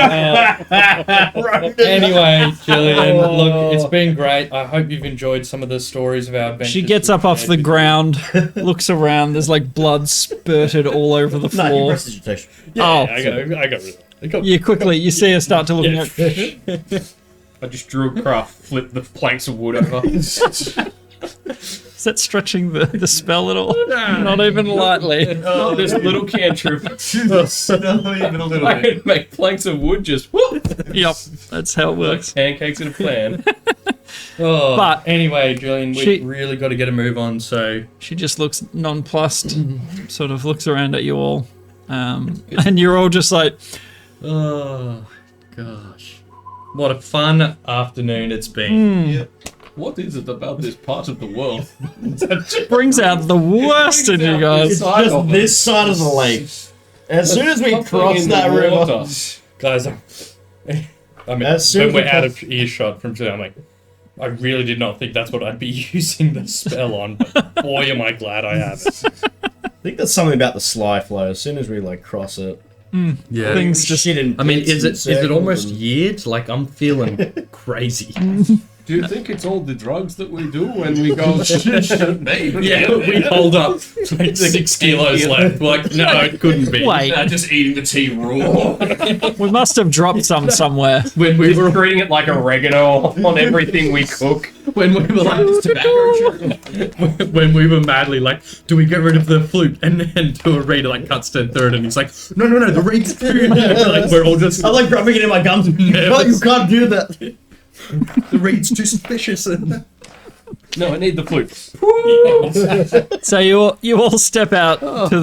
Anyway, Jillian, look, it's been great. I hope you've enjoyed some of the stories of our adventures. she gets up off the ground, looks around. There's like blood spurted all over the No, you floor. prestidigitation. Oh, I got rid of it. you quickly, you see her start to look Yeah. at. I just drew a craft, flip the planks of wood over. Is that stretching the spell at all? Not even lightly. This little cantrip. Not even a little I bit. can make planks of wood just whoop, Yep, that's how it works. pancakes in a pan. Oh, But- anyway, Jillian, we She- really got to get a move on. So She just looks nonplussed, sort of looks around at you all, and you're all just like, oh gosh, what a fun afternoon it's been. What is it about this part of the world? brings out the worst in you guys. It's just this side of the lake. As soon as we Something cross in the that river, water. Guys, I mean, As soon when as we're we out cross- of earshot from today, I'm like, I really did not think that's what I'd be using the spell on, but boy, am I glad I have it. I think there's something about the sly flow. As soon as we like cross it, Yeah. Things just. shit in I mean, pits is and it circles almost and- yeared? Like, I'm feeling crazy. Do you think it's all the drugs that we do when we go? Maybe. Yeah, we hold up like 6 kilos left. Like, no, it couldn't be. Wait, Just eating the tea raw. we must have dropped some somewhere. When we We're were treating it like oregano on everything we cook. when we were like, when we were madly like, do we get rid of the flute? And then to a reader like cuts to third, and he's like, no, the reed's too. Like we're all just I like rubbing it in my gums. No, you can't do that. the reed's too suspicious. No, I need the flute. So you all step out to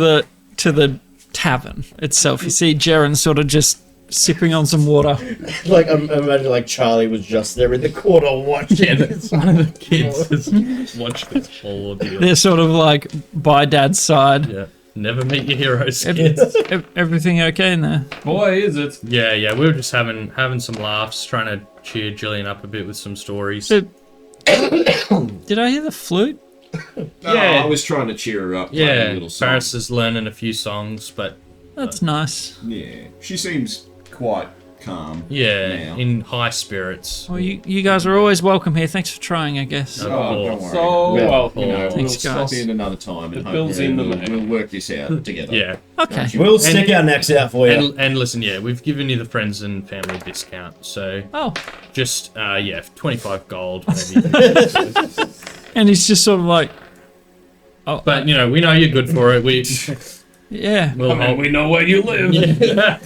the tavern itself. You see Jaren sort of just sipping on some water. Like I imagine, like Charlie was just there in the corner watching. One of the kids has watched this whole ordeal. They're sort of like by Dad's side. Yeah, never meet your heroes. Everything okay in there? Boy, is it. Yeah, we were just having some laughs, trying to cheer Jillian up a bit with some stories. So, did I hear the flute? I was trying to cheer her up. Playing a Yeah, little song. Paris is learning a few songs, but That's nice. Yeah, she seems quite calm. yeah, now. in high spirits. Well, you guys are always welcome here. Thanks for trying, I guess. Oh, don't worry. So Well, you know, welcome. we'll Thanks, stop guys. in another time and The bill's hopefully in the we'll, bag. we'll work this out together. Yeah, Okay. We'll stick our necks out for you. and listen, yeah, we've given you the friends and family discount, so Oh, just 25 gold maybe. and he's just sort of like, oh, But you know, we know you're good for it. yeah. We'll I mean, we know where you live.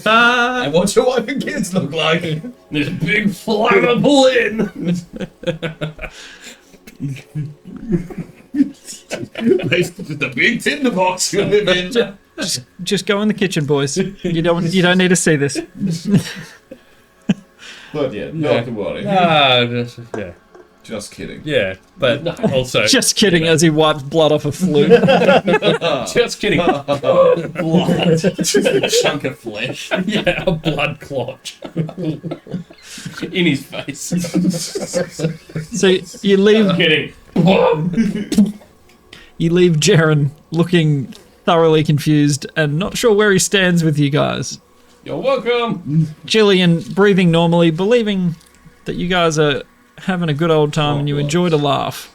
And what's your wife and kids look like? This big flammable inn. It's just a big tinderbox you live in. Just go in the kitchen, boys. You don't need to see this. But yeah, not to worry. yeah, Just kidding. yeah, but also Just kidding. As he wipes blood off a flute. Just kidding. Blood. Just a chunk of flesh. yeah, a blood clot. In his face. So you leave Kidding. Jaren looking thoroughly confused and not sure where he stands with you guys. You're welcome. Jillian breathing normally, believing that you guys are having a good old time and you enjoyed a laugh.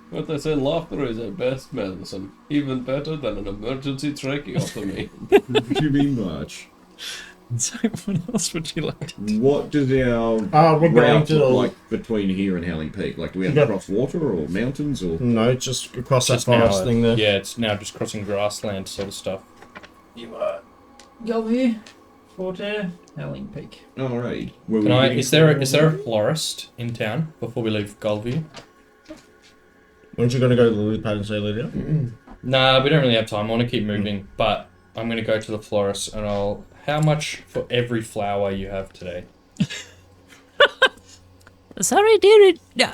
What they say, laughter is the best medicine. Even better than an emergency tracheotomy. Too mean much. So what else would you like to do? What does our We're going route to look like between here and Howling Peak? Like, do we have to cross water or mountains or? No, just across that Just now, forest thing there. Yeah, it's now just crossing grassland sort of stuff. Go here. Fortaare, Howling Peak. Alrighty. Is there a florist in town before we leave Goldview? Weren't you going to go to the lily pad and say Lydia? Nah, we don't really have time. I want to keep moving, but I'm going to go to the florist and I'll... How much for every flower you have today? Sorry, dear.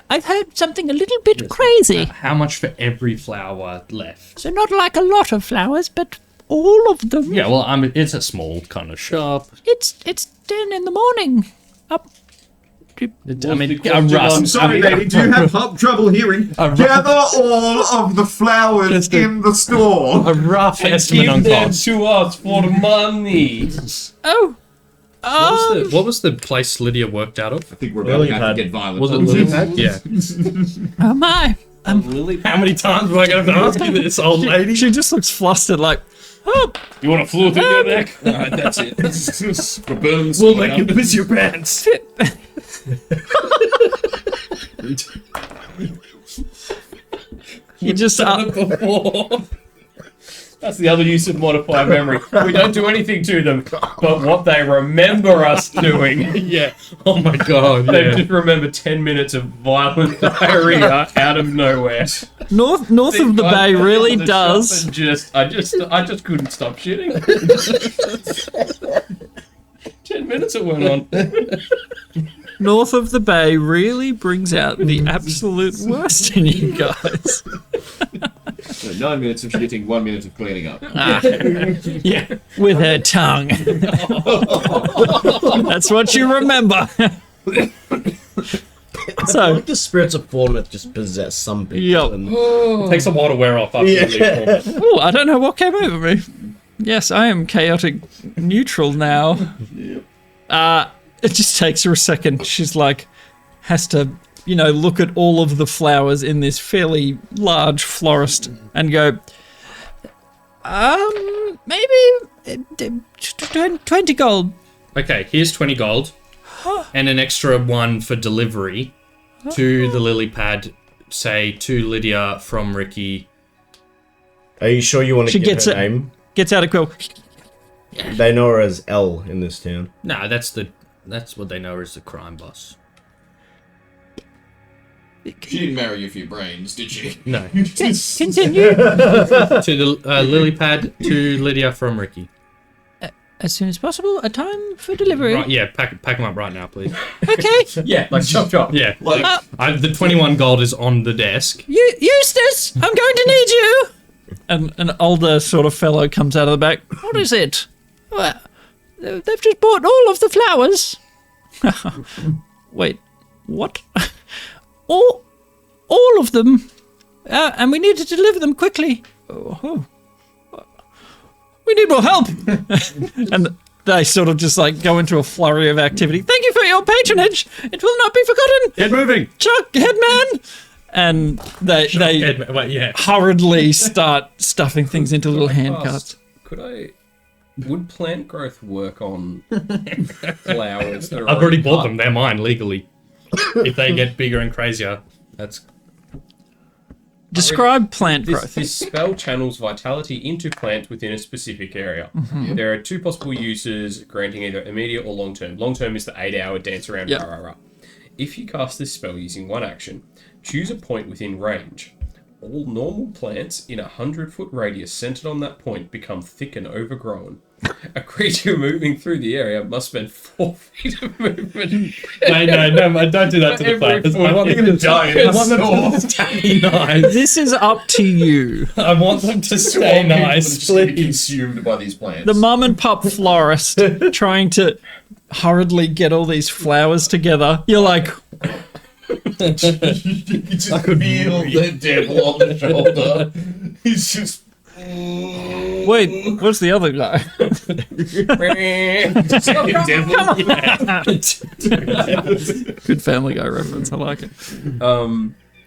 I've heard something a little bit crazy. How much for every flower left? So not like a lot of flowers, but all of them. Yeah, well, it's a small kind of shop. It's 10 in the morning. Up. I mean, a I'm rough. I'm sorry, lady. Do you have trouble hearing? Gather all of the flowers in the store. A rough estimate Give on them cost. to us for money. Oh. What was the place Lydia worked out of? I think we're about to have to get violent. Was it Lily? Yeah. Oh my. Lily, How many times am I going to ask you this, old lady? She just looks flustered, like, oh, you want a flute in your neck? Alright, that's it. For burns. We'll make you piss your pants. you just Before. That's the other use of modified memory. We don't do anything to them, but what they remember us doing. Yeah. Oh my god. They Yeah. just remember 10 minutes of violent diarrhea out of nowhere. north of the bay really The does. shop and I just couldn't stop shitting. 10 minutes it went on. North of the bay really brings out the absolute worst in you guys. So 9 minutes of shitting, 1 minute of cleaning up. Yeah, with her tongue. That's what you remember. So, Like the spirits of Bournemouth just possess some people. Yep. And It takes a while to wear off after you leave home. oh, I don't know what came over me. Yes, I am chaotic neutral now. It just takes her a second. She's like, has to, look at all of the flowers in this fairly large florist and go, maybe 20 gold. Okay, here's 20 gold. And an extra one for delivery. to the lily pad. Say to Lydia from Ricky. Are you sure you want to She give gets her it. name? Gets out a quill. They know her as L in this town. No, that's what they know as the crime boss. She didn't marry you for your brains, did she? No. Continue. To the lily pad to Lydia from Ricky. As soon as possible, a time for delivery. Right, yeah, pack them up right now, please. Okay. Yeah, like chop. Yeah, Like, the 21 gold is on the desk. Eustace, I'm going to need you. And an older sort of fellow comes out of the back. What is it? Well, they've just bought all of the flowers. Wait, what? All of them. And we need to deliver them quickly. Oh. We need more help. And they sort of just like go into a flurry of activity. Thank you for your patronage. It will not be forgotten. Get moving. Chuck, headman. And they Wait, yeah. hurriedly start stuffing things into little handcarts. Would plant growth work on flowers that are I've already bought cut? them. They're mine legally. If they get bigger and crazier, that's Describe plant growth. This spell channels vitality into plant within a specific area. There are 2 possible uses, granting either immediate or long term. Long term is the 8-hour dance around. Yep. Rah, rah, rah. If you cast this spell using one action, choose a point within range. All normal plants in a 100-foot radius centered on that point become thick and overgrown. A creature moving through the area must spend 4 feet of movement. no, don't do that to the flowers. I want them to stay nice. This is up to you. I want them to stay nice, Just be please. consumed by these plants. The mum and pup florist trying to hurriedly get all these flowers together. You're like, You just feel the devil on the shoulder. He's just. wait, what's the other guy? Good Family Guy reference. I like it.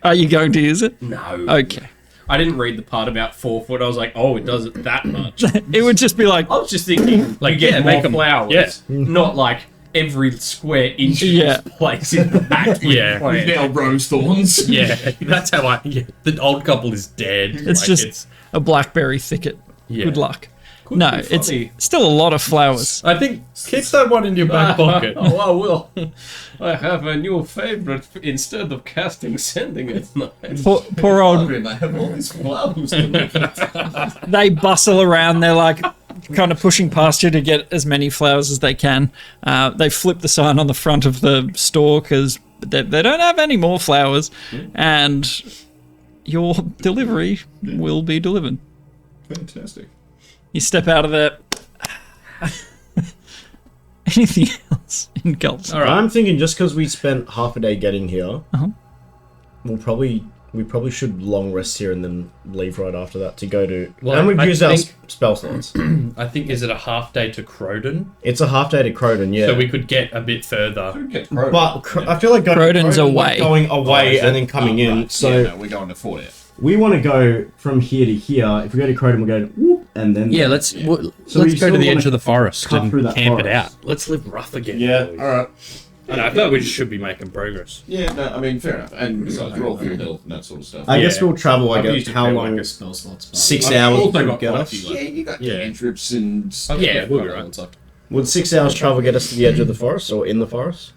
Are you going to use it? No. Okay. I didn't read the part about 4 foot. I was like, oh, it does it that much. It would just be like, I was just thinking, like, yeah, get make more 'em- flowers. yeah. Not like every square inch Yeah. of this place is packed with Yeah. plants. Now rose thorns. Yeah, that's how I. Yeah, the old couple is dead. it's just a blackberry thicket. Yeah. Good luck. No, be it's funny. still a lot of flowers. I think keep that one in your back pocket. Oh, I will. I have a new favorite. Instead of casting, sending it. Poor old, I have all these flowers. they bustle around. They're like kind of pushing past you to get as many flowers as they can. They flip the sign on the front of the store because they don't have any more flowers, and your delivery will be delivered. Fantastic. You step out of there. Anything else in Gulps? I'm thinking just because we spent half a day getting here, Uh-huh. we probably should long rest here and then leave right after that to go to. Well, and we've I used our think- spell slots. I think is it a half day to Croydon, It's a half day to Croydon, yeah. so we could get a bit further. but I feel like going Croydon's to Croydon, away. like going away is and it? then coming Oh, in. right. So Yeah, no, we're going to Fortaare. we want to go from here to here. If we go to Croydon, we're going whoop, and then Yeah, let's So we let's go still to the wanna edge of the forest cut through and that camp it forest. out. Let's live rough again. Yeah. boys. All right. I know, I feel like we should be making progress. Yeah, no, I mean, fair enough. And besides, we're all through health and that sort of stuff. I guess Yeah. we'll travel. I I've guess used it how for long? like a spell slot spell. 6 I've hours also would got get quite a us. few Yeah, you got Yeah. cantrips and stuff. Yeah, we'll be Couple right. ones left. Would 6 hours travel get us to the edge of the forest or in the forest?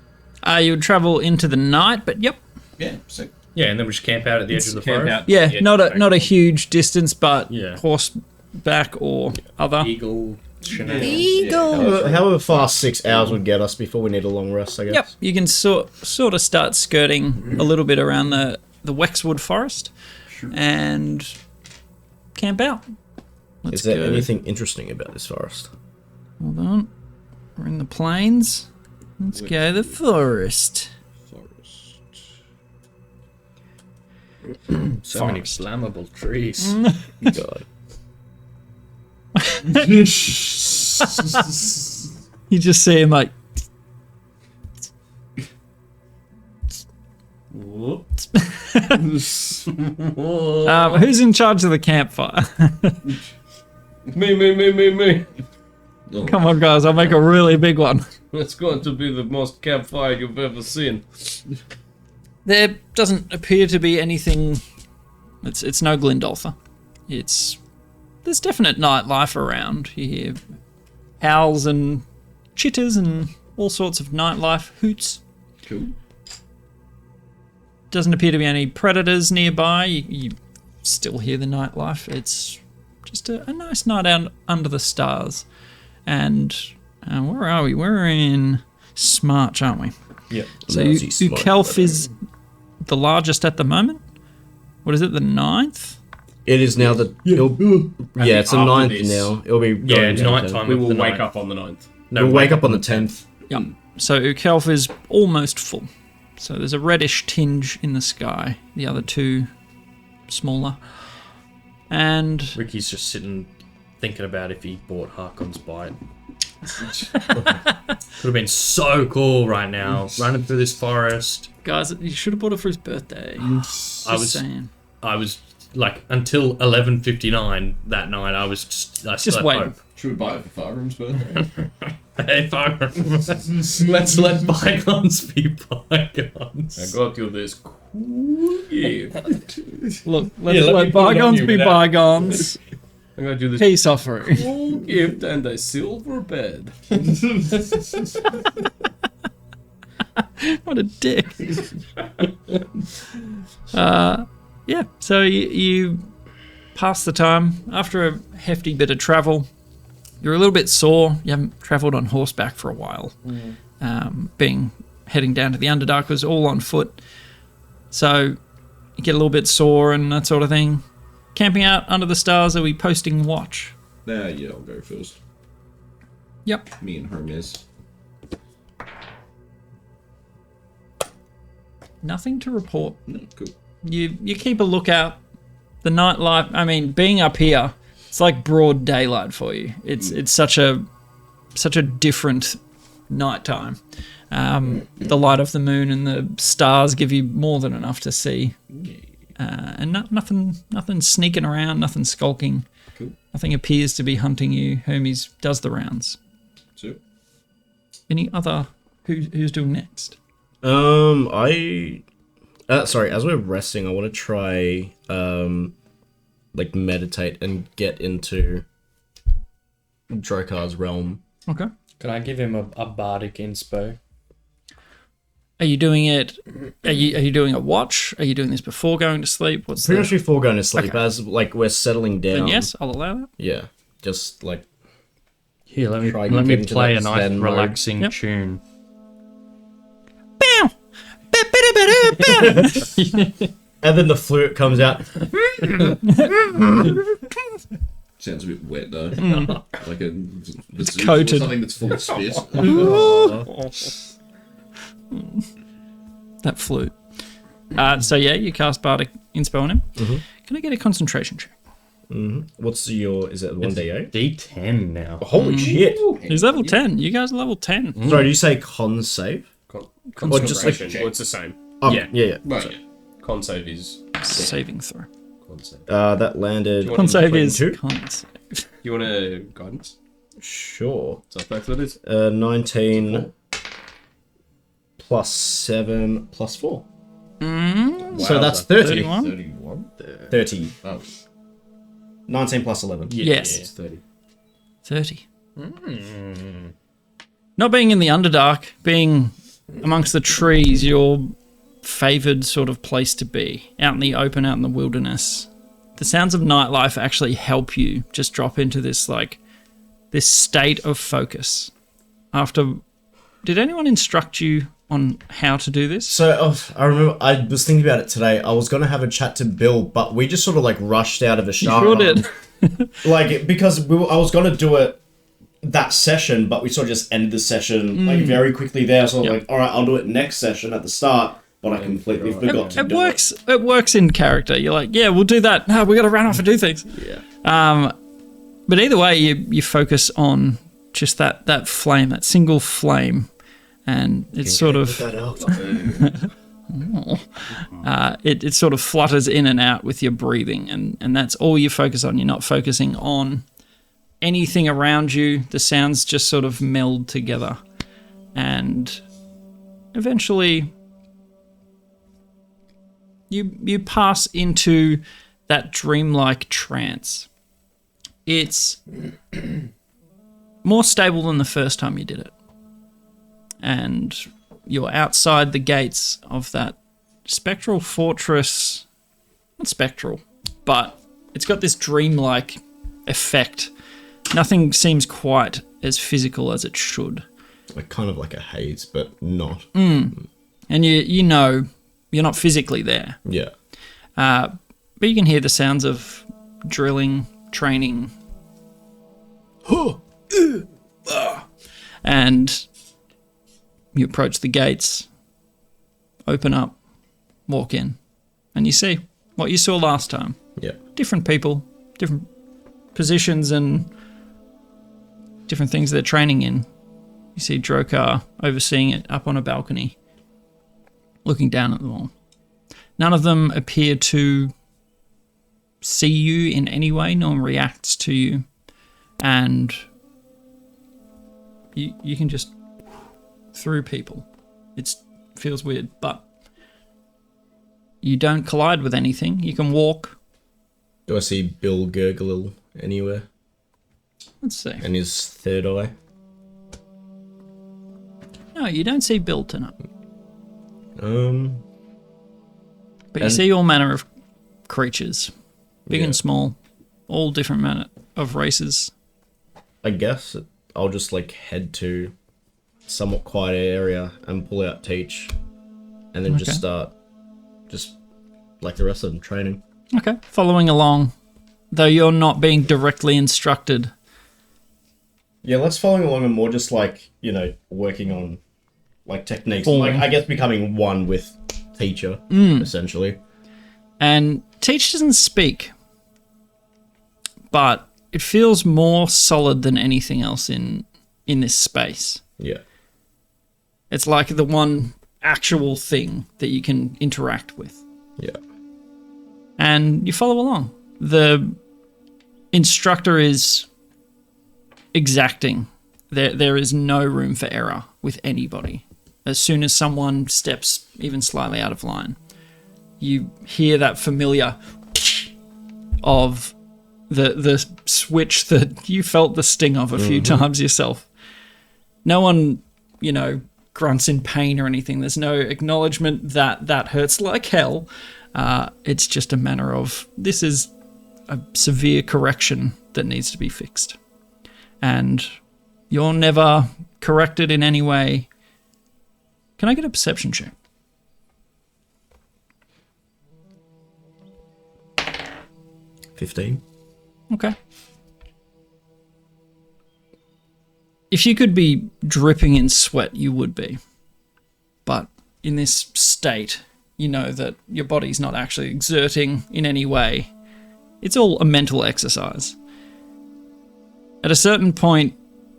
You would travel into the night, but yep. Yeah, sick. Yeah, and then we just camp out at the edge of the Camp forest. out. Yeah, Yeah, not a huge distance, but Yeah. horseback or other. Eagle shenanigans. Eagle. However fast 6 hours would get us before we need a long rest, I guess. Yep, you can sort of start skirting a little bit around the Wexwood Forest and camp out. Let's Is there go. anything interesting about this forest? Hold on. We're in the plains. Let's go the forest. So many Forest. flammable trees. God. You just see him like. Who's in charge of the campfire? Me. Come on, guys, I'll make a really big one. It's going to be the most campfire you've ever seen. There doesn't appear to be anything. It's no Glindolfer. There's definite nightlife around. You hear howls and chitters and all sorts of nightlife hoots. Cool. Doesn't appear to be any predators nearby. You still hear the nightlife. It's just a nice night out under the stars. And where are we? We're in Smarch, aren't we? Yep. So Ukelf is the largest at the moment. What is it, the 9th? It is now the... Yeah, it's the after 9th this. now. It'll be... Yeah, going it's down night to- time. We will The wake ninth. up on the 9th. We'll wake up on the 10th. Yep. So Ukelf is almost full. So there's a reddish tinge in the sky. The other two smaller. And Ricky's just sitting thinking about if he bought Harkon's bite. Could have been so cool right now, running through this forest. guys, you should have bought it for his birthday. Just saying. I was like until 11:59 that night. I was I still Just had wait. hope. Should we buy it for Fargrim's birthday? Hey, let's let bygones be bygones. I got you this cool gift. Look, let's let me let put it on bygones you be without- bygones. I got you this Peace offering. cool gift and a silver bed. What a dick. Yeah, so you pass the time after a hefty bit of travel. You're a little bit sore. You haven't travelled on horseback for a while. Heading down to the Underdark was all on foot. So you get a little bit sore and that sort of thing. Camping out under the stars, are we posting watch? Yeah, I'll go first. Yep. Me and Hermes. Nothing to report. No, cool. You keep a lookout. The nightlife, I mean, being up here, it's like broad daylight for you. It's such a different nighttime. The light of the moon and the stars give you more than enough to see. And nothing sneaking around, nothing skulking. Cool. Nothing appears to be hunting you. Hermes does the rounds. So, Any other? Who's doing next? Sorry, as we're resting, I want to try, meditate and get into Drokar's realm. Okay. Can I give him a bardic inspo? Are you doing it? Are you doing a watch? Are you doing this before going to sleep? What's Pretty the? much before going to sleep, Okay. as, we're settling down. Then yes, I'll allow that. Yeah, just, Here, let me Try and get into play that a nice Zen mode. relaxing Yep. tune. and then the flute comes out. sounds a bit wet though. Like a bazooka Coated. or something that's full of spit. That flute. So yeah, you cast Bardic Inspo on him. Can I get a concentration check? What's your, is it 1d8? D10 now. Holy shit. He's level 10. You guys are level 10. Sorry, do you say con save? Or just like, Well, it's the same. oh, Yeah. yeah. Right, yeah. Con save is Saving throw. con save. That landed Con save is 22. con save. You want a guidance? Sure. So that's what it is. 19 plus 7 plus 4. So that's 30. 31. 31? 30. Oh, 19 plus 11. Yes. it's 30. 30. Not being in the Underdark, being amongst the trees, your favoured sort of place to be. Out in the open, out in the wilderness. The sounds of nightlife actually help you just drop into this, this state of focus. Did anyone instruct you on how to do this? So, I remember, I was thinking about it today. I was going to have a chat to Bill, but we just sort of rushed out of a shower. Sure did. Because I was going to do it that session, but we sort of just ended the session very quickly there. So I was all right, I'll do it next session at the start, but I completely forgot to It do works. It works in character. You're like, yeah, we'll do that. No, we got to run off and do things. Yeah. But either way, you focus on just that flame, that single flame, and it's sort of it sort of flutters in and out with your breathing, and that's all you focus on. You're not focusing on anything around you. The sounds just sort of meld together, and eventually you pass into that dreamlike trance. It's more stable than the first time you did it. And you're outside the gates of that spectral fortress. Not spectral, but it's got this dreamlike effect. Nothing seems quite as physical as it should. Like kind of like a haze, but not. And you know you're not physically there. Yeah. But you can hear the sounds of drilling, training. And you approach the gates, open up, walk in, and you see what you saw last time. Yeah. Different people, different positions and different things they're training in. You see Drokar overseeing it up on a balcony, looking down at them all. None of them appear to see you in any way. No one reacts to you. And you can just through people. It feels weird, but you don't collide with anything. You can walk. Do I see Bill Gurglil anywhere? Let's see. And his third eye? No, you don't see Bill tonight. But you and- see all manner of creatures, big Yeah. and small, all different manner of races. I guess I'll just like head to somewhat quiet area and pull out Teach, and then just Okay. start, just like the rest of them, training. Okay, following along, though you're not being directly instructed. Yeah, let's follow along and more just like, you know, working on like techniques. Form. Like I guess becoming one with Teacher, essentially. And Teach doesn't speak, but it feels more solid than anything else in this space. Yeah. It's like the one actual thing that you can interact with. Yeah. And you follow along. The instructor is exacting. There is no room for error with anybody. As soon as someone steps even slightly out of line, you hear that familiar of the switch that you felt the sting of a few times yourself. No one, you know, grunts in pain or anything. There's no acknowledgement that hurts like hell. It's just a matter of this is a severe correction that needs to be fixed. And you're never corrected in any way. Can I get a perception check? 15. Okay. If you could be dripping in sweat, you would be. But in this state, you know that your body's not actually exerting in any way. It's all a mental exercise. At a certain point,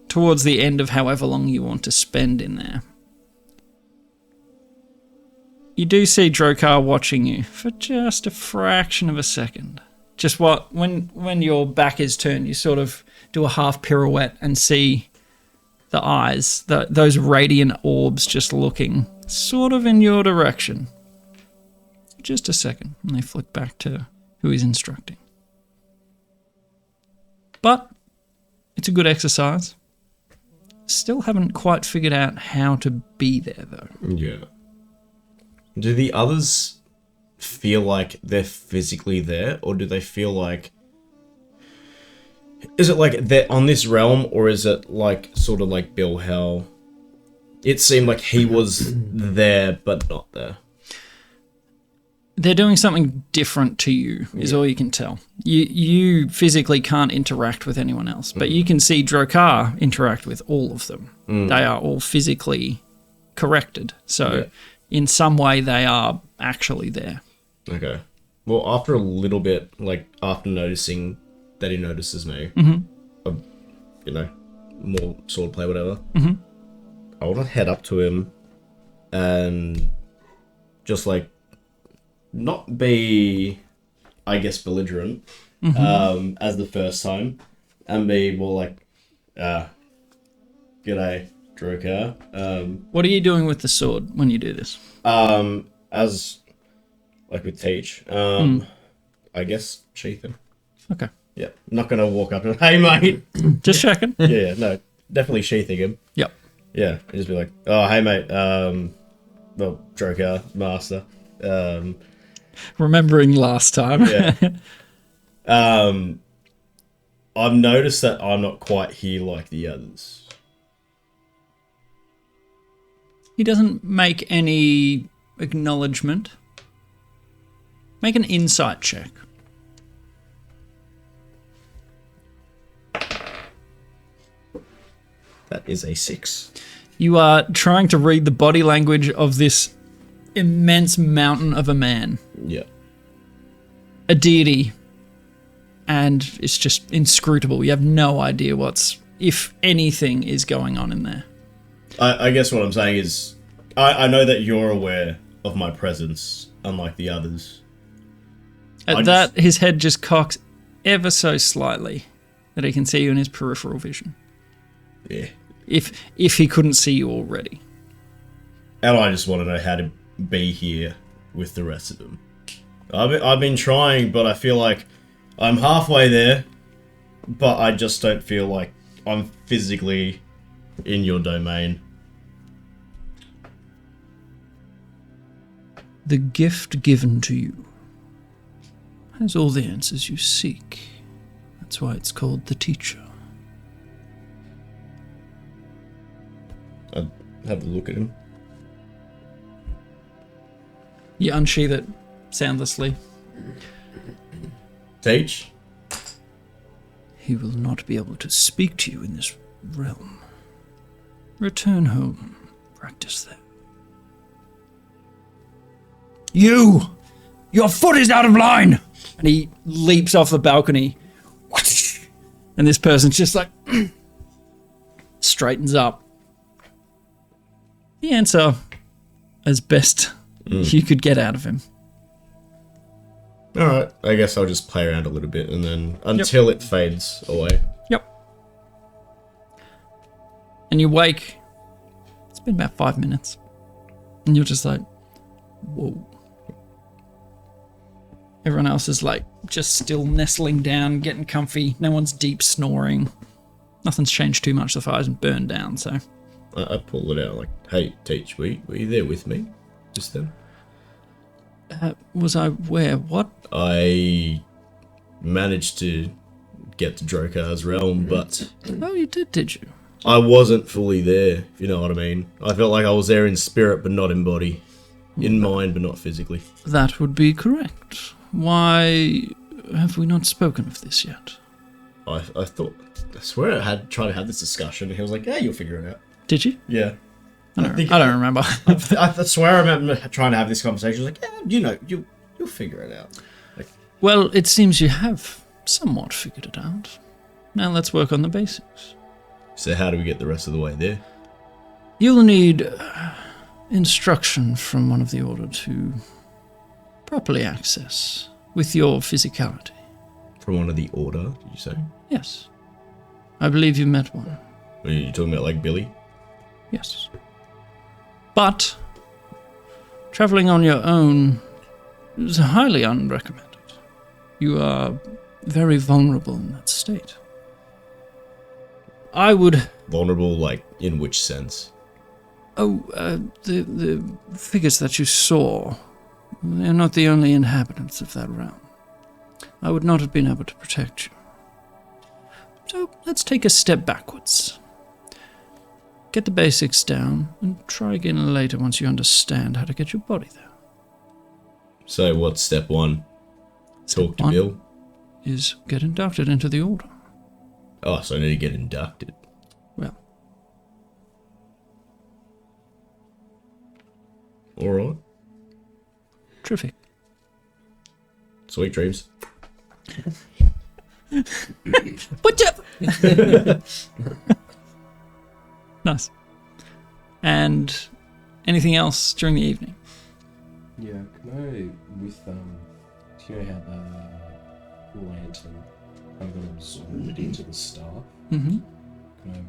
towards the end of however long you want to spend in there, you do see Drokar watching you for just a fraction of a second. Just when your back is turned, you sort of do a half pirouette and see the eyes, those radiant orbs just looking sort of in your direction. Just a second, and they flick back to who he's instructing. But it's a good exercise. Still haven't quite figured out how to be there, though. Yeah. Do the others feel like they're physically there, or do they feel like... Is it like they're on this realm, or is it like sort of like Bill Hell? It seemed like he was there, but not there. They're doing something different to you, is all you can tell. You physically can't interact with anyone else, but you can see Drokar interact with all of them. They are all physically corrected. So in some way they are actually there. Okay. Well, after a little bit, like after noticing that he notices me, you know, more swordplay, whatever, I want to head up to him and just like not be, I guess, belligerent as the first time, and be more like, g'day, Drokar. What are you doing with the sword when you do this? As like with Teach. I guess sheathing. Okay. Yeah, not gonna walk up and hey mate. Just checking. Yeah, no, definitely sheathing him. Yep. Yeah, and just be like, oh hey mate, well, Droker master. Remembering last time. Yeah. I've noticed that I'm not quite here like the others. He doesn't make any acknowledgement. Make an insight check. That is a 6. You are trying to read the body language of this immense mountain of a man, Yeah. a deity, and it's just inscrutable. You have no idea what's, if anything, is going on in there. I guess what I'm saying is, I know that you're aware of my presence, unlike the others. At that, his head just cocks ever so slightly that he can see you in his peripheral vision. Yeah. If he couldn't see you already. And I just want to know how to be here with the rest of them. I've been trying, but I feel like I'm halfway there, but I just don't feel like I'm physically in your domain. The gift given to you has all the answers you seek. That's why it's called the teacher. I'd have a look at him. You unsheath it soundlessly. Teach? He will not be able to speak to you in this realm. Return home. Practice there. You! Your foot is out of line! And he leaps off the balcony. And this person's just like... straightens up. The answer as best you could get out of him. Alright, I guess I'll just play around a little bit and then until it fades away. Yep. And you wake. It's been about 5 minutes. And you're just like, whoa. Everyone else is like just still nestling down, getting comfy. No one's deep snoring. Nothing's changed too much. The fire hasn't burned down, so. I pull it out like, hey, Teach, were you there with me just then? Was I where? What? I managed to get to Drokar's realm, but Oh, you did you? I wasn't fully there, if you know what I mean. I felt like I was there in spirit, but not in body. In mind, but not physically. That would be correct. Why have we not spoken of this yet? I swear I had tried to have this discussion, and he was like, yeah, you'll figure it out. Did you? Yeah. I don't remember. I swear I remember trying to have this conversation. He was like, yeah, you'll figure it out. Like, Well, it seems you have somewhat figured it out. Now let's work on the basics. so how do we get the rest of the way there? You'll need instruction from one of the Order to properly access with your physicality. From one of the Order, did you say? Yes. I believe you met one. Are you talking about like Billy? Yes. But traveling on your own is highly unrecommended. You are very vulnerable in that state. I would... Vulnerable, like, in which sense? The figures that you saw, they're not the only inhabitants of that realm. I would not have been able to protect you. So let's take a step backwards. Get the basics down, and try again later once you understand how to get your body there. So what's step one? Talk to one Bill? Is get inducted into the Order. Oh, so I need to get inducted. Well, Alright. terrific. Sweet dreams. What's up? Nice. And anything else during the evening? Yeah, can I, with, do you know how the lantern kind of got absorbed into the staff? Mm-hmm. Can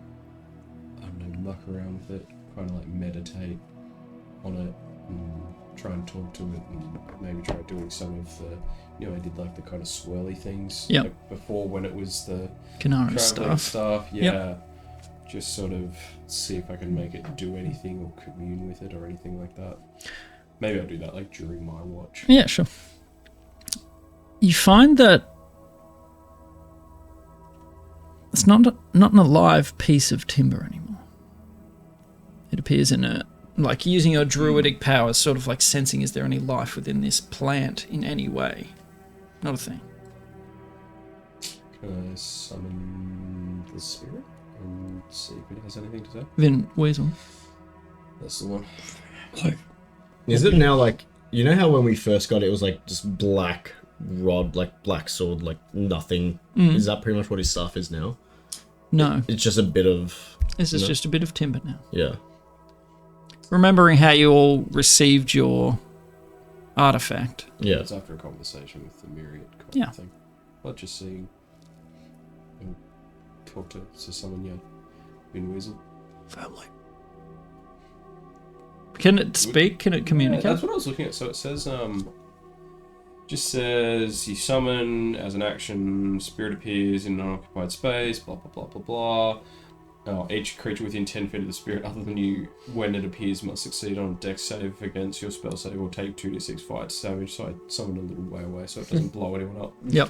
I don't know, muck around with it, kind of like meditate on it, and try and talk to it and maybe try doing some of the, I did like the kind of swirly things Yep. like before when it was the Kanara traveling stuff. Yeah. Just sort of see if I can make it do anything or commune with it or anything like that. Maybe I'll do that like during my watch. Yeah, sure. You find that it's not an alive piece of timber anymore. It appears in a, like using your druidic powers, sort of like sensing, is there any life within this plant in any way? Not a thing. Can I summon the spirit and see if it has anything to say? Vin Weasel. That's the one. Is it now like, you know how when we first got it, it was like just black rod, like black sword, like nothing? Is that pretty much what his stuff is now? No, It's just a bit of... this is no. just a bit of timber now. Yeah. Remembering how you all received your artifact. Yeah. It's after a conversation with the myriad kind Yeah. of thing. I'll just see and talk to someone, Bin Weasel. Family. Can it speak? Can it communicate? Yeah, that's what I was looking at. So it says, just says you summon as an action, spirit appears in an unoccupied space, blah blah blah blah blah. Each creature within 10 feet of the spirit other than you, when it appears, must succeed on a dex save against your spell save or take 2d6 fire damage. So I summoned a little way away so it doesn't blow anyone up. Yep.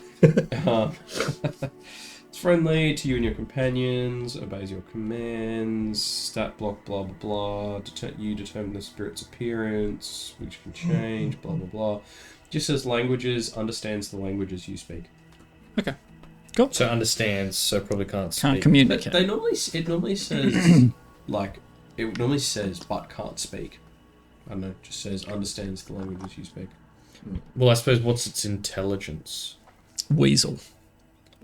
It's friendly to you and your companions, obeys your commands, stat block, blah blah blah. You determine the spirit's appearance, which can change, blah blah blah. Just says languages, understands the languages you speak. Okay. So understands, so probably can't speak. Can't communicate. It normally says like it normally says but can't speak. I don't know, it just says understands the languages you speak. Well, I suppose what's its intelligence? Weasel.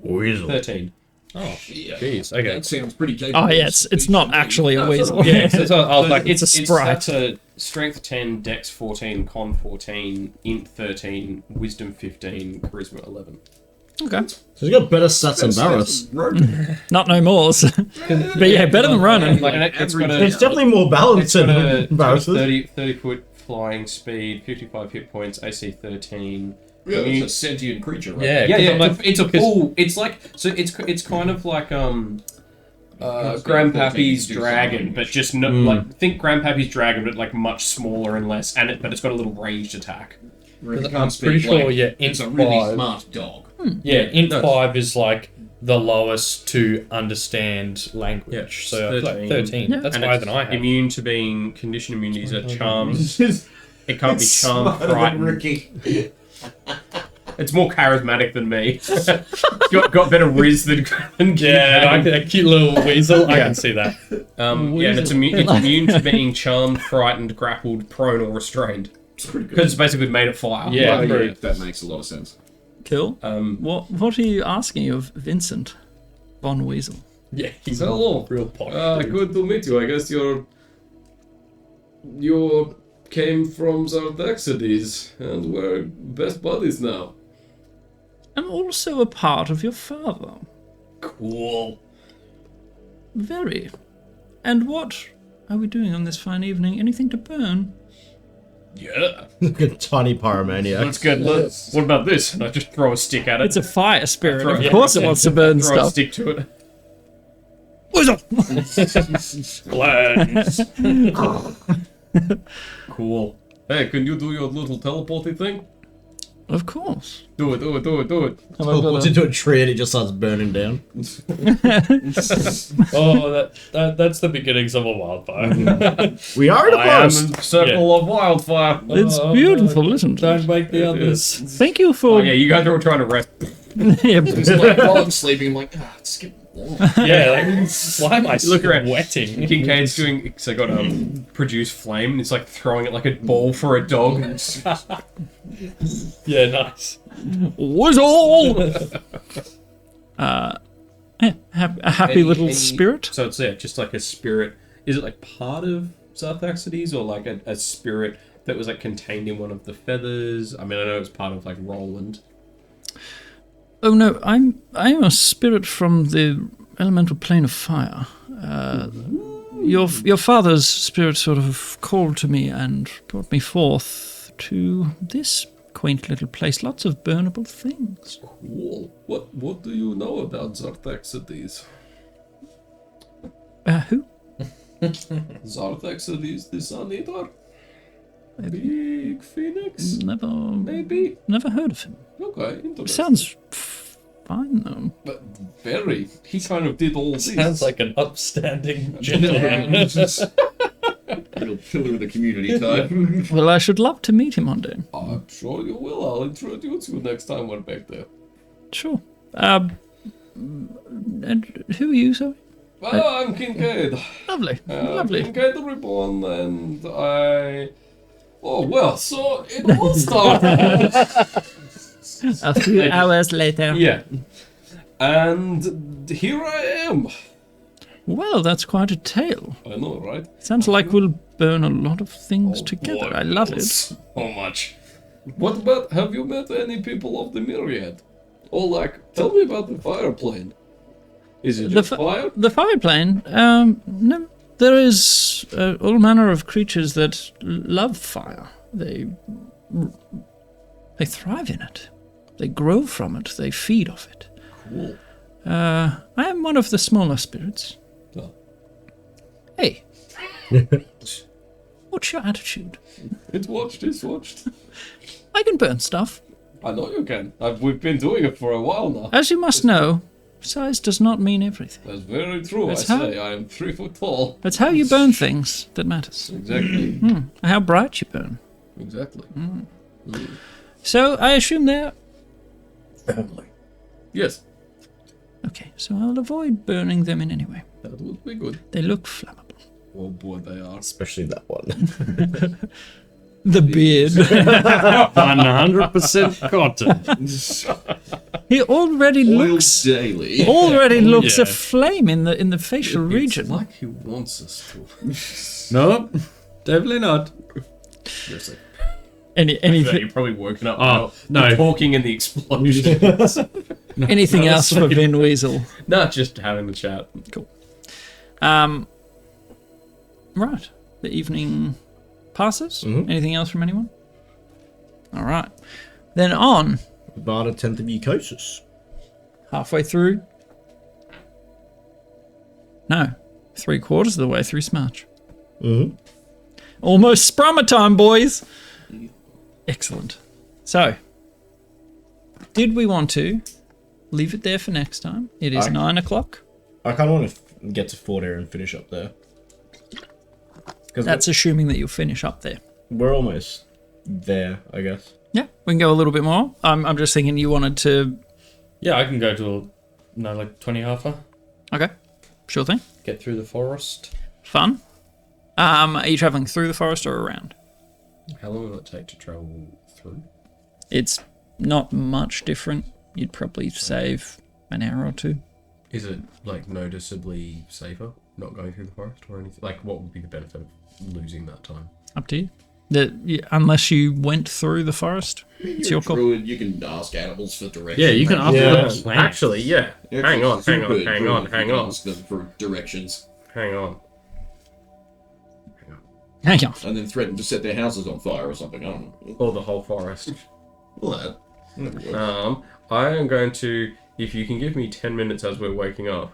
13. Oh, jeez. Okay. That sounds pretty capable. Oh yeah, it's not actually a weasel. Yeah, so I was like, it's a sprite. That's a strength 10, dex 14, con 14, int 13, wisdom 15, charisma 11. Okay. So he's got better stats than Barris. Not no more. But yeah, better than running. Like it's got a, It's definitely more balanced it's got than a Barris's. 30 foot flying speed, 55 hit points, AC 13. Yeah, it's a sentient creature, right? Yeah, Yeah, 'cause I'm like, it's a pool. It's like it's kind of like Grandpappy's dragon, but just no, like think Grandpappy's dragon, but like much smaller and less, but it's got a little ranged attack. Really I'm can't pretty speak, sure, like, yeah, it's a int really 5. smart dog. Yeah, int 5 is like the lowest to understand language. Yeah, So I feel like 13. 13. Yeah. That's And higher it's than I have. Immune to being condition immunities are charmed. It can't be charmed, frightened. Ricky. It's more charismatic than me. got better riz than Yeah, like a cute little weasel. I can see that. yeah, and it's immune to being charmed, frightened, grappled, prone, or restrained. It's pretty good. Because it's basically made of fire. Yeah, Well, true. that makes a lot of sense. Cool. Um, What are you asking of Vincent Von Weasel? Yeah, he's Hello. real posh. dude. Good to meet you. I guess you came from Zardaxides, and we're best buddies now. I'm also a part of your father. Cool. Very. And what are we doing on this fine evening? Anything to burn? Yeah. Tiny pyromaniac. That's good. Look, what about this? And I just throw a stick at it. It's a fire spirit. Throw- Of course it wants to burn throw a stuff. stick to it. Weasel! Cool. Hey, can you do your little teleporty thing? Of course. Do it. Have I got Puts a- into a tree and it just starts burning down. Oh, that's the beginnings of a wildfire. We are in a I am forest. in a circle of wildfire. It's beautiful, isn't it? Don't make the others. Thank you Oh for... yeah, you guys are all trying to rest. Yeah, Like, while I'm sleeping, I'm like, skip. Yeah, like, why am I Look around. sweating? Kincaid's doing. So I got produce flame. And it's like throwing it like a ball for a dog. Yeah, nice. Weasel! Yeah, a happy little Any- spirit. So it's just like a spirit. Is it like part of Zarthaxides or like a spirit that was like contained in one of the feathers? I mean, I know it's part of like Roland. Oh no, I'm a spirit from the elemental plane of fire. Your father's spirit sort of called to me and brought me forth to this quaint little place. Lots of burnable things. Cool. What do you know about Zartaxides? Who? Zartaxides the Sun Eater? Big Phoenix? Never heard of him. Okay, interesting. Sounds fine though. But very. He kind of did all this. Sounds like an upstanding gentleman. Little pillar of the community type. Well, I should love to meet him one day. I'm sure you will. I'll introduce you next time we're back there. Sure. And who are you, sorry? Well, I'm Kincaid. Lovely. Lovely. Kincaid the Reborn, and I... Oh, well, so it all started. A few hours later. Yeah. And here I am. Well, that's quite a tale. I know, right? Sounds like we'll burn a lot of things Oh, together. boy, I love it. So much. What about, have you met any people of the mirror yet? Or like, tell me about the fire plane. Is it just fire? The fire plane? No. There is all manner of creatures that love fire. They thrive in it. They grow from it. They feed off it. Cool. I am one of the smaller spirits. Oh. Hey. What's your attitude? It's watched. I can burn stuff. I know you can. We've been doing it for a while now. As you must know, size does not mean everything. That's very true, That's I say. I am 3 foot tall. It's how you burn things that matters. Exactly. How bright you burn. Exactly. So, I assume they're... Family. Yes. Okay, so I'll avoid burning them in any way. That would be good. They look flammable. Oh boy, they are. Especially that one. The beard. 100% cotton. He already Oiled looks... daily. Already looks yeah. aflame in the facial It's region. like he wants us to. No, definitely not. Seriously. Anything, You're probably woken up Oh, now. no. The talking and the explosions. anything else for Vin Weasel? No, just having the chat. Cool. Right. The evening passes. Anything else from anyone? All right. Then on. About a 10th of Eucosis. Halfway through. No. 3/4 of the way through Smarch. Almost sprummer time, boys. Excellent. So, did we want to leave it there for next time? It is 9 o'clock. I kind of want to get to Fortaare and finish up there. Because That's assuming that you'll finish up there. we're almost there, I guess. Yeah, we can go a little bit more. I'm just thinking you wanted to... Yeah, I can go to like 20 halfer. Okay, sure thing. Get through the forest. Fun. Are you traveling through the forest or around? How long will it take to travel through? It's not much different. You'd probably save an hour or two. Is it like noticeably safer not going through the forest or anything? Like, what would be the benefit of losing that time? Up to you. Unless you went through the forest, it's your call. Druid, you can ask animals for directions. Yeah, you can ask Yeah. them. Actually, yeah. Hang on. Druid, You can can ask them for directions, Hang on. Hang on. and then threaten to set their houses on fire or something. I don't know. Or the whole forest. Well, that. I am going to, if you can give me 10 minutes as we're waking up,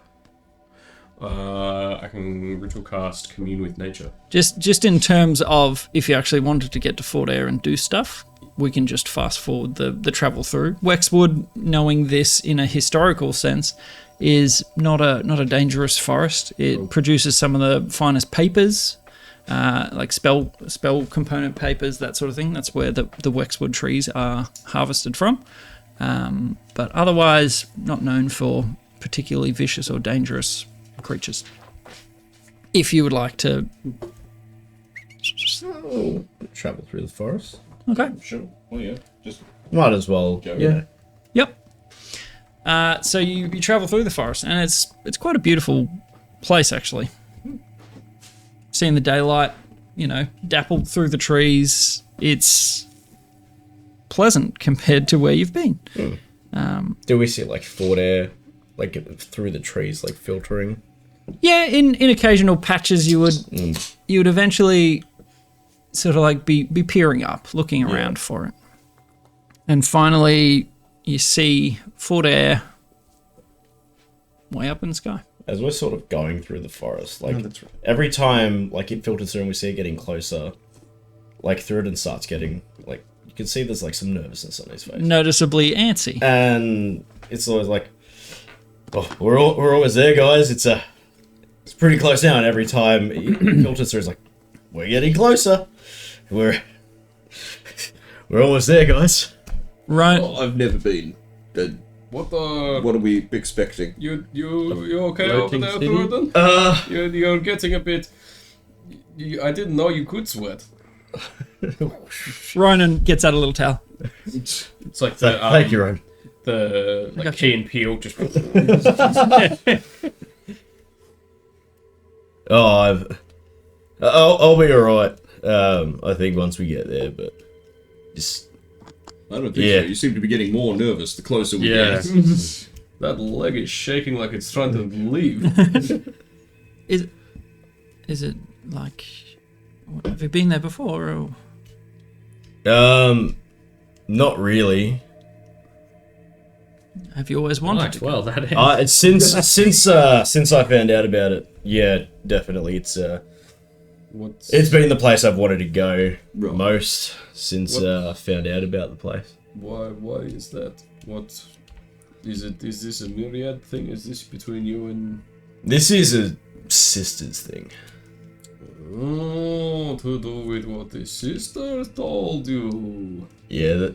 I can ritual cast Commune with Nature. Just in terms of if you actually wanted to get to Fortaare and do stuff, we can just fast forward the travel through. Wexwood, knowing this in a historical sense, is not a dangerous forest. It produces some of the finest papers, like spell component papers, that sort of thing. That's where the Wexwood trees are harvested from. But otherwise, not known for particularly vicious or dangerous creatures. If you would like to... So, travel through the forest. Okay. Sure. Well, yeah. Just Might as well. go. Yeah. Yep. So you travel through the forest, and it's quite a beautiful place, actually. Seeing the daylight, dappled through the trees, it's pleasant compared to where you've been. Do we see like Fortaare, like through the trees, like filtering? Yeah, in occasional patches you would eventually sort of like be peering up, looking around for it. And finally, you see Fortaare way up in the sky. As we're sort of going through the forest, like every time like it filters through and we see it getting closer, like Thuridin starts getting like you can see there's like some nervousness on his face. Noticeably antsy. And it's always like, oh, we're always there, guys. It's pretty close now. And every time it filters through, it's like, we're getting closer. We're almost there, guys. Right. Oh, I've never been. What What are we expecting? You okay over floating there, city? Thuridin? You're getting a bit. I didn't know you could sweat. Ronan gets out a little towel. It's like the Thank you, Ron. the like Key and Peele just. I'll be alright. I think once we get there, but just I don't think Yeah. so. You seem to be getting more nervous the closer we Yeah. get. That leg is shaking like it's trying to leave. Is it like? Have you been there before? Or? not really. Have you always wanted Right, to? well, that is. It's since I found out about it. Yeah, definitely. It's been the place I've wanted to go Right. most since I found out about the place. Why is that? What is it? Is this a myriad thing? Is this between you and? This is a sisters thing. Oh, to do with what the sister told you. Yeah,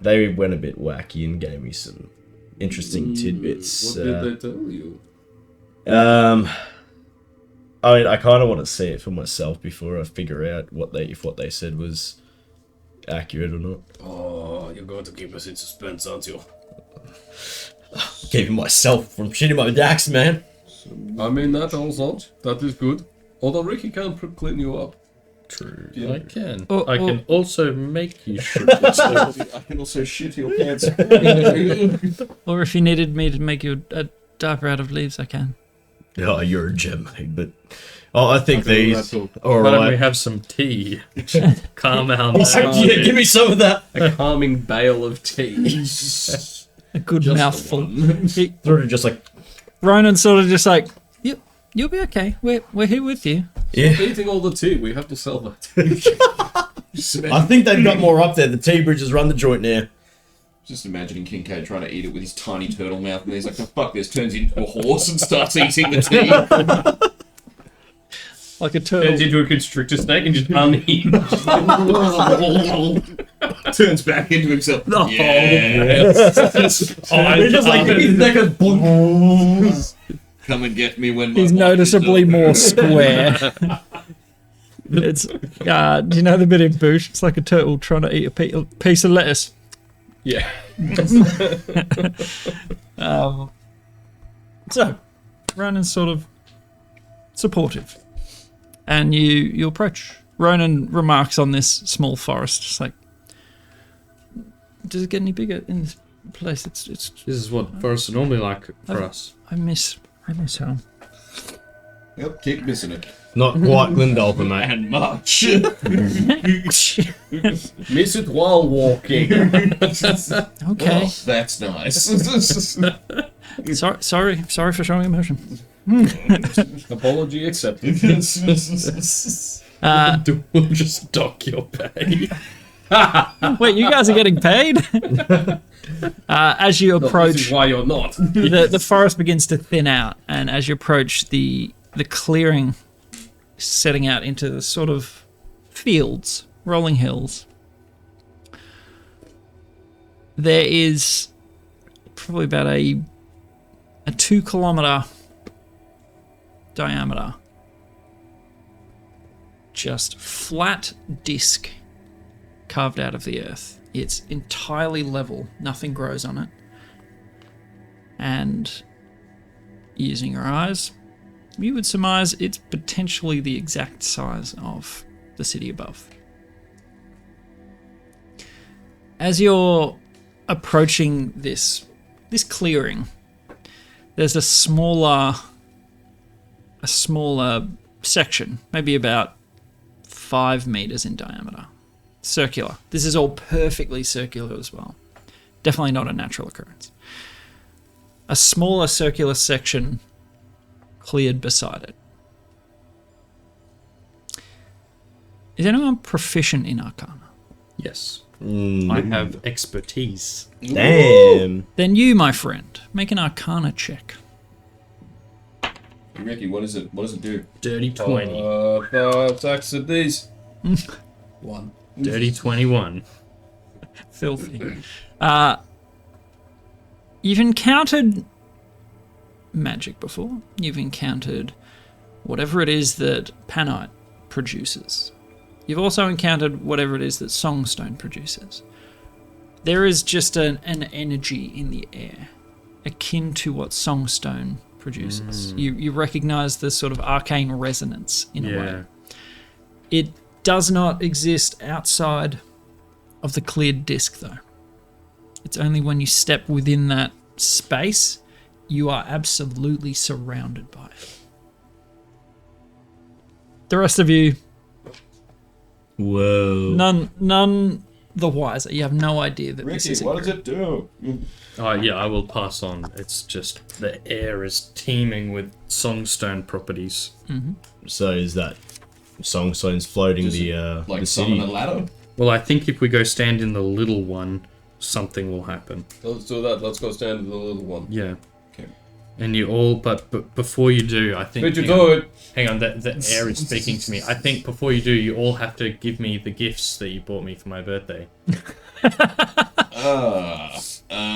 they went a bit wacky and gave me some interesting tidbits. What did they tell you? I mean, I kind of want to see it for myself before I figure out if what they said was accurate or not. Oh, you're going to keep us in suspense, aren't you? Keeping myself from shitting my dax, man. I mean that also. That is good. Although Ricky can clean you up. True. I can. Oh, I oh. can also make you shit yourself. I can also shit your pants. Or if you needed me to make you a diaper out of leaves, I can. Oh, you're a gem, mate, but I think these. All Why don't we right. have some tea? Calm out. Yeah, give me some of that. A calming bale of tea. A good mouthful. Through just like, Ronan sort of just like, you'll be okay. We're here with you. yeah. Eating all the tea, we have to sell that. I think they've got more up there. The tea bridges run the joint now. Just imagining Kincaid trying to eat it with his tiny turtle mouth, and he's like, "Oh, fuck this!" Turns into a horse and starts eating the tea. Like a turtle. Turns into a constrictor snake and just unhinged. Turns back into himself. Oh, Yes. It's just like his neck is bonk. Come and get me when my He's wife is noticeably up. more square. It's do you know the bit in Boosh? It's like a turtle trying to eat a piece of lettuce. Yeah. So, Ronan's sort of supportive, and you approach. Ronan remarks on this small forest. It's like, does it get any bigger in this place? It's. This is what forests are normally like for us. I miss home. Yep, keep missing it. Not quite Glendolphin, mate. And much. Miss it while walking. Okay. Oh, that's nice. Sorry for showing emotion. Apology accepted. We'll just dock your pay. Wait, you guys are getting paid? As you This approach, is why you're not. the forest begins to thin out, and as you approach the clearing, setting out into the sort of fields, rolling hills, there is probably about a 2 kilometer diameter, just flat disc carved out of the earth. It's entirely level, nothing grows on it. And using your eyes, you would surmise it's potentially the exact size of the city above. As you're approaching this clearing, there's a smaller section, maybe about 5 meters in diameter. Circular. This is all perfectly circular as well. Definitely not a natural occurrence. A smaller circular section cleared beside it. Is anyone proficient in Arcana? Yes. I have expertise. Damn. Then you, my friend, make an Arcana check. Ricky, what does it do? Dirty 20. Attacks at these. 1. Dirty 21. Filthy. You've encountered magic before. You've encountered whatever it is that Panite produces. You've also encountered whatever it is that Songstone produces. There is just an energy in the air, akin to what Songstone produces. You recognize the sort of arcane resonance in a way. It does not exist outside of the cleared disc, though. It's only when you step within that space, you are absolutely surrounded by it. The rest of you, Whoa. none the wiser. You have no idea that this Ricky, is what does it do? Yeah, I will pass on. It's just the air is teeming with Songstone properties. So is that Songstone's floating the Like the summon city? a ladder? Well, I think if we go stand in the little one, something will happen. Let's do that. Let's go stand in the little one. Yeah. Okay. And you all, but before you do, I think. Did you hang do on. it? Hang on, the air is speaking to me. I think before you do, you all have to give me the gifts that you bought me for my birthday.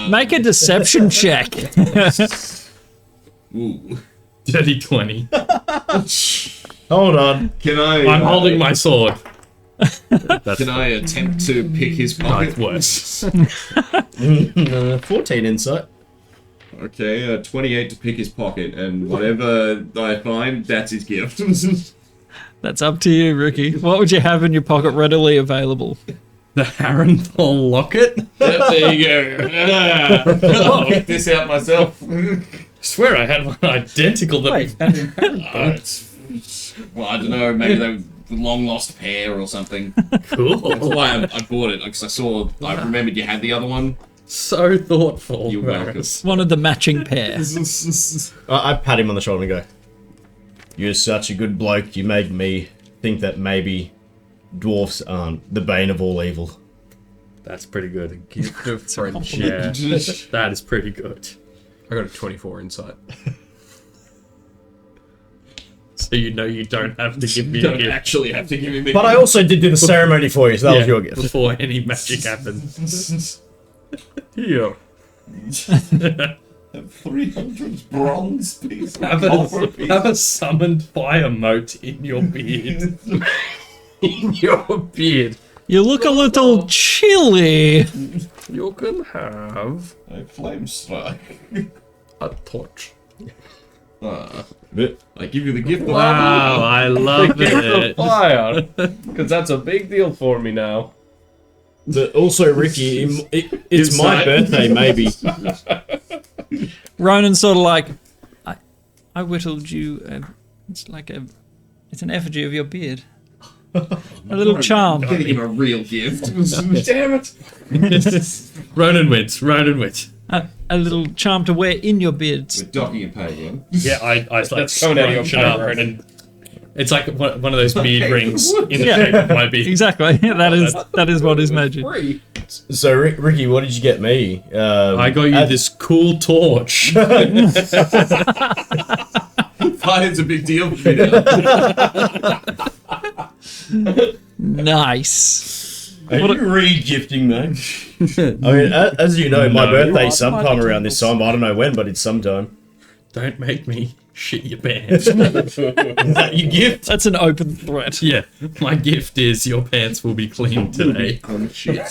Make a deception check. Ooh. Dirty 20. Hold on. Can I? I'm holding my sword. That's Can I attempt to pick his No, pocket? it's worse. 14 insight. Okay, 28 to pick his pocket, and whatever I find, that's his gift. That's up to you, Ricky. What would you have in your pocket readily available? The Harrenthal locket? There you go. I'll pick this out myself. I swear I had one identical that we had in Harrenthal. Well, I don't know, maybe they were long lost pair or something. Cool. That's why I bought it, because I remembered you had the other one. So thoughtful. You're welcome. Varys. Wanted the matching pair. I pat him on the shoulder and go, "You're such a good bloke. You made me think that maybe dwarfs aren't the bane of all evil." That's pretty good. Gift of friendship. Yeah, that is pretty good. I got a 24 insight. So you know you don't have to give me You a don't gift actually have to give him the But I also did do the ceremony for you, so that was your gift. before any magic happens. Yeah. 300 bronze piece. Have a summoned fire moat in your beard. In your beard. You look a little chilly. You can have A flame strike. a torch. I give you the gift. Wow, I love it. Fire! Because that's a big deal for me now. But also, Ricky, it's my birthday, maybe. Ronan's sort of like, I whittled you. It's like it's an effigy of your beard. A little charm. I'm getting him a real gift. Damn it! Ronan wins. Ronan wins. A little charm to wear in your beard. We're docking and paying. Yeah, I like That's coming out of your scrunch it up, pocket. and it's like one of those beard rings in the shape of my beard. Exactly. That is what is magic. Free. So, Ricky, what did you get me? I got you this cool torch. Fire's a big deal for me now. Nice. Are you re-gifting me? I mean, as you know, my birthday's sometime around this time. I don't know when, but it's sometime. Don't make me shit your pants. Is that your gift? That's an open threat. Yeah, my gift is your pants will be clean today. Oh, shit.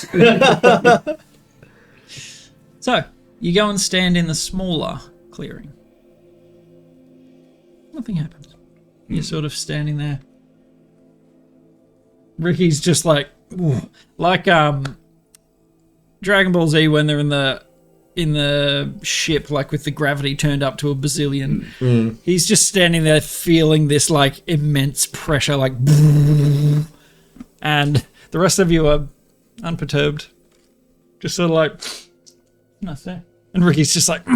So, you go and stand in the smaller clearing. Nothing happens. You're sort of standing there. Ricky's just like Dragon Ball Z when they're in the ship, like with the gravity turned up to a bazillion. He's just standing there feeling this like immense pressure, like And the rest of you are unperturbed. Just sort of like, nothing. And Ricky's just like, what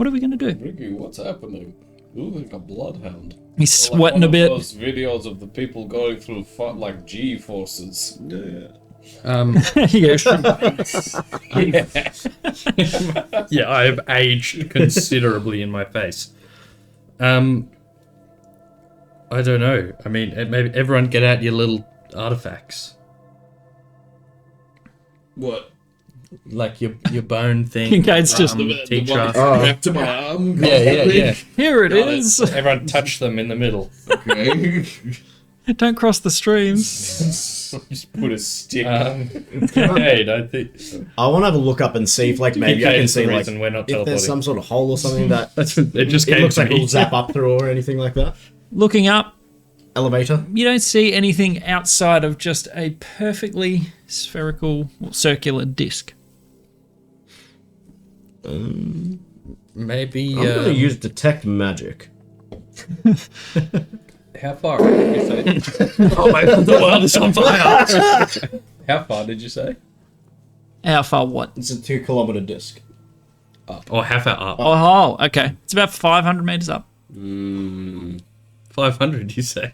are we going to do? Ricky, what's happening? You look like a bloodhound. He's sweating a bit. Those videos of the people going through like G forces. He goes, Yeah, I have aged considerably in my face. I don't know. I mean, maybe everyone get out your little artifacts. What? Like your bone thing. Kincaid's just teacher. Back to my arm. Yeah. here it is. Everyone touch them in the middle. Okay. Don't cross the streams. Just put a stick. Kincaid, I think. I want to have a look up and see if, like, maybe I Kincaid can is the see, like, reason we're not if teleporting. there's some sort of hole or something that It just it came looks to like me. it'll zap up through or anything like that. Looking up, Elevator. you don't see anything outside of just a perfectly spherical, circular disc. Maybe. I'm going to use detect magic. How far did you say? Oh my god, the world is on fire! How far did you say? How far what? It's a 2 kilometer disc. Or half hour up. Oh, okay. It's about 500 meters up. 500, you say?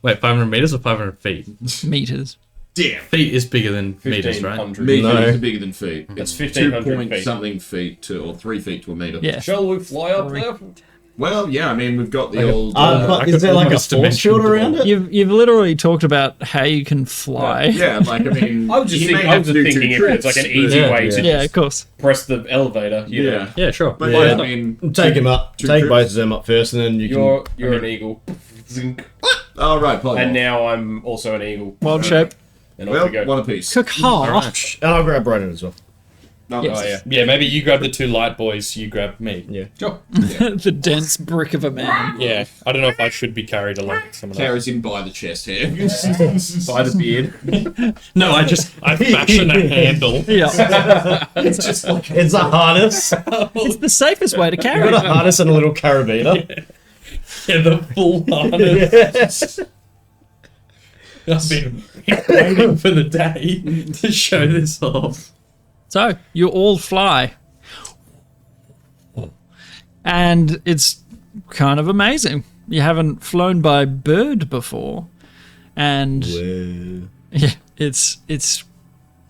Wait, 500 meters or 500 feet? Meters. Damn. Feet is bigger than meters, right? 1,500. Meters No. is bigger than feet. That's It's 1,500 2 point feet. something feet to, or 3 feet to a meter. Yeah. Shall we fly up there? Well, yeah, I mean, we've got the old. But is there like a force shield around it? You've literally talked about how you can fly. yeah, like, I mean. I was just he may thinking, I have was to just do thinking 2 if it's like an trips, easy but- way to Yeah, just of course. press the elevator. You know. Yeah. Yeah, sure. But Yeah. yeah, I mean. Take him up. Two Take trips. both of them up first, and then you can. You're an eagle. Zink. Oh, right, probably. And now I'm also an eagle. Wild shape. And off Well, we go. one apiece. Caca. And I'll grab Brandon as well. No, Yes. Oh, yeah. Yeah, maybe you grab the 2 light boys, you grab me. Yeah. Sure. The dense brick of a man. Yeah, I don't know if I should be carried along with someone else. Carries him by the chest here. By the beard. No, I fashion a handle. Yeah. It's just like. It's a harness. It's the safest way to carry Got a it. harness and a little carabiner. Yeah, the full harness. I've been waiting for the day to show this off. So, you all fly. And it's kind of amazing. You haven't flown by bird before. And yeah, it's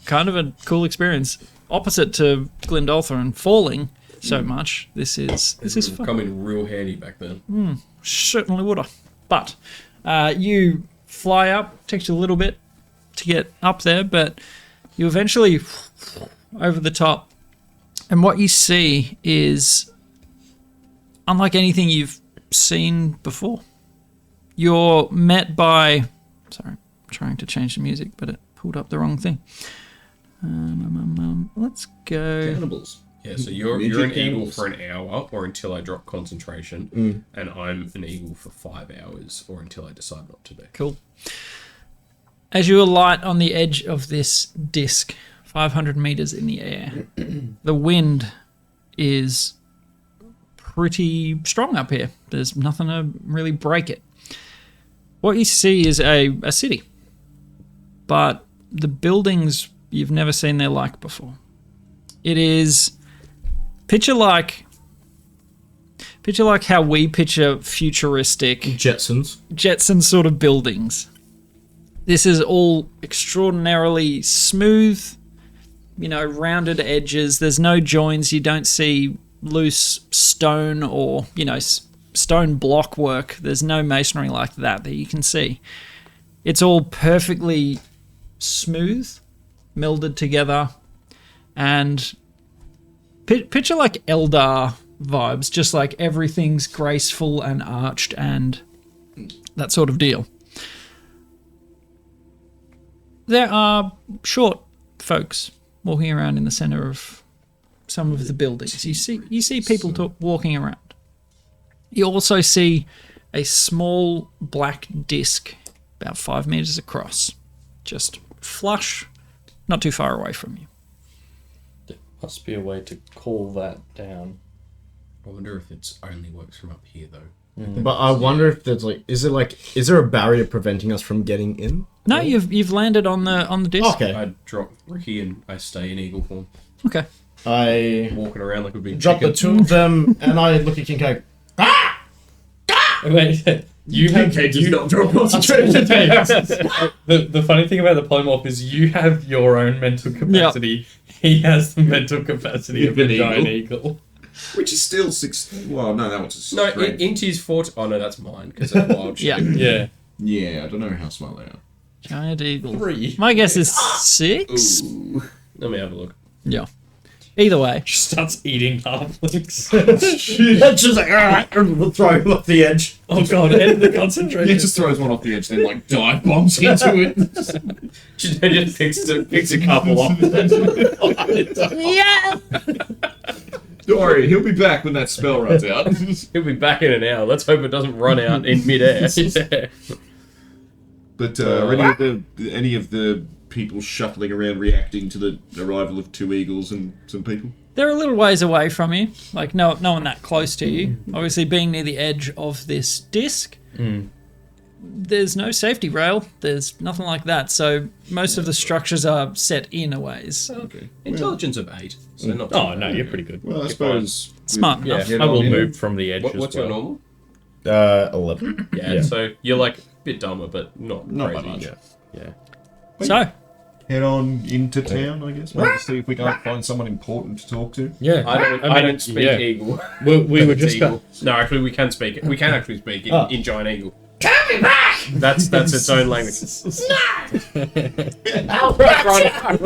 kind of a cool experience. Opposite to Glendoltha and falling so much, this is fun. Come in real handy back then. Certainly would have. But you fly up, takes you a little bit to get up there, but you eventually over the top. And what you see is unlike anything you've seen before. You're met by... Sorry, I'm trying to change the music, but it pulled up the wrong thing. Let's go... Cannibals. Yeah, so you're Midget an eagle cannibals. for an hour or until I drop concentration, and I'm an eagle for 5 hours or until I decide not to be. Cool. As you alight on the edge of this disc, 500 meters in the air, the wind is pretty strong up here. There's nothing to really break it. What you see is a city, but the buildings you've never seen their like before. It is picture like how we picture futuristic Jetsons. sort of buildings. This is all extraordinarily smooth, rounded edges. There's no joins. You don't see loose stone or, stone block work. There's no masonry like that you can see. It's all perfectly smooth, melded together, and picture like Eldar vibes, just like everything's graceful and arched and that sort of deal. There are short folks walking around in the center of some of the buildings. You see people walking around. You also see a small black disc about 5 meters across, just flush, not too far away from you. There must be a way to call that down. I wonder if it only works from up here, though. But I wonder if there's is there a barrier preventing us from getting in? No, you've landed on the disc. Okay. I drop Ricky and I stay in eagle form, Okay. I walking around like a big drop the chicken. two of them, and I look at Kincaid. Wait, you have Kincaid does not draw concentration. the funny thing about the polymorph is you have your own mental capacity. He has the mental capacity of a An giant eagle. eagle. Which is still 6. Well, no, that one's a No, strength. Inti's fort. Oh no, that's mine because that's wild shit. Yeah. Yeah. Yeah, I don't know how smart they are. Giant eagle. 3. My guess is 6. Ooh. Let me have a look. Yeah. Either way. Just starts eating halflings. That's just like, we'll throw him off the edge. Oh god, end the concentration. He just throws one off the edge, then dive bombs into it. Just picks a couple up. Yeah. Don't worry, he'll be back when that spell runs out. He'll be back in an hour. Let's hope it doesn't run out in midair. But are any of the people shuffling around reacting to the arrival of 2 eagles and some people? They're a little ways away from you, like no one that close to you. Obviously, being near the edge of this disc, there's no safety rail. There's nothing like that. So most of the structures are set in a ways. Okay. Intelligence of 8. So not Oh no, you're pretty good. Well, I suppose... Smart Yeah, enough. Yeah, I will yeah. move from the edge What's as your well. normal? 11. Yeah, so you're like a bit dumber, but not Not crazy. by much. Yeah. So Head on into town, I guess. Maybe see if we can't find someone important to talk to. Yeah, I don't speak yeah. eagle. We were It's just eagle. No, actually, we can speak it. We can actually speak in giant eagle. Coming back! That's its own language.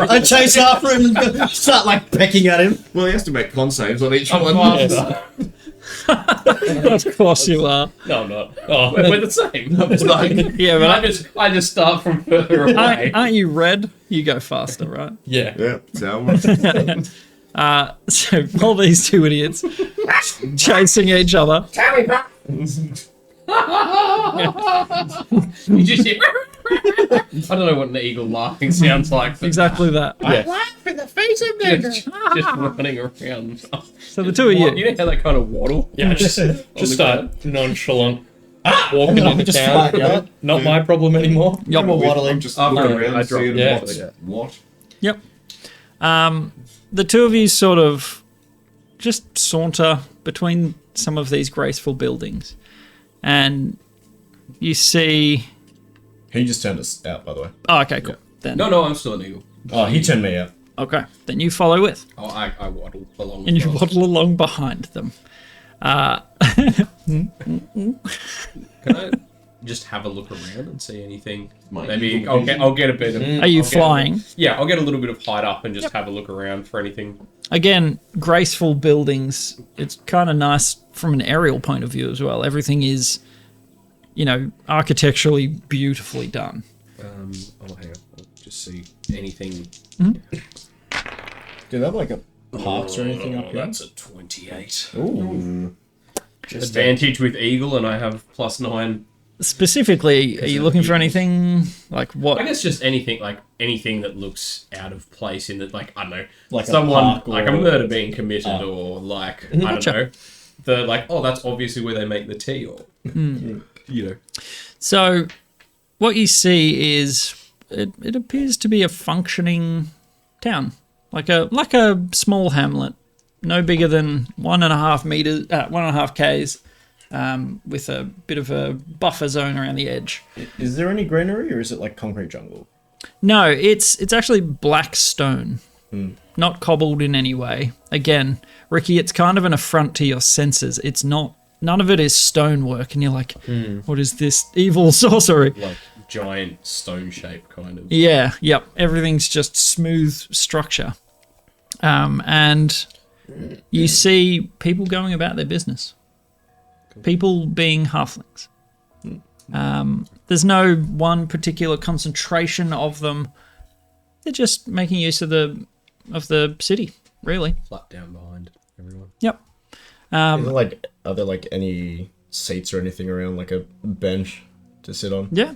I chase after him and start pecking at him. Well, he has to make con saves on each I'm one. faster. of course you are. No, I'm not. Oh. We're the same. It's like, Yeah, but I just start from further away. aren't you red? You go faster, right? Yeah. Yeah, so it works. So all these two idiots chasing each other. Coming back! You just hear, I don't know what an eagle laughing sounds like. But Exactly that. Yeah. Laugh in the face of nigger! just running around. So the two of you. You know how they kind of waddle? Yeah, just start nonchalant walking into just town. flat out. Not my problem anymore. Yup. I'm just looking around I and seeing dropped- what's yeah. what. Yep. The two of you sort of just saunter between some of these graceful buildings, and you see. He just turned us out, by the way. Oh, okay, cool. Then No, I'm still an eagle. Oh, he turned me out. okay, then you follow with, Oh, I waddle along. and as you well. waddle along behind them. Can I just have a look around and see anything? My Maybe eagle I'll get a bit of. Are you flying? Yeah, I'll get a little bit of height up and just have a look around for anything. Again, graceful buildings. It's kind of nice from an aerial point of view as well. Everything is, architecturally beautifully done. Oh, hang on. I'll just see anything. Do they have a parks or anything up here? That's a 28. Ooh. Advantage with eagle, and I have +9. Specifically, are you looking for anything like what? I guess just anything that looks out of place in that, I don't know, Like a someone park like a or- murder being committed, or I don't Gotcha. know, that's obviously where they make the tea, or So, what you see is it appears to be a functioning town, like a small hamlet, no bigger than 1.5 meters, 1.5 k's, with a bit of a buffer zone around the edge. Is there any greenery or is it like concrete jungle? No, it's actually black stone, not cobbled in any way. Again, Ricky, it's kind of an affront to your senses. It's not. None of it is stonework, and you're like, what is this evil sorcery? like giant stone shape kind of. Yeah, yep. Everything's just smooth structure. And you see people going about their business. People being halflings. There's no one particular concentration of them. They're just making use of the city, really. Flat down behind everyone. Yep. Are there any seats or anything around, like a bench to sit on? Yeah.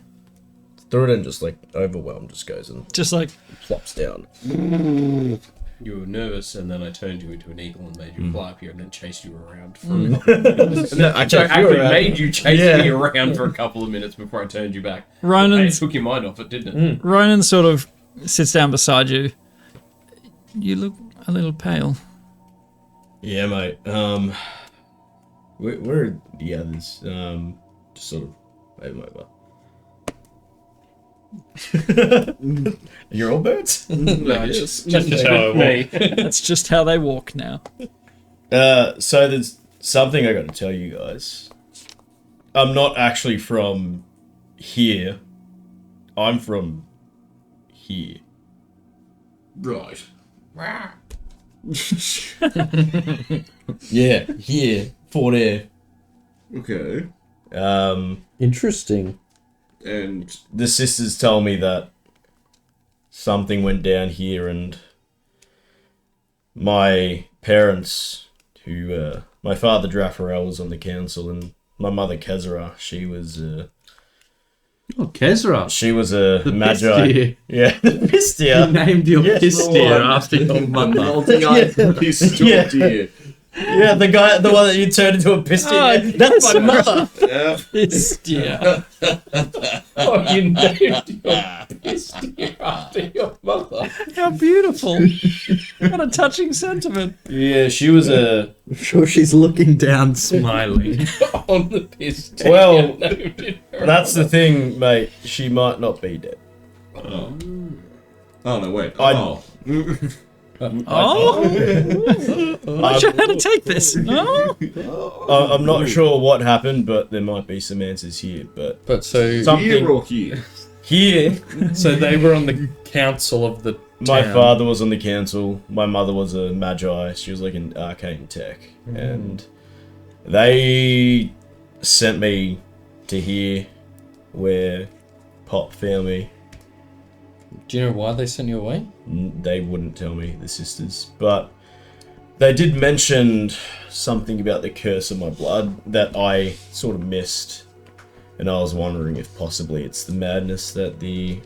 Through it and just overwhelmed, just goes and Just like plops down. You were nervous, and then I turned you into an eagle and made you fly up here, and then chased you around for a couple of minutes. And then I actually made you chase me around for a couple of minutes before I turned you back. Ronan It took your mind off it, didn't it? Ronan sort of sits down beside you. You look a little pale. Yeah, mate. Where are the others? Just sort of wave them over. You're all birds? No, just how me. That's just how they walk now. So there's something I got to tell you guys. I'm not actually from here. I'm from here. Right. Yeah, here. Fortaare. Okay. Interesting. And The sisters tell me that something went down here and my parents, my father Drafarel was on the council and my mother Kezra, she was a Kezra. magi. Pistier. Yeah, the piss You deer. named your Yes, Pistier Lord. after your mother. multi-eyed pistol Yeah. deer. Yeah, the one that you turned into a piss deer. Oh, Yeah, that's my mother. Yeah. Yeah. Oh, you named your Pistier after your mother. How beautiful. What a touching sentiment. Yeah, she was a. I'm sure she's looking down. Smiling. On the Pistier. Well, that's the thing, mate. She might not be dead. Oh no, wait. I- Oh. Oh? I'm not sure how to take this. Oh? I'm not sure what happened, but there might be some answers here. But But so Here or here? here, they were on the council of the my town. father was on the council. My mother was a magi. She was like an arcane tech, and they sent me to here, where Pop found me. Do you know why they sent you away? They wouldn't tell me, the sisters, but they did mention something about the curse of my blood that I sort of missed, and I was wondering if possibly it's the madness that the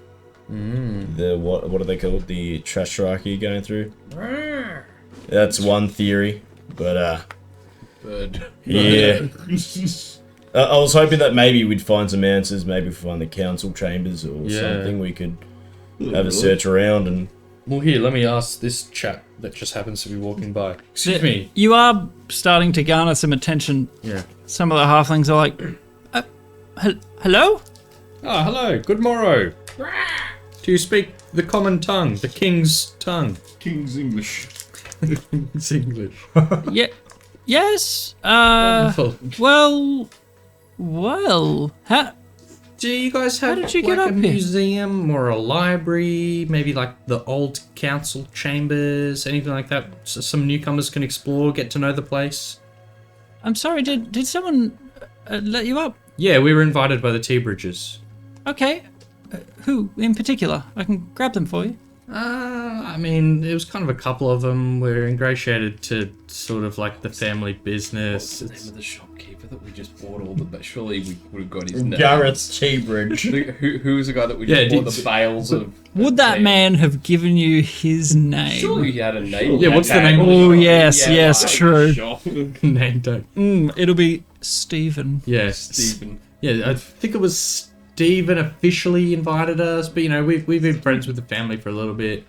what are they called, the ttrpg going through. That's one theory, but Bird. yeah. I was hoping that maybe we'd find some answers, maybe if we find the council chambers or something, we could have a search around and. Well, here, let me ask this chap that just happens to be walking by. Excuse me. You are starting to garner some attention. Yeah. Some of the halflings are like, hello? Ah, hello. Good morrow. Do you speak the common tongue, the king's tongue? King's English. It's English. Yeah. Yes. Wonderful. Well. How? Do you guys have did you get like up a here? museum or a library? Maybe like the old council chambers, anything like that? So some newcomers can explore, get to know the place. I'm sorry. Did someone let you up? Yeah, we were invited by the T-Bridges. Okay. Who in particular? I can grab them for you. I mean, it was kind of a couple of them. We're ingratiated to sort of like the family business. What's the name of the shopkeeper that we just bought all the... Surely we would have got his name. Garrett's Cheebridge. Who was the guy that we Yeah, just bought did- the bales of... Would that man have given you his name? Surely he had a name. Yeah, what's the name? Oh, yes, true. Name tag. It'll be Stephen. Yes. Stephen. Yeah, I think it was Stephen officially invited us, but you know, we've been friends with the family for a little bit.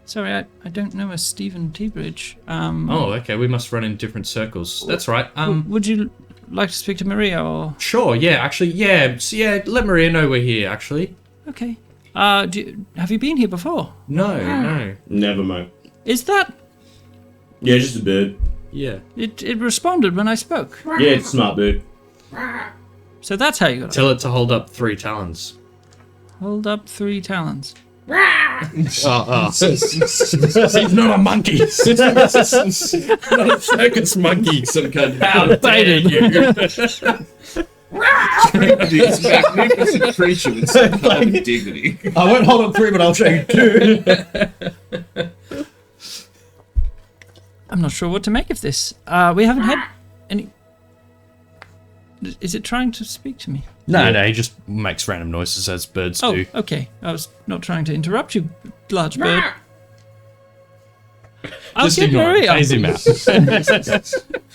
Sorry, I don't know a Stephen T-Bridge. Oh, okay, we must run in different circles. That's right. Would you like to speak to Maria or? Sure, yeah, actually, yeah. So, yeah, let Maria know we're here, actually. Okay. Have you been here before? No. Never, mate. Is that Yeah, just a bird. Yeah. it responded when I spoke? Yeah, it's a smart bird. So that's how you got it. Tell it to hold up 3 talons. Hold up 3 talons. He's not a monkey. Not a circus monkey. Some kind of Outdated. this magnificent creature with some kind of dignity. I won't hold up 3, but I'll show you 2. I'm not sure what to make of this. We haven't had any. Is it trying to speak to me? No, he just makes random noises as birds Oh, do. okay. I was not trying to interrupt you, large bird. Just ignore it. Phase him out.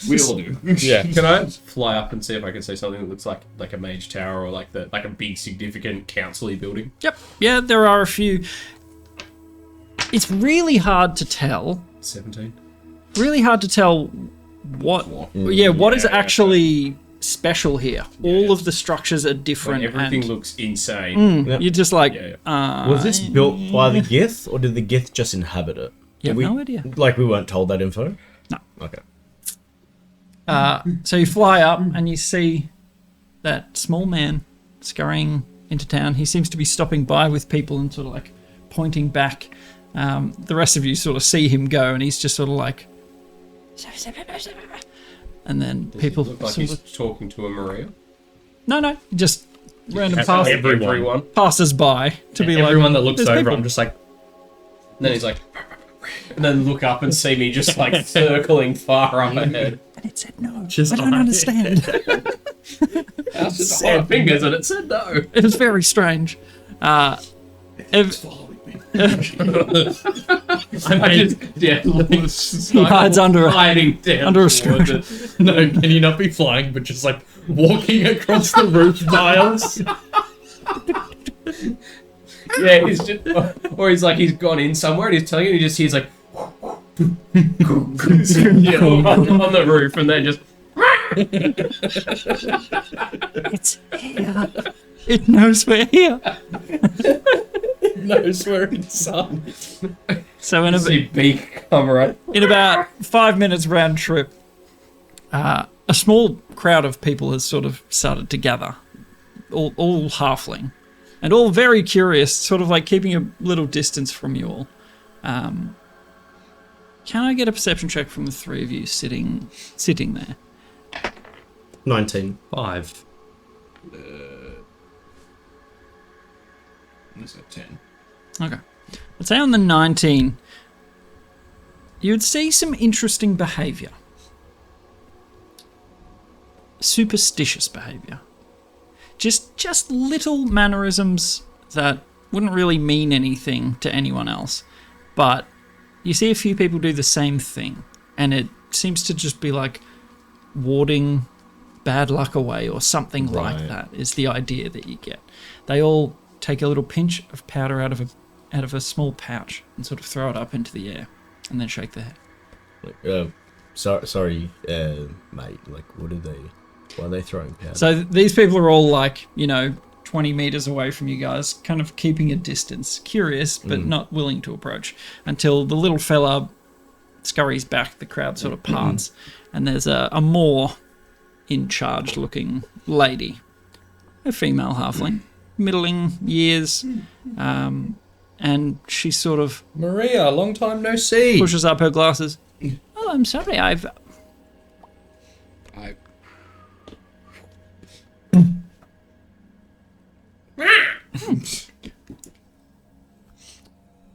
We all do. Yeah. Can I fly up and see if I can see something that looks like a mage tower or like a big significant council-y building? Yep. Yeah, there are a few. It's really hard to tell. 17. Really hard to tell what is actually special here. All of the structures are different. Like everything and looks insane. you're just like, Was this built by the Gith, or did the Gith just inhabit it? you have we, no idea. Like, we weren't told that info? No. Okay. So you fly up and you see that small man scurrying into town. He seems to be stopping by with people and sort of like pointing back. The rest of you sort of see him go, and he's just sort of like, and then people Look like sort he's of, talking to a Maria. no, just random Everyone. passers by to be like, Everyone that looks "There's over, people." I'm just like, And then he's like, and then look up and see me just like circling far up ahead. And it said no. Just I don't on. understand. I just said fingers and it said no. It was very strange. I just He hides under a hiding down under a towards structure. it. no, can you not be flying, but just like walking across the roof tiles? Yeah, he's just, or he's like he's gone in somewhere and he's telling you, and he just hears like yeah, on the roof, and then just It's here. It knows we're here. knows we're inside. So in see beak come right. in about 5 minutes round trip, a small crowd of people has sort of started to gather, all halfling, and all very curious, sort of like keeping a little distance from you all. Can I get a perception check from the three of you sitting there? 19. 5. That's a 10. Okay. I'd say on the 19, you would see some interesting behaviour. Superstitious behaviour. Just little mannerisms that wouldn't really mean anything to anyone else. But you see a few people do the same thing, and it seems to just be like warding bad luck away or something like that is the idea that you get. They all take a little pinch of powder out of a small pouch and sort of throw it up into the air and then shake their head. Sorry, mate. Like, why are they throwing powder? So these people are all like, 20 meters away from you guys, kind of keeping a distance, curious but not willing to approach, until the little fella scurries back, the crowd sort of parts, and there's a more in charge looking lady, a female halfling, middling years, and she sort of Maria, long time no see. pushes up her glasses. Oh, I'm sorry,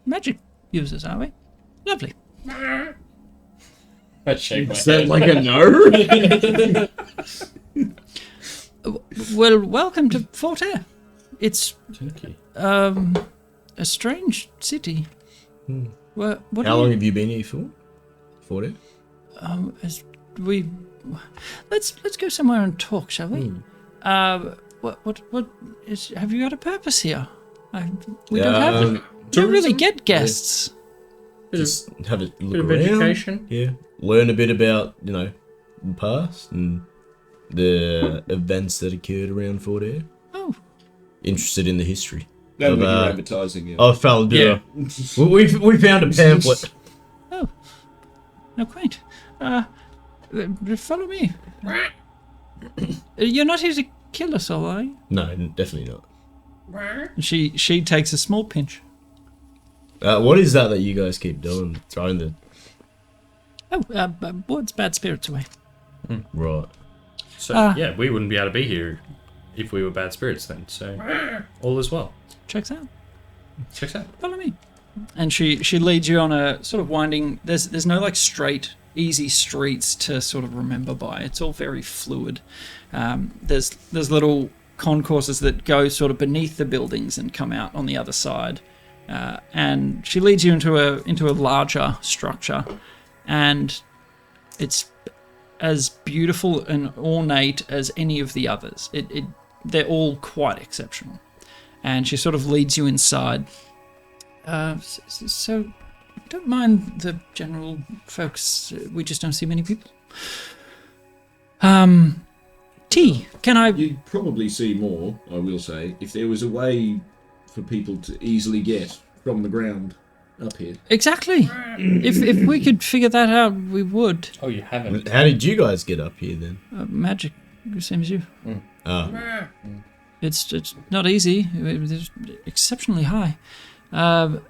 magic users, are we? Lovely. I shake my Is that head. like a no? Well, welcome to Fortaare. It's Turkey. a strange city. What How long have you been here for? 40? Let's go somewhere and talk, shall we? What is? Have you got a purpose here? We don't really get guests. Just have a look Bit of around. education. Yeah. Learn a bit about, the past and the events that occurred around Fortaare. Oh, Interested in the history. That'll Of, be your advertising. Yeah. Oh, fella, Yeah. we found a pamphlet. no, quaint. Follow me. You're not here to kill us all, are you? No, definitely not. She takes a small pinch. What is that you guys keep doing? Throwing the... Ward's bad spirits away. Right. So, yeah, we wouldn't be able to be here if we were bad spirits then. So, all is well. Checks out. Checks out. Follow me. And she leads you on a sort of winding. There's no like straight, easy streets to sort of remember by. It's all very fluid. There's little concourses that go sort of beneath the buildings and come out on the other side. And she leads you into a larger structure. and it's as beautiful and ornate as any of the others. They're all quite exceptional. And she sort of leads you inside. So don't mind the general folks. We just don't see many people. Tea. Can I? You'd probably see more, I will say, if there was a way for people to easily get from the ground up here. Exactly. If we could figure that out, we would. Oh, you haven't. How did you guys get up here then? Magic, same as you. Oh. It's not easy. It's exceptionally high. Can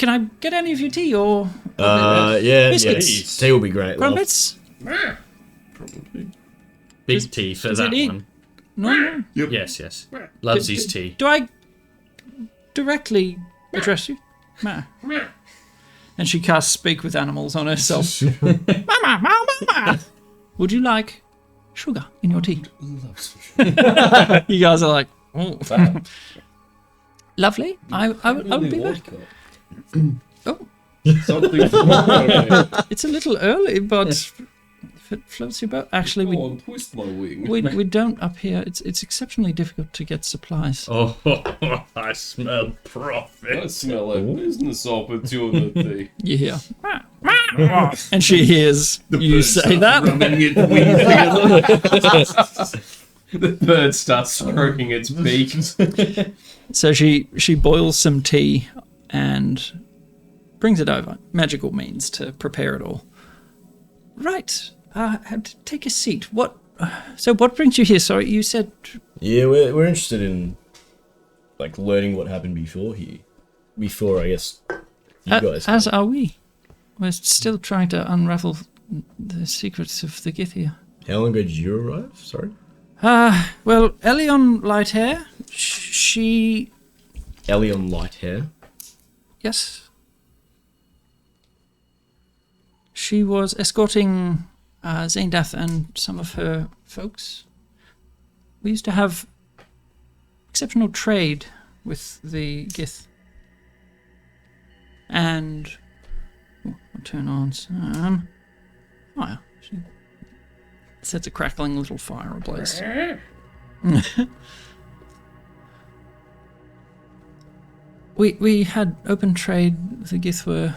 I get any of your tea or? Yeah. Biscuits. Tea will be great. love. Crumpets? Probably. Big tea for does that it eat? one. No. Yes. Loves his tea. Do I directly address you? Ma. And she casts Speak with Animals on herself. Mama. Would you like sugar in your tea? You guys are like, oh. Lovely. I would be back. Oh. Something. It's a little early, but if it floats your boat. Actually, Go on, twist my wing. we don't up here. It's exceptionally difficult to get supplies. Oh, I smell profit. I smell a business opportunity. You hear, and she hears you say that. The bird starts stroking its beak. So she boils some tea and brings it over. Magical means to prepare it all. Right. Take a seat. So what brings you here? Sorry, you said. Yeah, we're interested in learning what happened before here. Before, I guess, you guys. As are we. We're still trying to unravel the secrets of the Gith here. How long ago did you arrive? Sorry. Well, Elion Lighthair, she... Elion Lighthair. Yes. She was escorting Zaindath and some of her folks. We used to have exceptional trade with the Gith. And... I'll turn on some... Oh, she sets a crackling little fire ablaze. We had open trade. The Gith were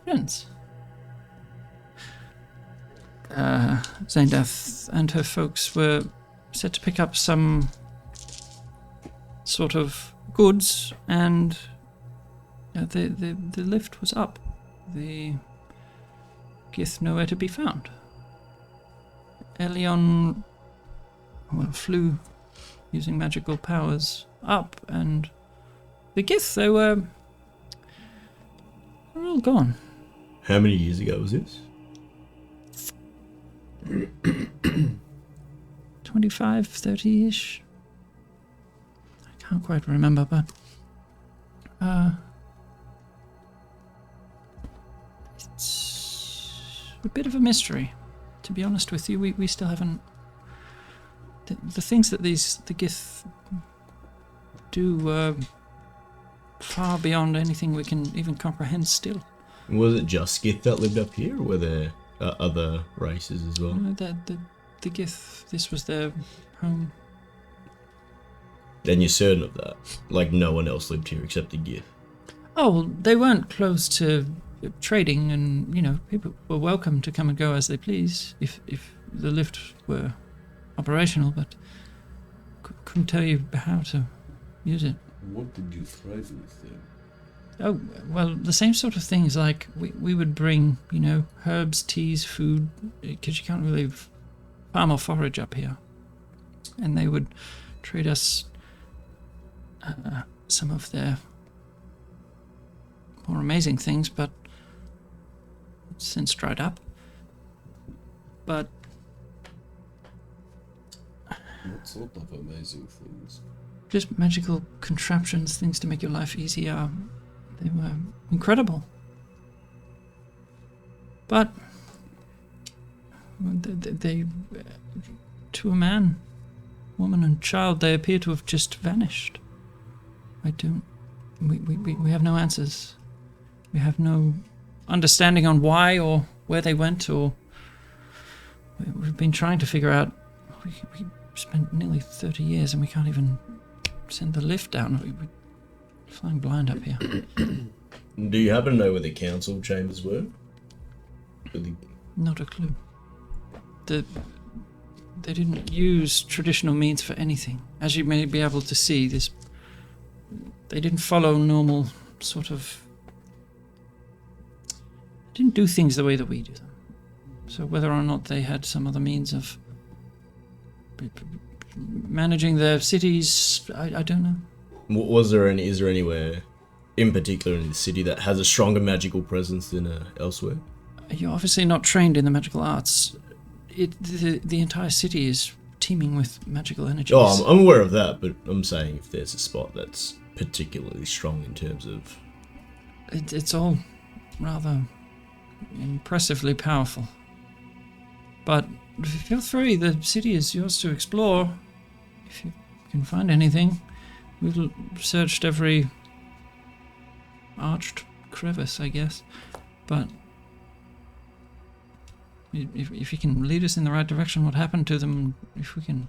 friends. Zaindath and her folks were set to pick up some sort of goods, and the lift was up. The Gith nowhere to be found. Elion flew using magical powers up, and the Gith, they were all gone. How many years ago was this? 25, 30-ish. I can't quite remember, but it's a bit of a mystery. To be honest with you, we still haven't... The things that the Gith do far beyond anything we can even comprehend still. Was it just Gith that lived up here, or were there other races as well? No, the Gith, this was their home. Then you're certain of that? Like no one else lived here except the Gith? Oh, well, they weren't close to trading, and, people were welcome to come and go as they please if the lift were operational, but couldn't tell you how to use it. What did you try with them? Oh, well, the same sort of things, like we would bring, herbs, teas, food, because you can't really farm or forage up here. And they would trade us some of their more amazing things, but it's since dried up. But... What sort of amazing things? Just magical contraptions, things to make your life easier. They were incredible. But they to a man, woman and child, they appear to have just vanished. We have no answers. We have no understanding on why or where they went, or we've been trying to figure out. We spent nearly 30 years and we can't even send the lift down. We're flying blind up here. Do you happen to know where the council chambers were? Not a clue. They didn't use traditional means for anything. As you may be able to see, they didn't follow normal sort of... didn't do things the way that we do them. So whether or not they had some other means of managing their cities, I don't know. Is there anywhere in particular in the city that has a stronger magical presence than elsewhere? You're obviously not trained in the magical arts. The entire city is teeming with magical energies. Oh, I'm aware of that, but I'm saying if there's a spot that's particularly strong in terms of... It's all rather impressively powerful. But feel free, the city is yours to explore. If you can find anything. We've searched every arched crevice, I guess. But if you can lead us in the right direction, what happened to them, if we can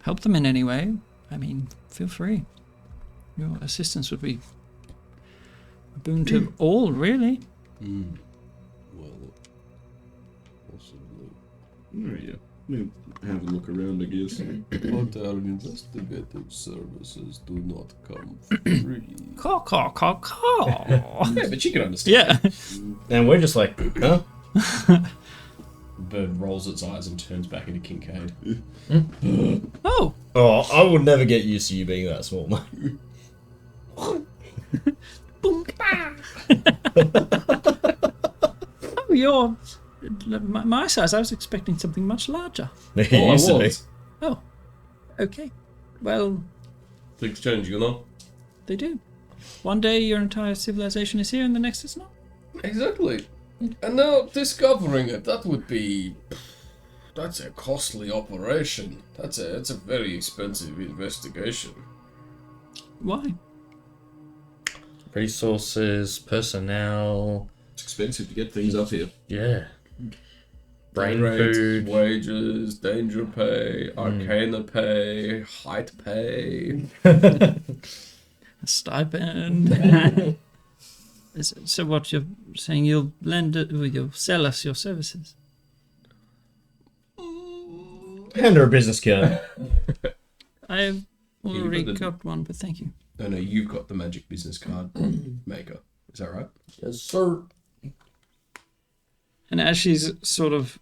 help them in any way, I mean, feel free. Your assistance would be a boon to all, really. Well, possibly. Oh, yeah. We'll have a look around, I guess. But our investigative services do not come free. Caw, caw, caw, caw. Yeah, but you can understand. Yeah. And we're just like, huh? Bird rolls its eyes and turns back into Kincaid. Oh. Oh, I would never get used to you being that small, mate. Oh, you're my size. I was expecting something much larger. He used to be. Oh, okay. Well, Things change, you know? they do. One day your entire civilization is here, and the next it's not. Exactly. And now discovering it, that's a costly operation. It's a very expensive investigation. Why? Resources, personnel, It's expensive to get things up here. yeah. Brain Rates, food. wages, danger pay, arcana pay, height pay. A stipend. So what you're saying? You'll you'll sell us your services. Hand her a business card. I've already but the- got one, but thank you. No, you've got the magic business card maker. Is that right? Yes, sir. And as she's sort of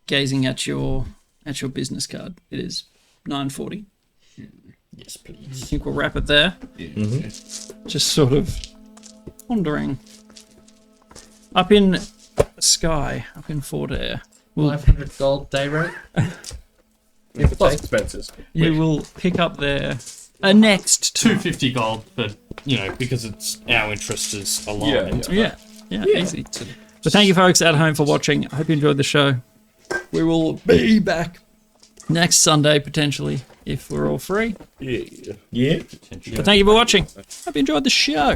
gazing at your business card, it is 9:40. Yes, I please. think we'll wrap it there. Just sort of wandering up in the sky, up in Fortaare. 500 gold day rate. Plus expenses. You will pick up there a next 250 gold, but because it's our interest is aligned. Yeah, easy. But thank you, folks at home, for watching. I hope you enjoyed the show. We will be back next Sunday, potentially, if we're all free. Yeah. But thank you for watching. Hope you enjoyed the show.